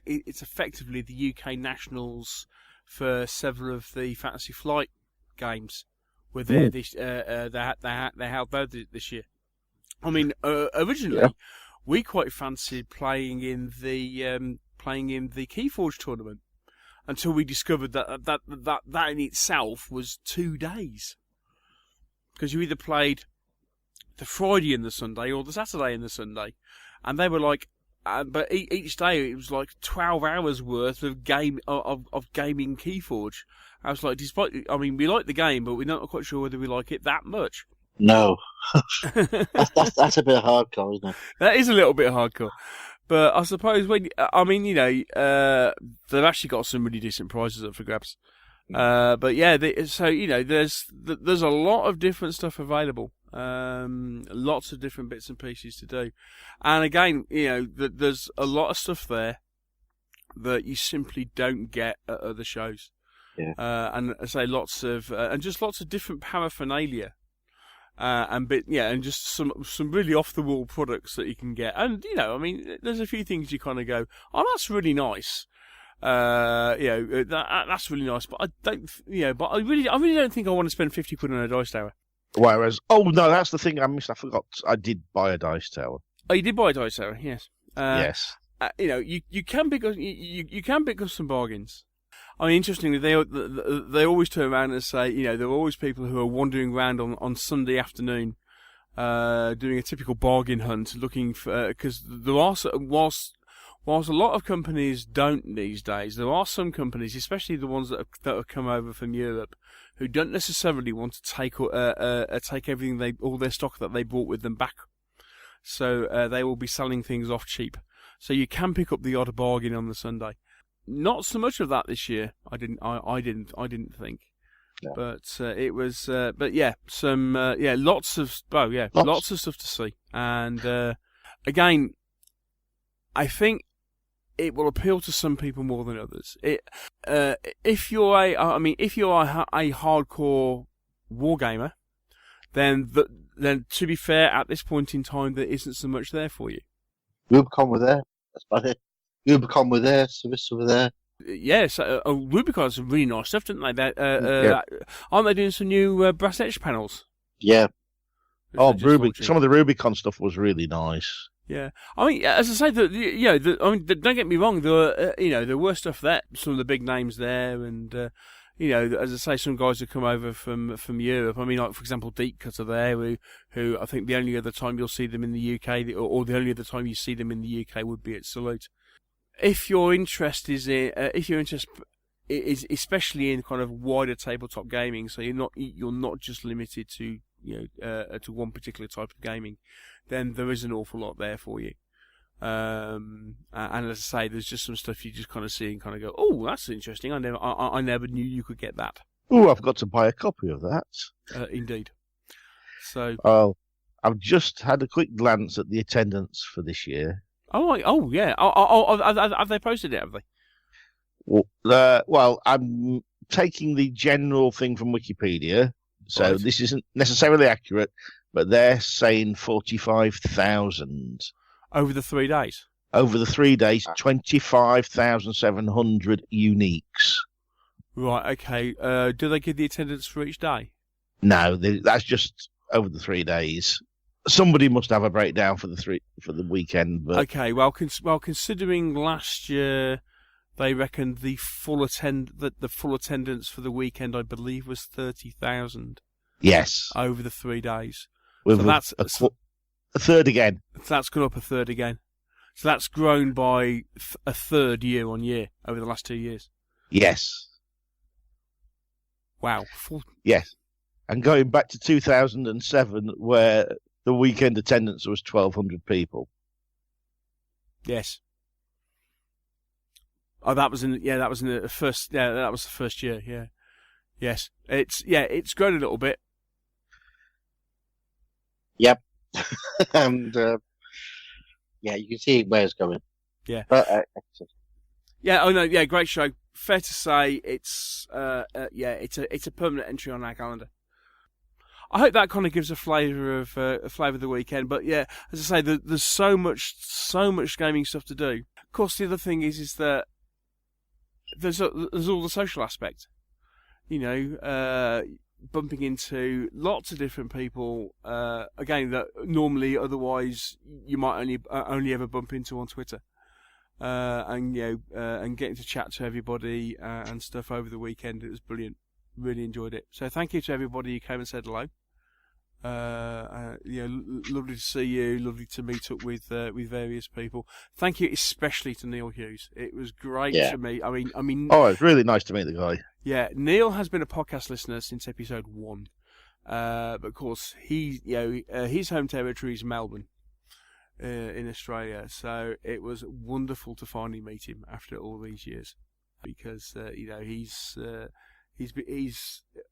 it's effectively the UK nationals for several of the Fantasy Flight games. Were there this? They held those this year. I mean, originally we quite fancied playing in the Keyforge tournament until we discovered that in itself was 2 days, because you either played the Friday and the Sunday or the Saturday and the Sunday, and they were like, but each day it was like 12 hours worth of gaming Keyforge. I was like, we like the game, but we're not quite sure whether we like it that much. No, that's a bit hardcore, isn't it? That is a little bit hardcore, but I suppose they've actually got some really decent prizes up for grabs. But yeah, there's a lot of different stuff available. Lots of different bits and pieces to do, and again, there's a lot of stuff there that you simply don't get at other shows. Yeah. And I say lots of different paraphernalia, and just some really off the wall products that you can get, and there's a few things you kind of go, oh, that's really nice. That's really nice, but I really don't think I want to spend £50 on a dice tower. Whereas, that's the thing I missed. I forgot. I did buy a dice tower. Oh, you did buy a dice tower, yes. Yes. You can pick up some bargains. I mean, interestingly, they always turn around and say, there are always people who are wandering around on Sunday afternoon, doing a typical bargain hunt, looking for, because there are, whilst a lot of companies don't these days, there are some companies, especially the ones that have come over from Europe, who don't necessarily want to take everything all their stock that they brought with them back. So they will be selling things off cheap. So you can pick up the odd bargain on the Sunday. Not so much of that this year. I didn't think. Yeah. But it was. But yeah, some. Lots of. Oh yeah, lots of stuff to see. And again, I think it will appeal to some people more than others. If you're a hardcore wargamer, then then to be fair, at this point in time, there isn't so much there for you. Rubicon were there. That's about it. Rubicon were there. Service were there. Yes, Rubicon's some really nice stuff, didn't they? Aren't they doing some new brass etch panels? Yeah. Some of the Rubicon stuff was really nice. Yeah, I mean, as I say, don't get me wrong. There were stuff there, some of the big names there, and as I say, some guys have come over from Europe. I mean, like for example, Deep Cut are there, who I think the only other time you'll see them in the UK, or the only other time you see them in the UK would be at Salute. If your interest is especially in kind of wider tabletop gaming, so you're not just limited to to one particular type of gaming, then there is an awful lot there for you. And as I say, there's just some stuff you just kind of see and kind of go, oh, that's interesting. I never knew you could get that. Oh, I've got to buy a copy of that. Indeed. So. I've just had a quick glance at the attendance for this year. Oh, yeah. Have they posted it? Have they? Well, I'm taking the general thing from Wikipedia, so right. This isn't necessarily accurate, but they're saying 45,000 over the 3 days. Over the 3 days, 25,700 uniques. Right. Okay. Do they give the attendance for each day? No, that's just over the 3 days. Somebody must have a breakdown for the weekend. But... Okay. Well, considering last year they reckoned the full attendance for the weekend, I believe, was 30,000. Yes. Over the 3 days. With so that's a third again. So that's gone up a third again. So that's grown by a third year on year over the last 2 years. Yes. Wow. Yes. And going back to 2007, where the weekend attendance was 1,200 people. Yes. Oh, that was in the first. Yeah, that was the first year. Yeah. Yes. It's grown a little bit. Yep. And you can see where it's going. Yeah. But, yeah. Oh no. Yeah. Great show. Fair to say, it's a permanent entry on our calendar. I hope that kind of gives a flavour of the weekend. But yeah, as I say, there's so much gaming stuff to do. Of course, the other thing is that there's all the social aspect. Bumping into lots of different people. Again, that normally otherwise you might only ever bump into on Twitter. And getting to chat to everybody and stuff over the weekend, it was brilliant. Really enjoyed it. So thank you to everybody who came and said hello. Lovely to see you. Lovely to meet up with various people. Thank you especially to Neil Hughes. It was great to meet. I mean. Oh, it's really nice to meet the guy. Yeah, Neil has been a podcast listener since episode 1. But of course, his home territory is Melbourne. In Australia, so it was wonderful to finally meet him after all these years, because he's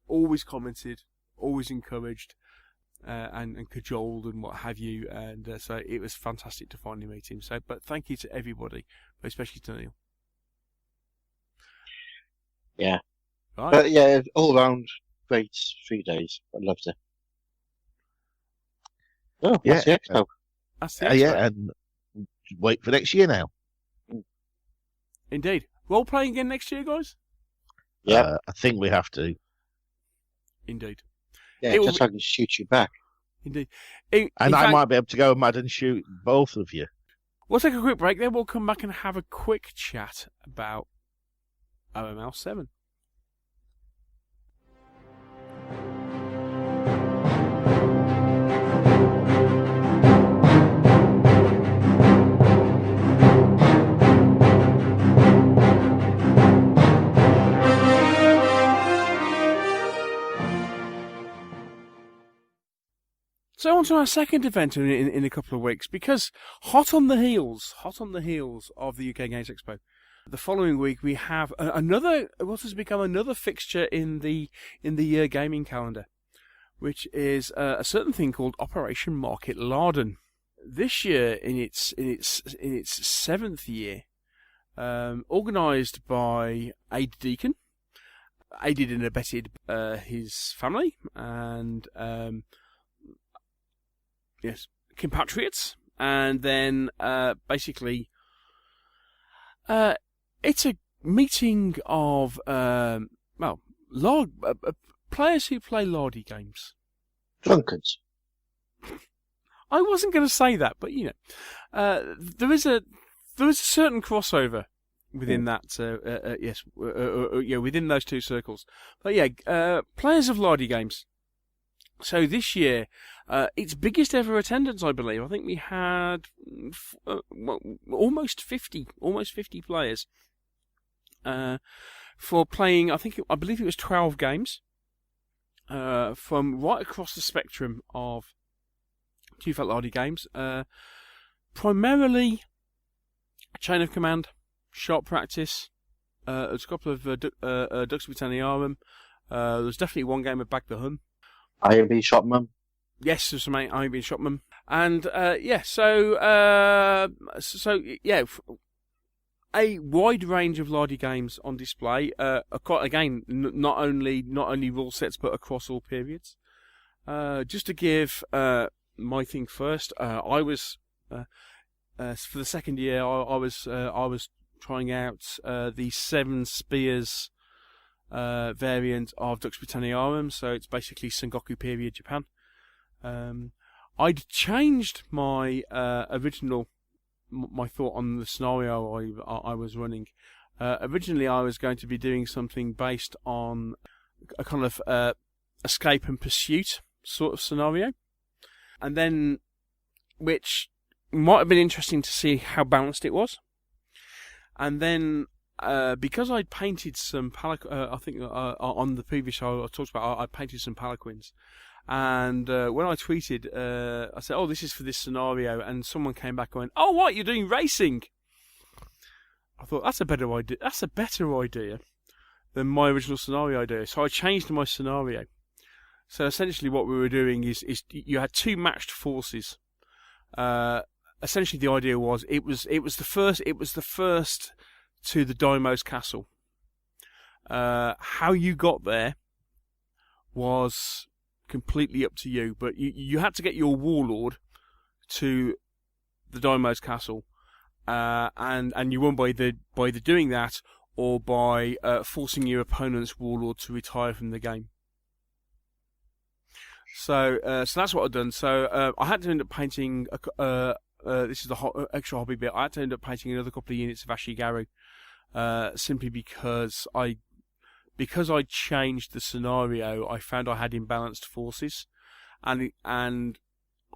always commented, always encouraged, and cajoled and what have you, and so it was fantastic to finally meet him. So, but thank you to everybody, but especially to Neil. Yeah, right. But yeah, all around great 3 days. I loved it. Oh, yeah. That's the expo. That's the expo. And wait for next year now. Indeed. Role playing again next year, guys? Yeah. I think we have Indeed. Yeah, just so I can shoot you back. Indeed. I might be able to go mad and shoot both of you. We'll take a quick break, then we'll come back and have a quick chat about OML7. So on to our second event in a couple of weeks, because hot on the heels of the UK Games Expo, the following week we have what has become another fixture in the gaming calendar, which is a certain thing called Operation Market Larden. This year, in its 7th year, organised by Aid Deacon, aided and abetted his family, and yes, compatriots, and then basically it's a meeting of players who play lardy games. Drunkards. I wasn't going to say that, but there is a certain crossover within that. Within those two circles. But players of lardy games. So this year, its biggest ever attendance, I believe. I think we had almost 50 players for playing. I believe it was 12 games from right across the spectrum of Q-Fat lardy games. Primarily Chain of Command, Sharp Practice. There's a couple of Dux Britanniarum. There's definitely one game of Bag the Hun. IMB Shopman. Yes, there's some IMB Shopman. And a wide range of lardy games on display. Not only rule sets, but across all periods. Just to give my thing first, I was for the second year. I was trying out the Seven Spears variant of Dux Britanniarum, so it's basically Sengoku period Japan. I'd changed my my thought on the scenario I was running. Originally, I was going to be doing something based on a kind of escape and pursuit sort of scenario, and then which might have been interesting to see how balanced it was. And then because I'd painted some on the previous show I talked about, I painted some Palaquins. And when I tweeted, I said, "Oh, this is for this scenario," and someone came back and went, "Oh, what? You're doing racing?" I thought that's a better idea. That's a better idea than my original scenario idea. So I changed my scenario. So essentially, what we were doing is you had two matched forces. Essentially, the idea was it was the first to the Daimyo's castle. How you got there was completely up to you, but you had to get your warlord to the Daimyo's castle, and you won by either doing that or by forcing your opponent's warlord to retire from the game. So that's what I'd done. So I had to end up painting. This is the extra hobby bit. I had to end up painting another couple of units of Ashigaru, simply because I changed the scenario. I found I had imbalanced forces, and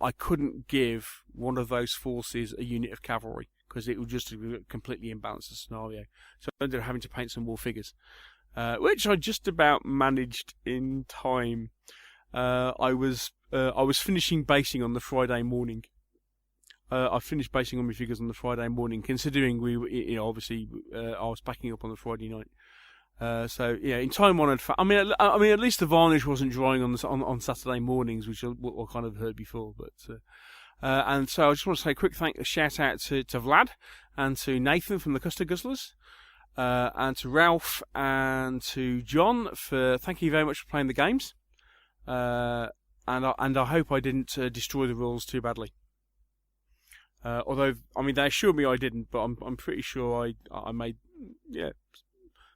I couldn't give one of those forces a unit of cavalry because it would just completely imbalance the scenario. So I ended up having to paint some more figures, which I just about managed in time. I was finishing basing on the Friday morning. I finished basing on my figures on the Friday morning, considering obviously I was packing up on the Friday night. So in time honoured. I mean, at least the varnish wasn't drying on Saturday mornings, which I kind of heard before. But and so I just want to say a quick shout out to Vlad and to Nathan from the Custard Guzzlers, and to Ralph and to John thank you very much for playing the games. And I hope I didn't destroy the rules too badly. Although they assured me I didn't, but I'm pretty sure I made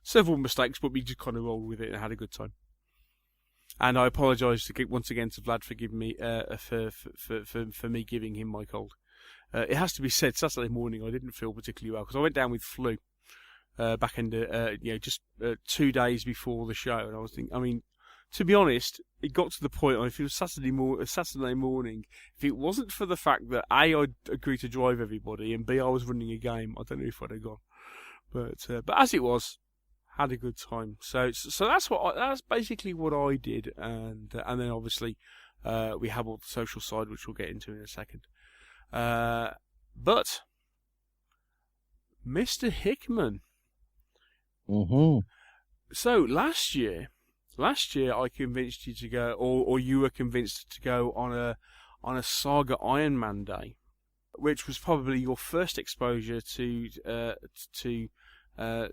several mistakes, but we just kind of rolled with it and had a good time. And I apologise once again to Vlad for giving me for me giving him my cold. It has to be said, Saturday morning I didn't feel particularly well because I went down with flu back in just 2 days before the show, and I was thinking, to be honest, it got to the point. If it was Saturday morning, if it wasn't for the fact that A, I'd agreed to drive everybody, and B, I was running a game, I don't know if I'd have gone. But as it was, had a good time. So that's basically what I did, and then obviously we have all the social side, which we'll get into in a second. But Mr. Hickman. Mm-hmm. So last year I convinced you to go, or you were convinced to go on a Saga Iron Man day, which was probably your first exposure to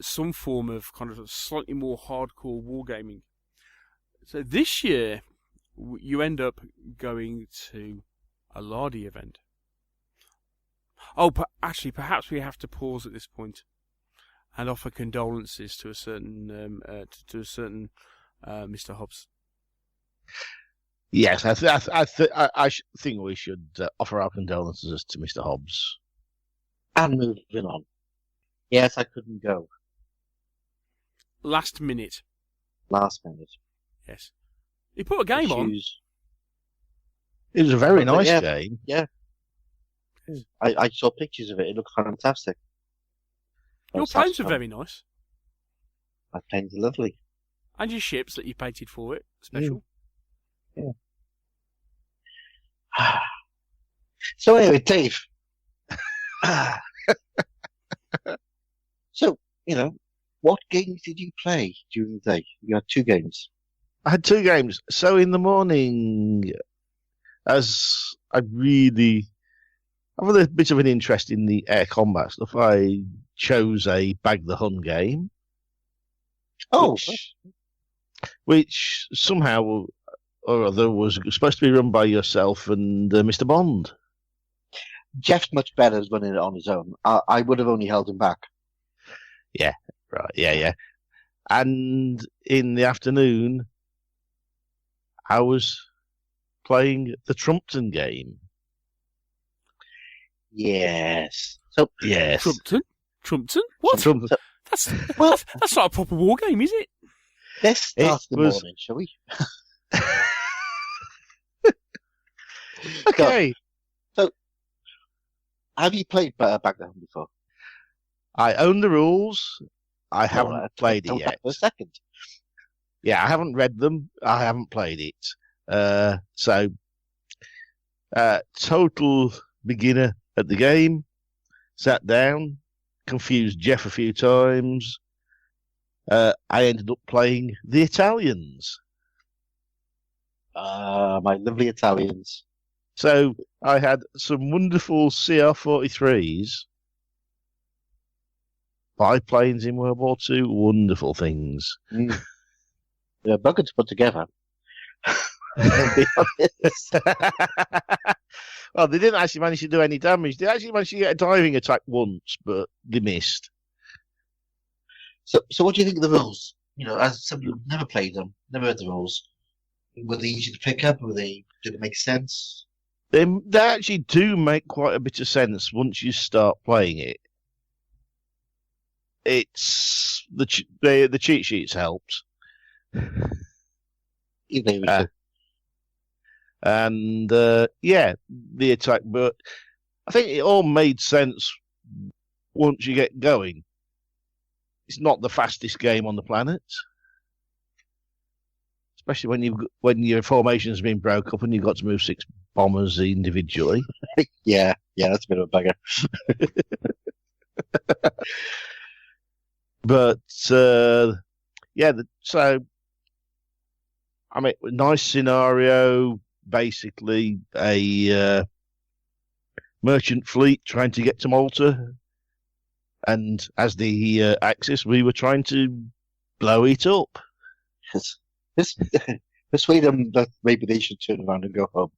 some form of kind of slightly more hardcore wargaming. So this year you end up going to A Lardy event. Oh, actually, perhaps we have to pause at this point and offer condolences to a certain Mr. Hobbs. Yes, I think we should offer our condolences to Mr. Hobbs. And moving on. Yes, I couldn't go. Last minute. Yes. He put a game on. It was a very nice game. Yeah. I saw pictures of it. It looked fantastic. Your planes were very nice. My planes are lovely. And your ships that you painted for it, special. Yeah. So anyway, Dave. So, what games did you play during the day? You had 2 games. I had 2 games. So in the morning, as I really have a bit of an interest in the air combat stuff, I chose a Bag the Hun game. Oh, which somehow or other was supposed to be run by yourself and Mr. Bond. Jeff's much better at running it on his own. I would have only held him back. Yeah, right, yeah. And in the afternoon, I was playing the Trumpton game. Yes. So yes. Trumpton? What? Trumpton. That's not a proper war game, is it? Let's start the morning, shall we? Okay. So, have you played Bag the Hun before? I own the rules. I haven't played it yet. For a second. Yeah, I haven't read them. I haven't played it. Total beginner at the game. Sat down, confused Jeff a few times. I ended up playing the Italians. My lovely Italians. So I had some wonderful CR-43s. Biplanes in World War II, wonderful things. They're a bugger to put together. I'll be honest. Well, they didn't actually manage to do any damage. They actually managed to get a diving attack once, but they missed. So what do you think of the rules? As somebody who's never played them, never heard the rules, were they easy to pick up? Did it make sense? They actually do make quite a bit of sense once you start playing it. It's the cheat sheets helped. And the attack, but I think it all made sense once you get going. It's not the fastest game on the planet, especially when your formation has been broke up and you've got to move 6 bombers individually. yeah, that's a bit of a bugger. But so I mean, nice scenario. Basically, a merchant fleet trying to get to Malta, and as the Axis, we were trying to blow it up. Persuade them that maybe they should turn around and go home.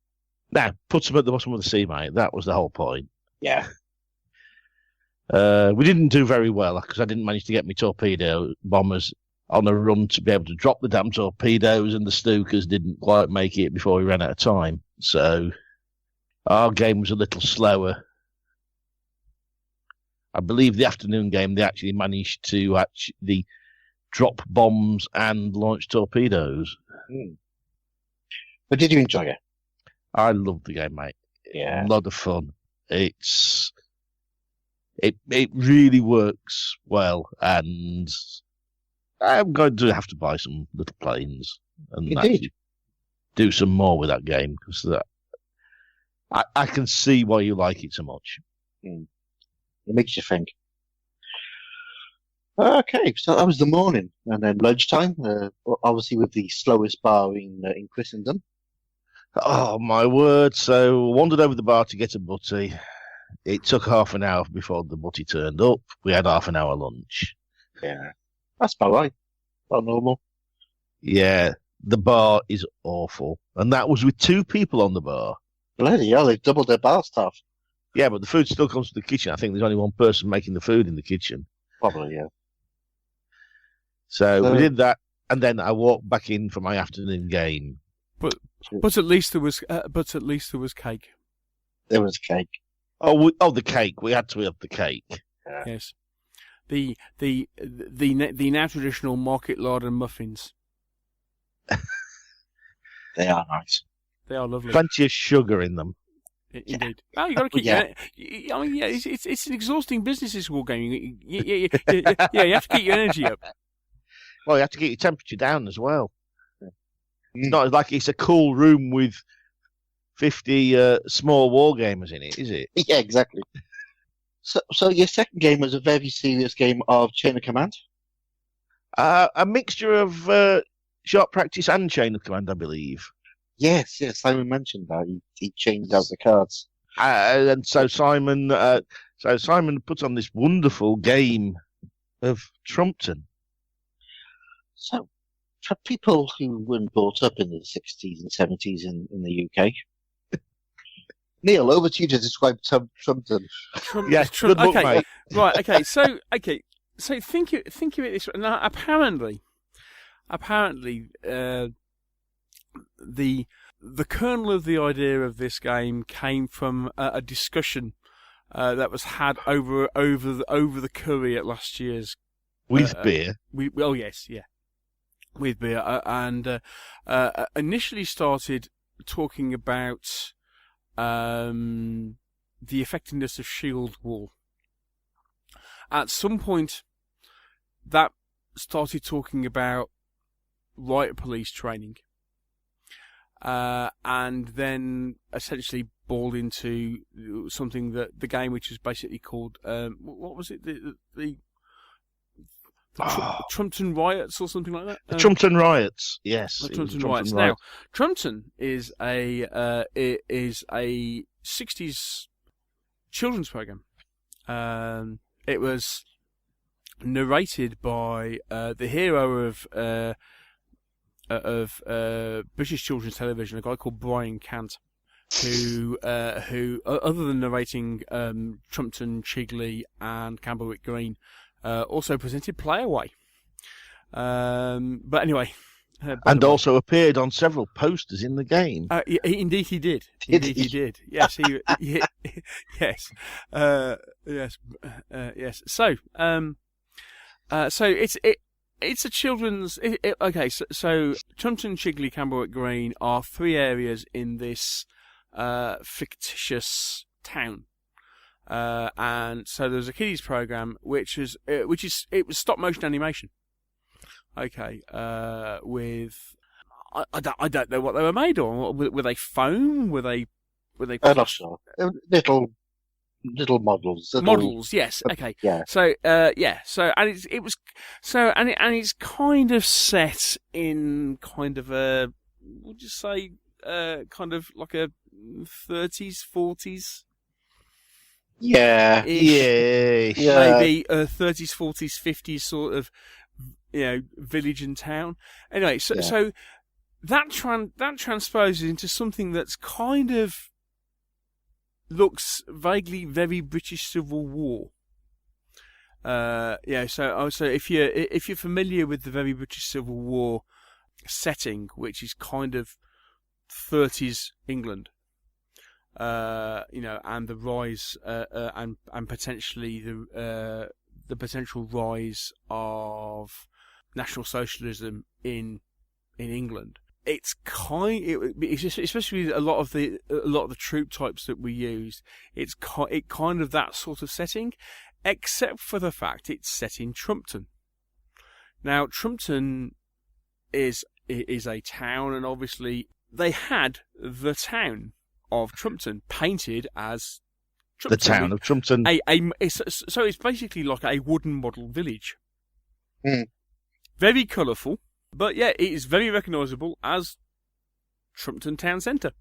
Now, put them at the bottom of the sea, mate. That was the whole point. Yeah. We didn't do very well because I didn't manage to get my torpedo bombers on a run to be able to drop the damn torpedoes, and the Stukas didn't quite make it before we ran out of time. So our game was a little slower. I believe the afternoon game, they actually managed to drop bombs and launch torpedoes. But did you enjoy it? I loved the game, mate. Yeah. A lot of fun. It really works well, and I'm going to have to buy some little planes and actually do some more with that game, because I can see why you like it so much. It makes you think. Okay, so that was the morning, and then lunchtime, obviously with the slowest bar in Christendom. Oh, my word. So wandered over the bar to get a butty. It took half an hour before the butty turned up. We had half an hour lunch. Yeah, that's about right. About normal. Yeah, the bar is awful. And that was with 2 people on the bar. Bloody hell, they've doubled their bar staff. Yeah, but the food still comes to the kitchen. I think there's only one person making the food in the kitchen. Probably, yeah. So we did that, and then I walked back in for my afternoon game. But at least there was cake. There was cake. The cake. We had to have the cake. Yeah. Yes. The now traditional market Larden muffins. They are nice. They are lovely. Plenty of sugar in them. Indeed. Oh, you got to keep. It's an exhausting business. This wargaming. You have to keep your energy up. Well, you have to get your temperature down as well. It's not like it's a cool room with 50 small wargamers in it, is it? Yeah, exactly. So your second game was a very serious game of Chain of Command? A mixture of short practice and Chain of Command, I believe. Yes, Simon mentioned that. He changed out the cards. And so Simon put on this wonderful game of Trumpton. So, for people who weren't brought up in the 60s and 70s in the UK, Neil, over to you to describe Trumpton. Yes, good luck, mate. Right, okay, so think of it this way. Now, apparently, the kernel of the idea of this game came from a discussion that was had over the curry at last year's with beer. With beer, and initially started talking about the effectiveness of shield wall. At some point, that started talking about riot police training. And then essentially boiled into something that the game, which was basically called what was it? The Trumpton riots or something like that. The Trumpton riots, yes. The Trumpton riots. Now, Trumpton is a 60s children's program. It was narrated by the hero of British children's television, a guy called Brian Cant, who other than narrating Trumpton, Chigley, and Camberwick Green, also presented Play Away. But anyway, and also appeared on several posters in the game. Indeed, he did. Indeed, he did. Yes, yes, yes. So it's a children's. Okay, so Trumpton, Chigley, Camberwick Green are three areas in this fictitious town, and so there's a kiddies program which was stop motion animation. Okay, with I don't know what they were made of. Were they foam? Were they? I'm not sure. Little models. Models, yes. Okay. Yeah. So, So, and it's kind of set in kind of a, would you say, kind of like a 30s, 40s. Yeah. Yeah. Maybe 30s, 40s, 50s sort of, village and town. Anyway, so that transposes into something that's kind of looks vaguely very British Civil War. So if you're familiar with the very British Civil War setting, which is kind of 30s England, and the rise and potentially the potential rise of National Socialism in England. It's especially a lot of the troop types that we use. It kind of that sort of setting, except for the fact it's set in Trumpton. Now, Trumpton is a town, and obviously they had the town of Trumpton painted as Trumpton. The town of Trumpton. So it's basically like a wooden model village. Mm. Very colourful. But yeah, it is very recognisable as Trumpton Town Centre.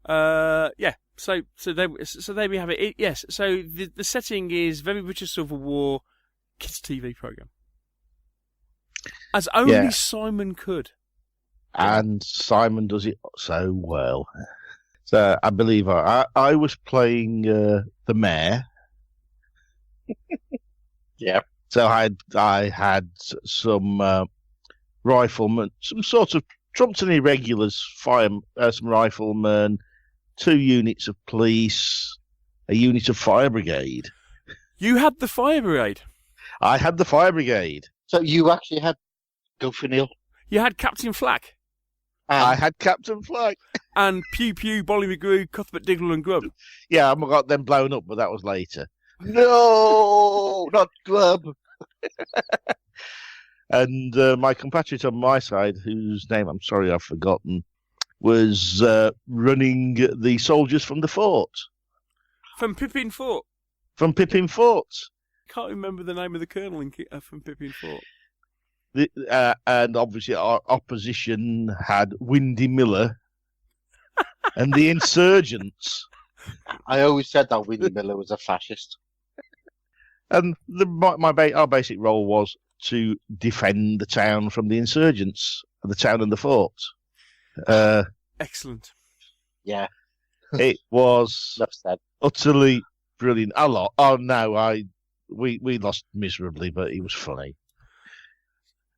So there we have it. Yes, so the setting is very British Civil War kids TV programme, as only Simon could. And Simon does it so well. So I believe I was playing the mayor. Yeah. So I had some riflemen, some sort of Trumpton irregulars, some riflemen, 2 units of police, a unit of fire brigade. You had the fire brigade? I had the fire brigade. So you actually had Go for Neil? You had Captain Flack? I had Captain Flack. And Pew Pew, Bolly McGrew, Cuthbert Diggle and Grub? Yeah, I got them blown up, but that was later. No, not Grub. And my compatriot on my side, whose name I'm sorry I've forgotten, was running the soldiers from the fort. From Pippin Fort? From Pippin Fort. Can't remember the name of the colonel from Pippin Fort. And obviously our opposition had Windy Miller and the insurgents. I always said that Windy Miller was a fascist. And our basic role was to defend the town from the insurgents, the town and the fort. Excellent. Yeah. It was utterly brilliant. We lost miserably, but it was funny.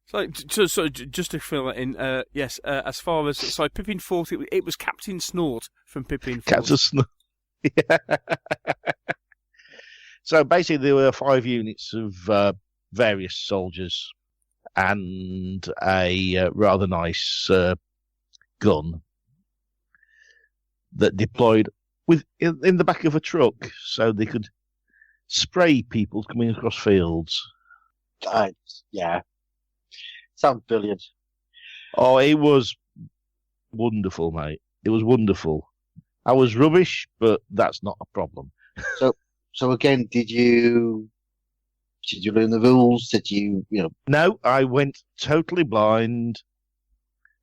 So just to fill that in, yes, as far as Pippin Fort, it was Captain Snort from Pippin Fort. Captain Snort. Yeah. So basically, there were 5 units of various soldiers and a rather nice gun that deployed in the back of a truck, so they could spray people coming across fields. Yeah. Sounds brilliant. Oh, it was wonderful, mate. It was wonderful. I was rubbish, but that's not a problem. So again, did you learn the rules? Did you know? No, I went totally blind,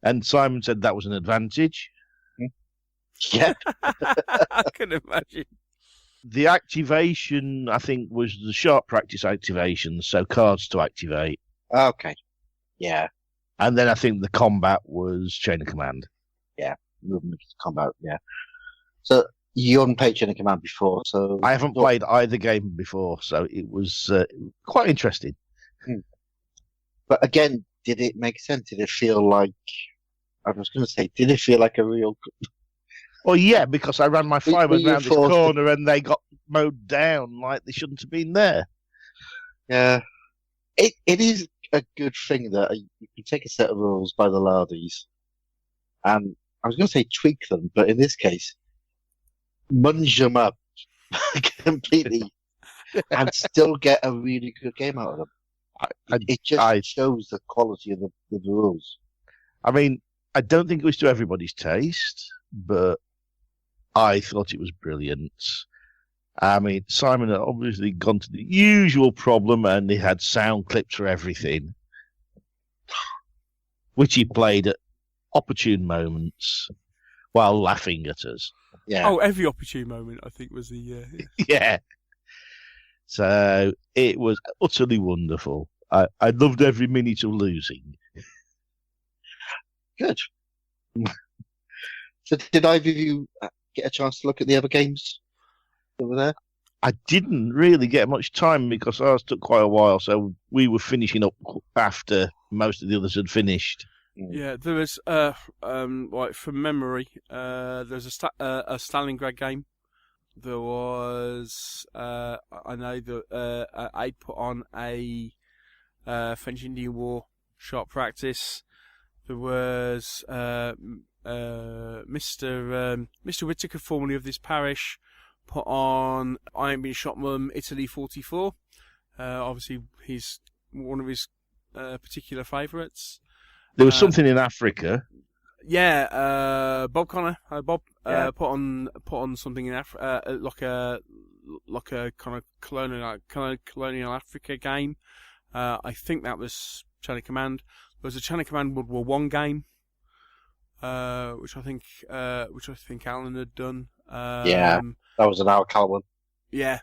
and Simon said that was an advantage. Yeah. I can imagine. The activation, I think, was the sharp practice activation, so cards to activate. Okay. Yeah. And then I think the combat was chain of command. Yeah, movement combat, yeah. So you haven't played Chain of Command before, so... I haven't played either game before, so it was quite interesting. But again, did it make sense? Did it feel like... I was going to say, did it feel like a real... Well, yeah, because I ran my firemen around this corner and they got mowed down like they shouldn't have been there. Yeah. It is a good thing that you can take a set of rules by the Lardies, and I was going to say tweak them, but in this case, munge them up completely and still get a really good game out of them. It just shows the quality of the rules. I mean, I don't think it was to everybody's taste, but I thought it was brilliant. I mean, Simon had obviously gone to the usual problem, and he had sound clips for everything, which he played at opportune moments while laughing at us. Yeah. Oh, every opportune moment, I think, was the... Yeah. So it was utterly wonderful. I loved every minute of losing. Good. So did either of you get a chance to look at the other games over there? I didn't really get much time because ours took quite a while, so we were finishing up after most of the others had finished. Yeah, there was, like from memory, there's a Stalingrad game. There was, I know that I put on a French-Indian War sharp practice. There was Mr. Whittaker, formerly of this parish, put on I Ain't Been Shot Mum, Italy 44. Obviously, he's one of his particular favourites. There was something in Africa. Yeah, Bob Connor. Bob Yeah. put on something in Africa, like a kind of colonial Africa game. I think that was Chain of Command. There was a Chain of Command World War One game, which I think Alan had done. Yeah, that was an Alcal one. Yeah,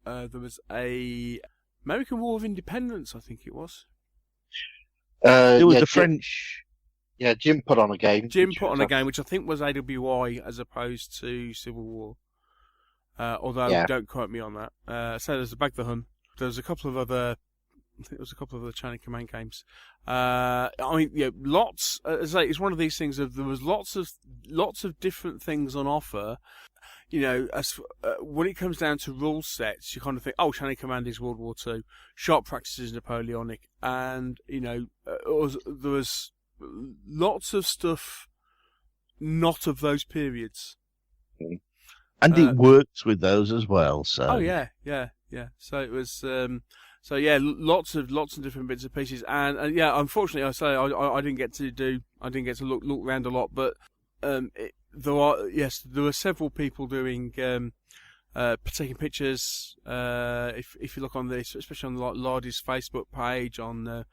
there was a American War of Independence. I think it was. It was the French. Yeah, Jim put on a game. Jim put on a game, which I think was AWI as opposed to Civil War. Although, don't quote me on that. So there's the Bag the Hun. There's a couple of other... I think there was a couple of other China Command games. I mean, lots. As I say, it's one of these things of there was lots of different things on offer. As when it comes down to rule sets, you kind of think, oh, China Command is World War II, Sharp Practices Napoleonic, and there was lots of stuff not of those periods. And it works with those as well. So. Oh yeah. So it was. So yeah, lots of different bits and pieces, and unfortunately, I didn't get to look around a lot, but there were several people doing taking pictures. If you look on this, especially on Lardy's Facebook page, on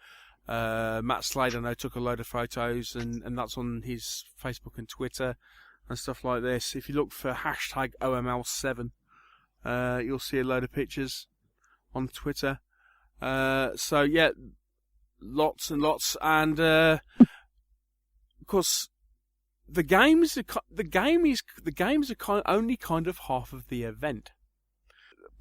Matt Slade, I know took a load of photos, and that's on his Facebook and Twitter and stuff like this. If you look for hashtag OML7, you'll see a load of pictures on Twitter. So yeah, lots and lots, and of course, the games are only kind of half of the event.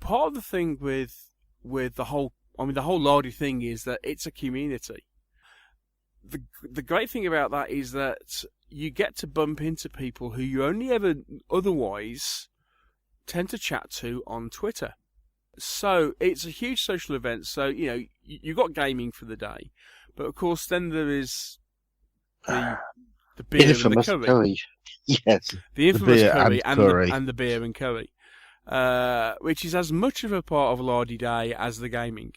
Part of the thing with the whole Lardy thing is that it's a community. The great thing about that is that you get to bump into people who you only ever otherwise tend to chat to on Twitter. So it's a huge social event. So you got gaming for the day, but of course then there is the beer and the curry. Yes, the infamous curry and the beer and curry, which is as much of a part of Lardy Day as the gaming.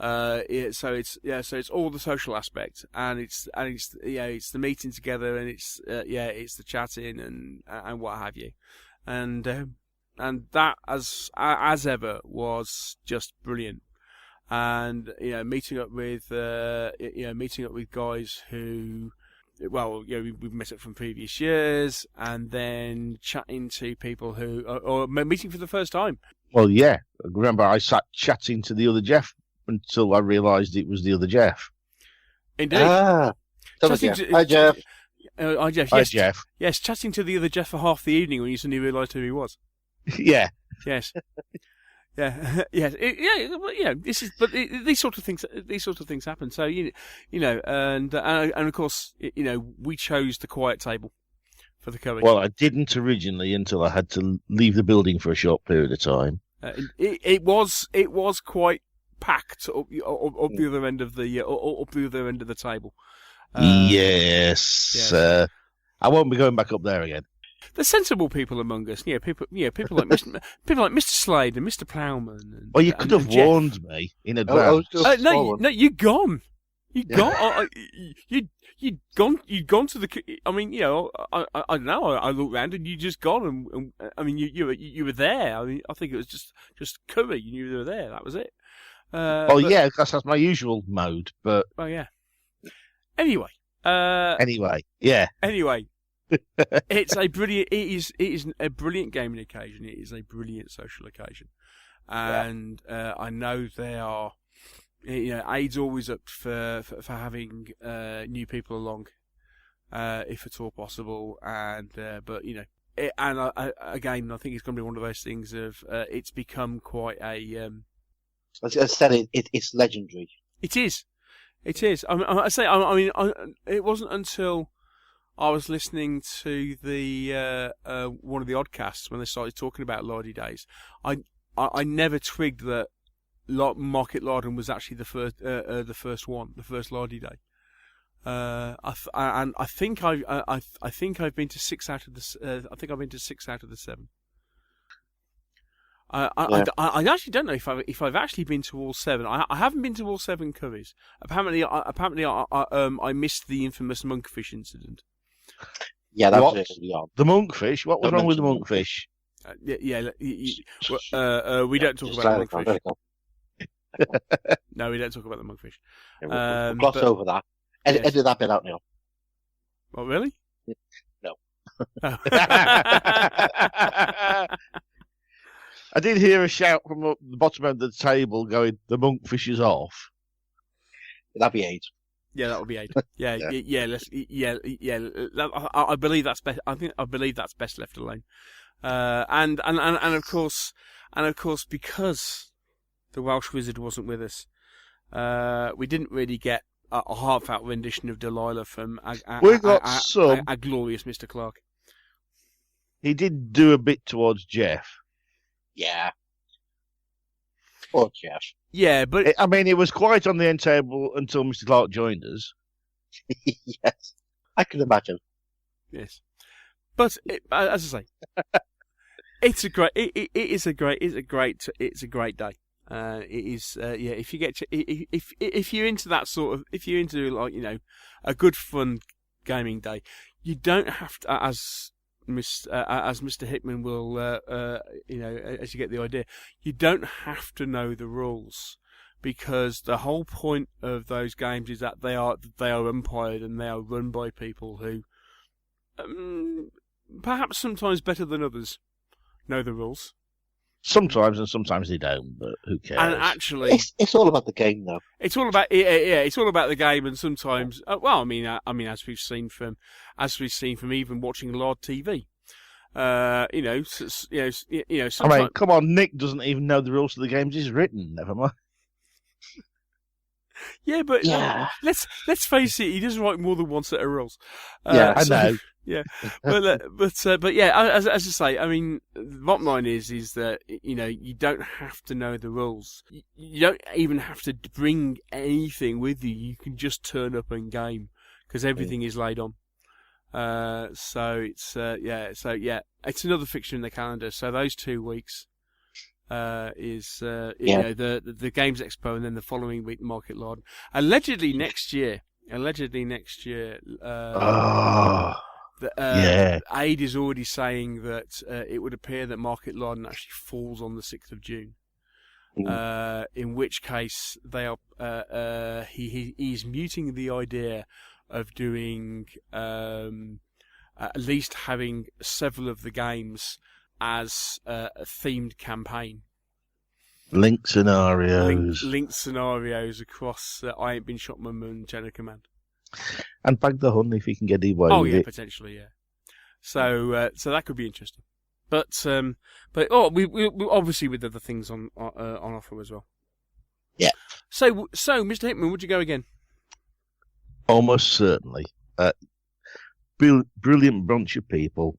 So it's all the social aspect, and it's the meeting together, and it's the chatting and what have you, and that as ever was just brilliant, and meeting up with guys who, we've met up from previous years, and then chatting to people who or meeting for the first time. Well, yeah, I remember I sat chatting to the other Jeff until I realised it was the other Jeff. Indeed. Hi, Jeff. Hi, Jeff. Hi, Yes, Jeff. Yes, chatting to the other Jeff for half the evening when you suddenly realised who he was. Yeah. Yes. Yeah. Yes. These sort of things happen. So and of course, we chose the quiet table for the curry. Well, I didn't originally until I had to leave the building for a short period of time. It was quite packed up the other end of the table. Yes. I won't be going back up there again. There's sensible people among us. People like Mr. Slade and Mr. Plowman. Well, you could have warned me in advance. No, you'd gone. You'd gone. You'd gone to the. I mean, I don't know. I looked round and you just gone, and I mean, you were there. I mean, I think it was just curry. You knew they were there. That was it. Yeah, that's my usual mode. But yeah. Anyway. Yeah. Anyway. It is a brilliant gaming occasion. It is a brilliant social occasion, and I know they are. Aid's always up for having new people along, if at all possible. And but again, I think it's going to be one of those things of it's become quite a. As I said, it's legendary. It is. It wasn't until I was listening to the one of the oddcasts when they started talking about Lardy Days. I never twigged that Market Larden was actually the first Lardy Day. And I think I've been to 6 out of the. I think I've been to 6 out of the 7. I actually don't know if I've actually been to all 7. I haven't been to all 7 curries. Apparently I missed the infamous monkfish incident. Yeah, that was really odd. The monkfish? What was wrong with the monkfish? We don't talk about the monkfish. No, we don't talk about the monkfish. Yeah, we'll gloss over that. Edit that bit out, Neil. Oh, really? No. Oh. I did hear a shout from the bottom end of the table going, "The monkfish is off." That'd be Aid. Yeah, that would be 8. Yeah, I believe that's best. I believe that's best left alone. And of course, because the Welsh Wizard wasn't with us, we didn't really get a heartfelt rendition of Delilah from We got some. A glorious Mr. Clark. He did do a bit towards Jeff. Yeah. Poor Jeff. Yeah, but I mean, it was quiet on the end table until Mr. Clark joined us. Yes, I can imagine. Yes, but as I say, it's a great day. It is, if you get if you're into that sort of, if you're into, like, a good fun gaming day, you don't have to, as Mr. Hickman will, as you get the idea, you don't have to know the rules, because the whole point of those games is that they are umpired and they are run by people who, perhaps sometimes better than others, know the rules. Sometimes, and sometimes they don't, but who cares? And actually, it's all about the game, though. It's all about it's all about the game, and sometimes, well, I mean, as we've seen from even watching Larden TV, sometimes, I mean, come on, Nick doesn't even know the rules to the games he's written. Never mind. Yeah, but let's face it, he doesn't write more than one set of rules. Yeah, I know. Yeah, but yeah, as I say, I mean, the bottom line is that you don't have to know the rules. You don't even have to bring anything with you. You can just turn up and game, because everything is laid on. So it's it's another fixture in the calendar. So those 2 weeks is the Games Expo, and then the following week Market Larden. Allegedly next year. Aid is already saying that it would appear that Market Larden actually falls on the 6th of June. In which case they are he's muting the idea of doing at least having several of the games as a themed campaign. Link scenarios. Link scenarios across I Ain't Been Shot Mum and Chain of Command. And Bag the Hun if you can get away with it. Oh yeah, potentially, yeah. So that could be interesting. But we obviously with other things on offer as well. Yeah. So Mr. Hickman, would you go again? Almost certainly. Brilliant bunch of people.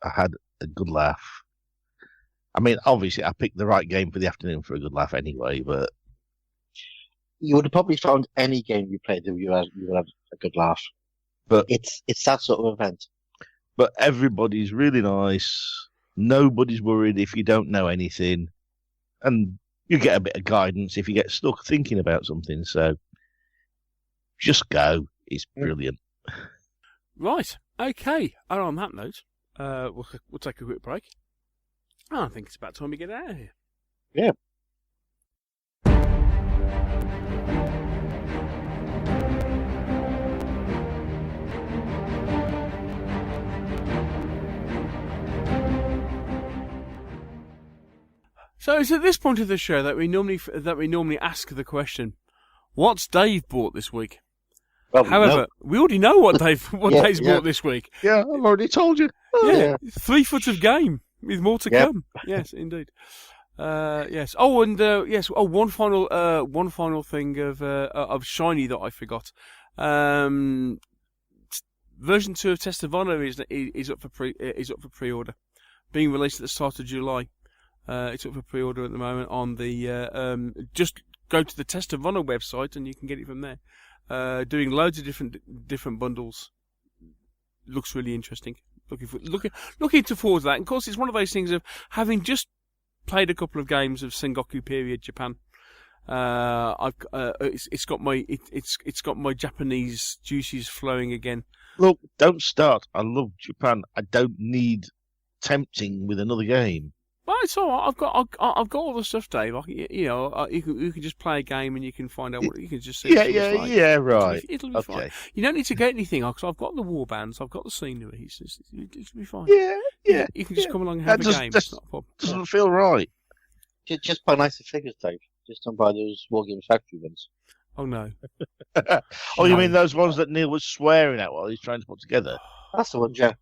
I had a good laugh. I mean, obviously, I picked the right game for the afternoon for a good laugh anyway, but you would have probably found any game you played that you would have a good laugh. But it's that sort of event. But everybody's really nice. Nobody's worried if you don't know anything, and you get a bit of guidance if you get stuck thinking about something. So just go. It's brilliant. Right. Okay. And on that note, we'll take a quick break. I think it's about time we get out of here. Yeah. So it's at this point of the show that we normally ask the question, "What's Dave bought this week?" Well, However, we already know what Dave's bought this week. Yeah, I've already told you. Oh, yeah. 3 foot of game with more to come. Yes, indeed. Yes. Oh, and yes. Oh, one final thing of Shiny that I forgot. Version 2 of Test of Honor is up for pre-order, being released at the start of July. It's up for pre-order at the moment on the just go to the Test of Honor website and you can get it from there. Doing loads of different bundles. Looks really interesting. Looking forward to that. And of course, it's one of those things of having just played a couple of games of Sengoku period Japan. It's got my Japanese juices flowing again. Look, don't start. I love Japan. I don't need tempting with another game. Well, it's all right. I've got all the stuff, Dave. You can just play a game and you can find out what you can just see. Yeah, right. It'll be fine. You don't need to get anything because I've got the war bands, I've got the scenery. It'll be fine. Yeah. You can just come along and have a game. It's not a problem. Doesn't feel right. Just buy nicer figures, Dave. Just don't buy those Wargaming Factory ones. Oh no. Oh, you mean those ones that Neil was swearing at while he's trying to put together? That's the one, Joe.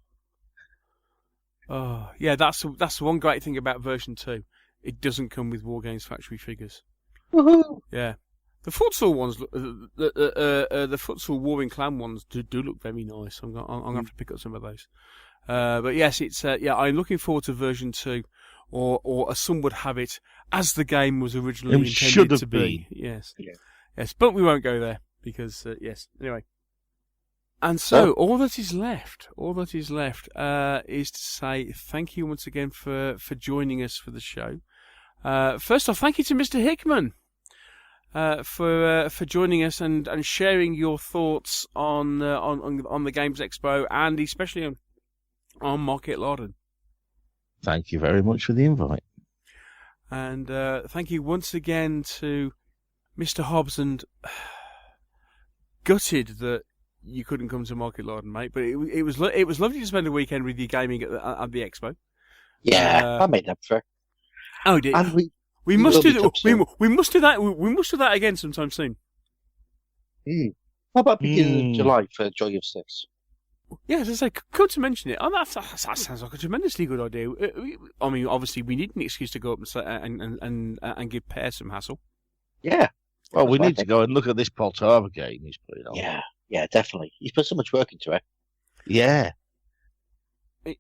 Oh, yeah, that's the one great thing about version 2. It doesn't come with Wargames factory figures. Woohoo! Yeah. The futsal ones, the futsal Warring Clan ones do look very nice. I'm gonna have to pick up some of those. But yes, it's I'm looking forward to version 2, or as some would have it, as the game was originally intended to be. Yes, Yeah. Yes, but we won't go there because yes. Anyway, and so all that is left is to say thank you once again for joining us for the show. First off, thank you to Mr. Hickman. For joining us and sharing your thoughts on the Games Expo and especially on Market Larden. Thank you very much for the invite. And thank you once again to Mr. Hobbs, and gutted that you couldn't come to Market Larden, mate. But it was lovely to spend a weekend with you gaming at the expo. Yeah, I made up for it. Oh, dear. And we must do that. We must do that. We must do that again sometime soon. How about beginning of July for Joy of Six? Yeah, as I say, good to mention it. Oh, that sounds like a tremendously good idea. I mean, obviously, we need an excuse to go up and give Per some hassle. Yeah. Well, we need to go and look at this Poltava game he's putting on. Yeah, definitely. He's put so much work into it. Yeah.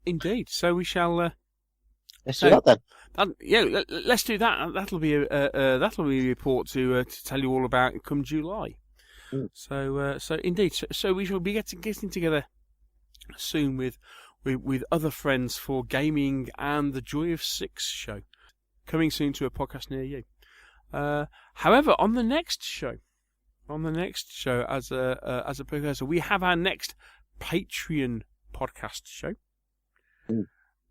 Indeed. So we shall. Let's do that then. Let's do that. That'll be a report to tell you all about come July. So indeed. So we shall be getting together soon with other friends for gaming and the Joy of Six show, coming soon to a podcast near you. However, on the next show, as a precursor, we have our next Patreon podcast show.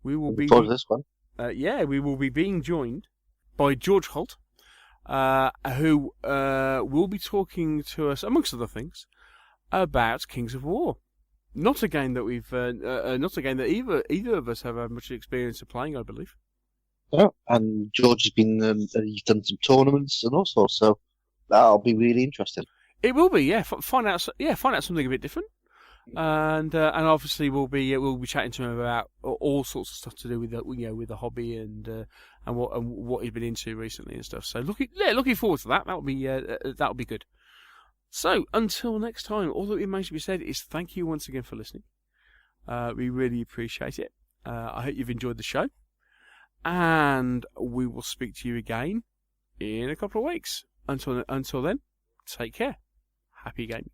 We will be for this one. We will be being joined by George Holt, who will be talking to us, amongst other things, about Kings of War. Not a game that either of us have had much experience of playing, I believe. Yeah, and George has been he's done some tournaments and all sorts, so that'll be really interesting. It will be, yeah. Find out something a bit different, and obviously we'll be chatting to him about all sorts of stuff to do with the hobby and what he's been into recently and stuff. So looking forward to that. That'll be good. So until next time, all that remains to be said is thank you once again for listening. We really appreciate it. I hope you've enjoyed the show. And we will speak to you again in a couple of weeks. Until then, take care. Happy gaming.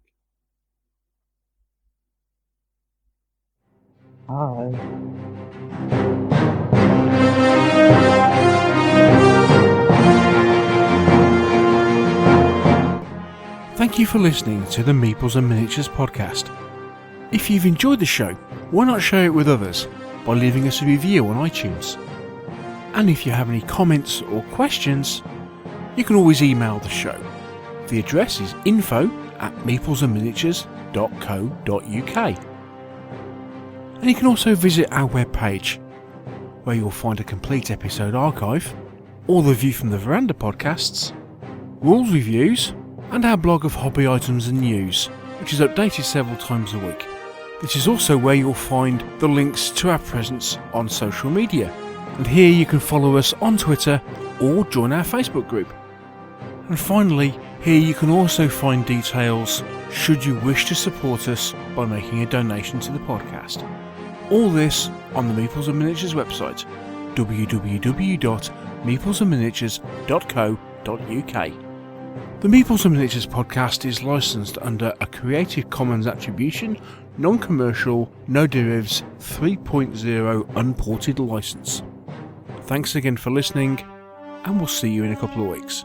Bye. Thank you for listening to the Meeples and Miniatures podcast. If you've enjoyed the show, why not share it with others by leaving us a review on iTunes? And if you have any comments or questions, you can always email the show. The address is info@meeplesandminiatures.co.uk. And you can also visit our webpage, where you'll find a complete episode archive, all the View from the Veranda podcasts, rules reviews, and our blog of hobby items and news, which is updated several times a week. This is also where you'll find the links to our presence on social media. And here you can follow us on Twitter or join our Facebook group. And finally, here you can also find details should you wish to support us by making a donation to the podcast. All this on the Meeples and Miniatures website, www.meeplesandminiatures.co.uk. The Meeples and Miniatures podcast is licensed under a Creative Commons Attribution, Non-Commercial, No Derivatives 3.0 Unported license. Thanks again for listening, and we'll see you in a couple of weeks.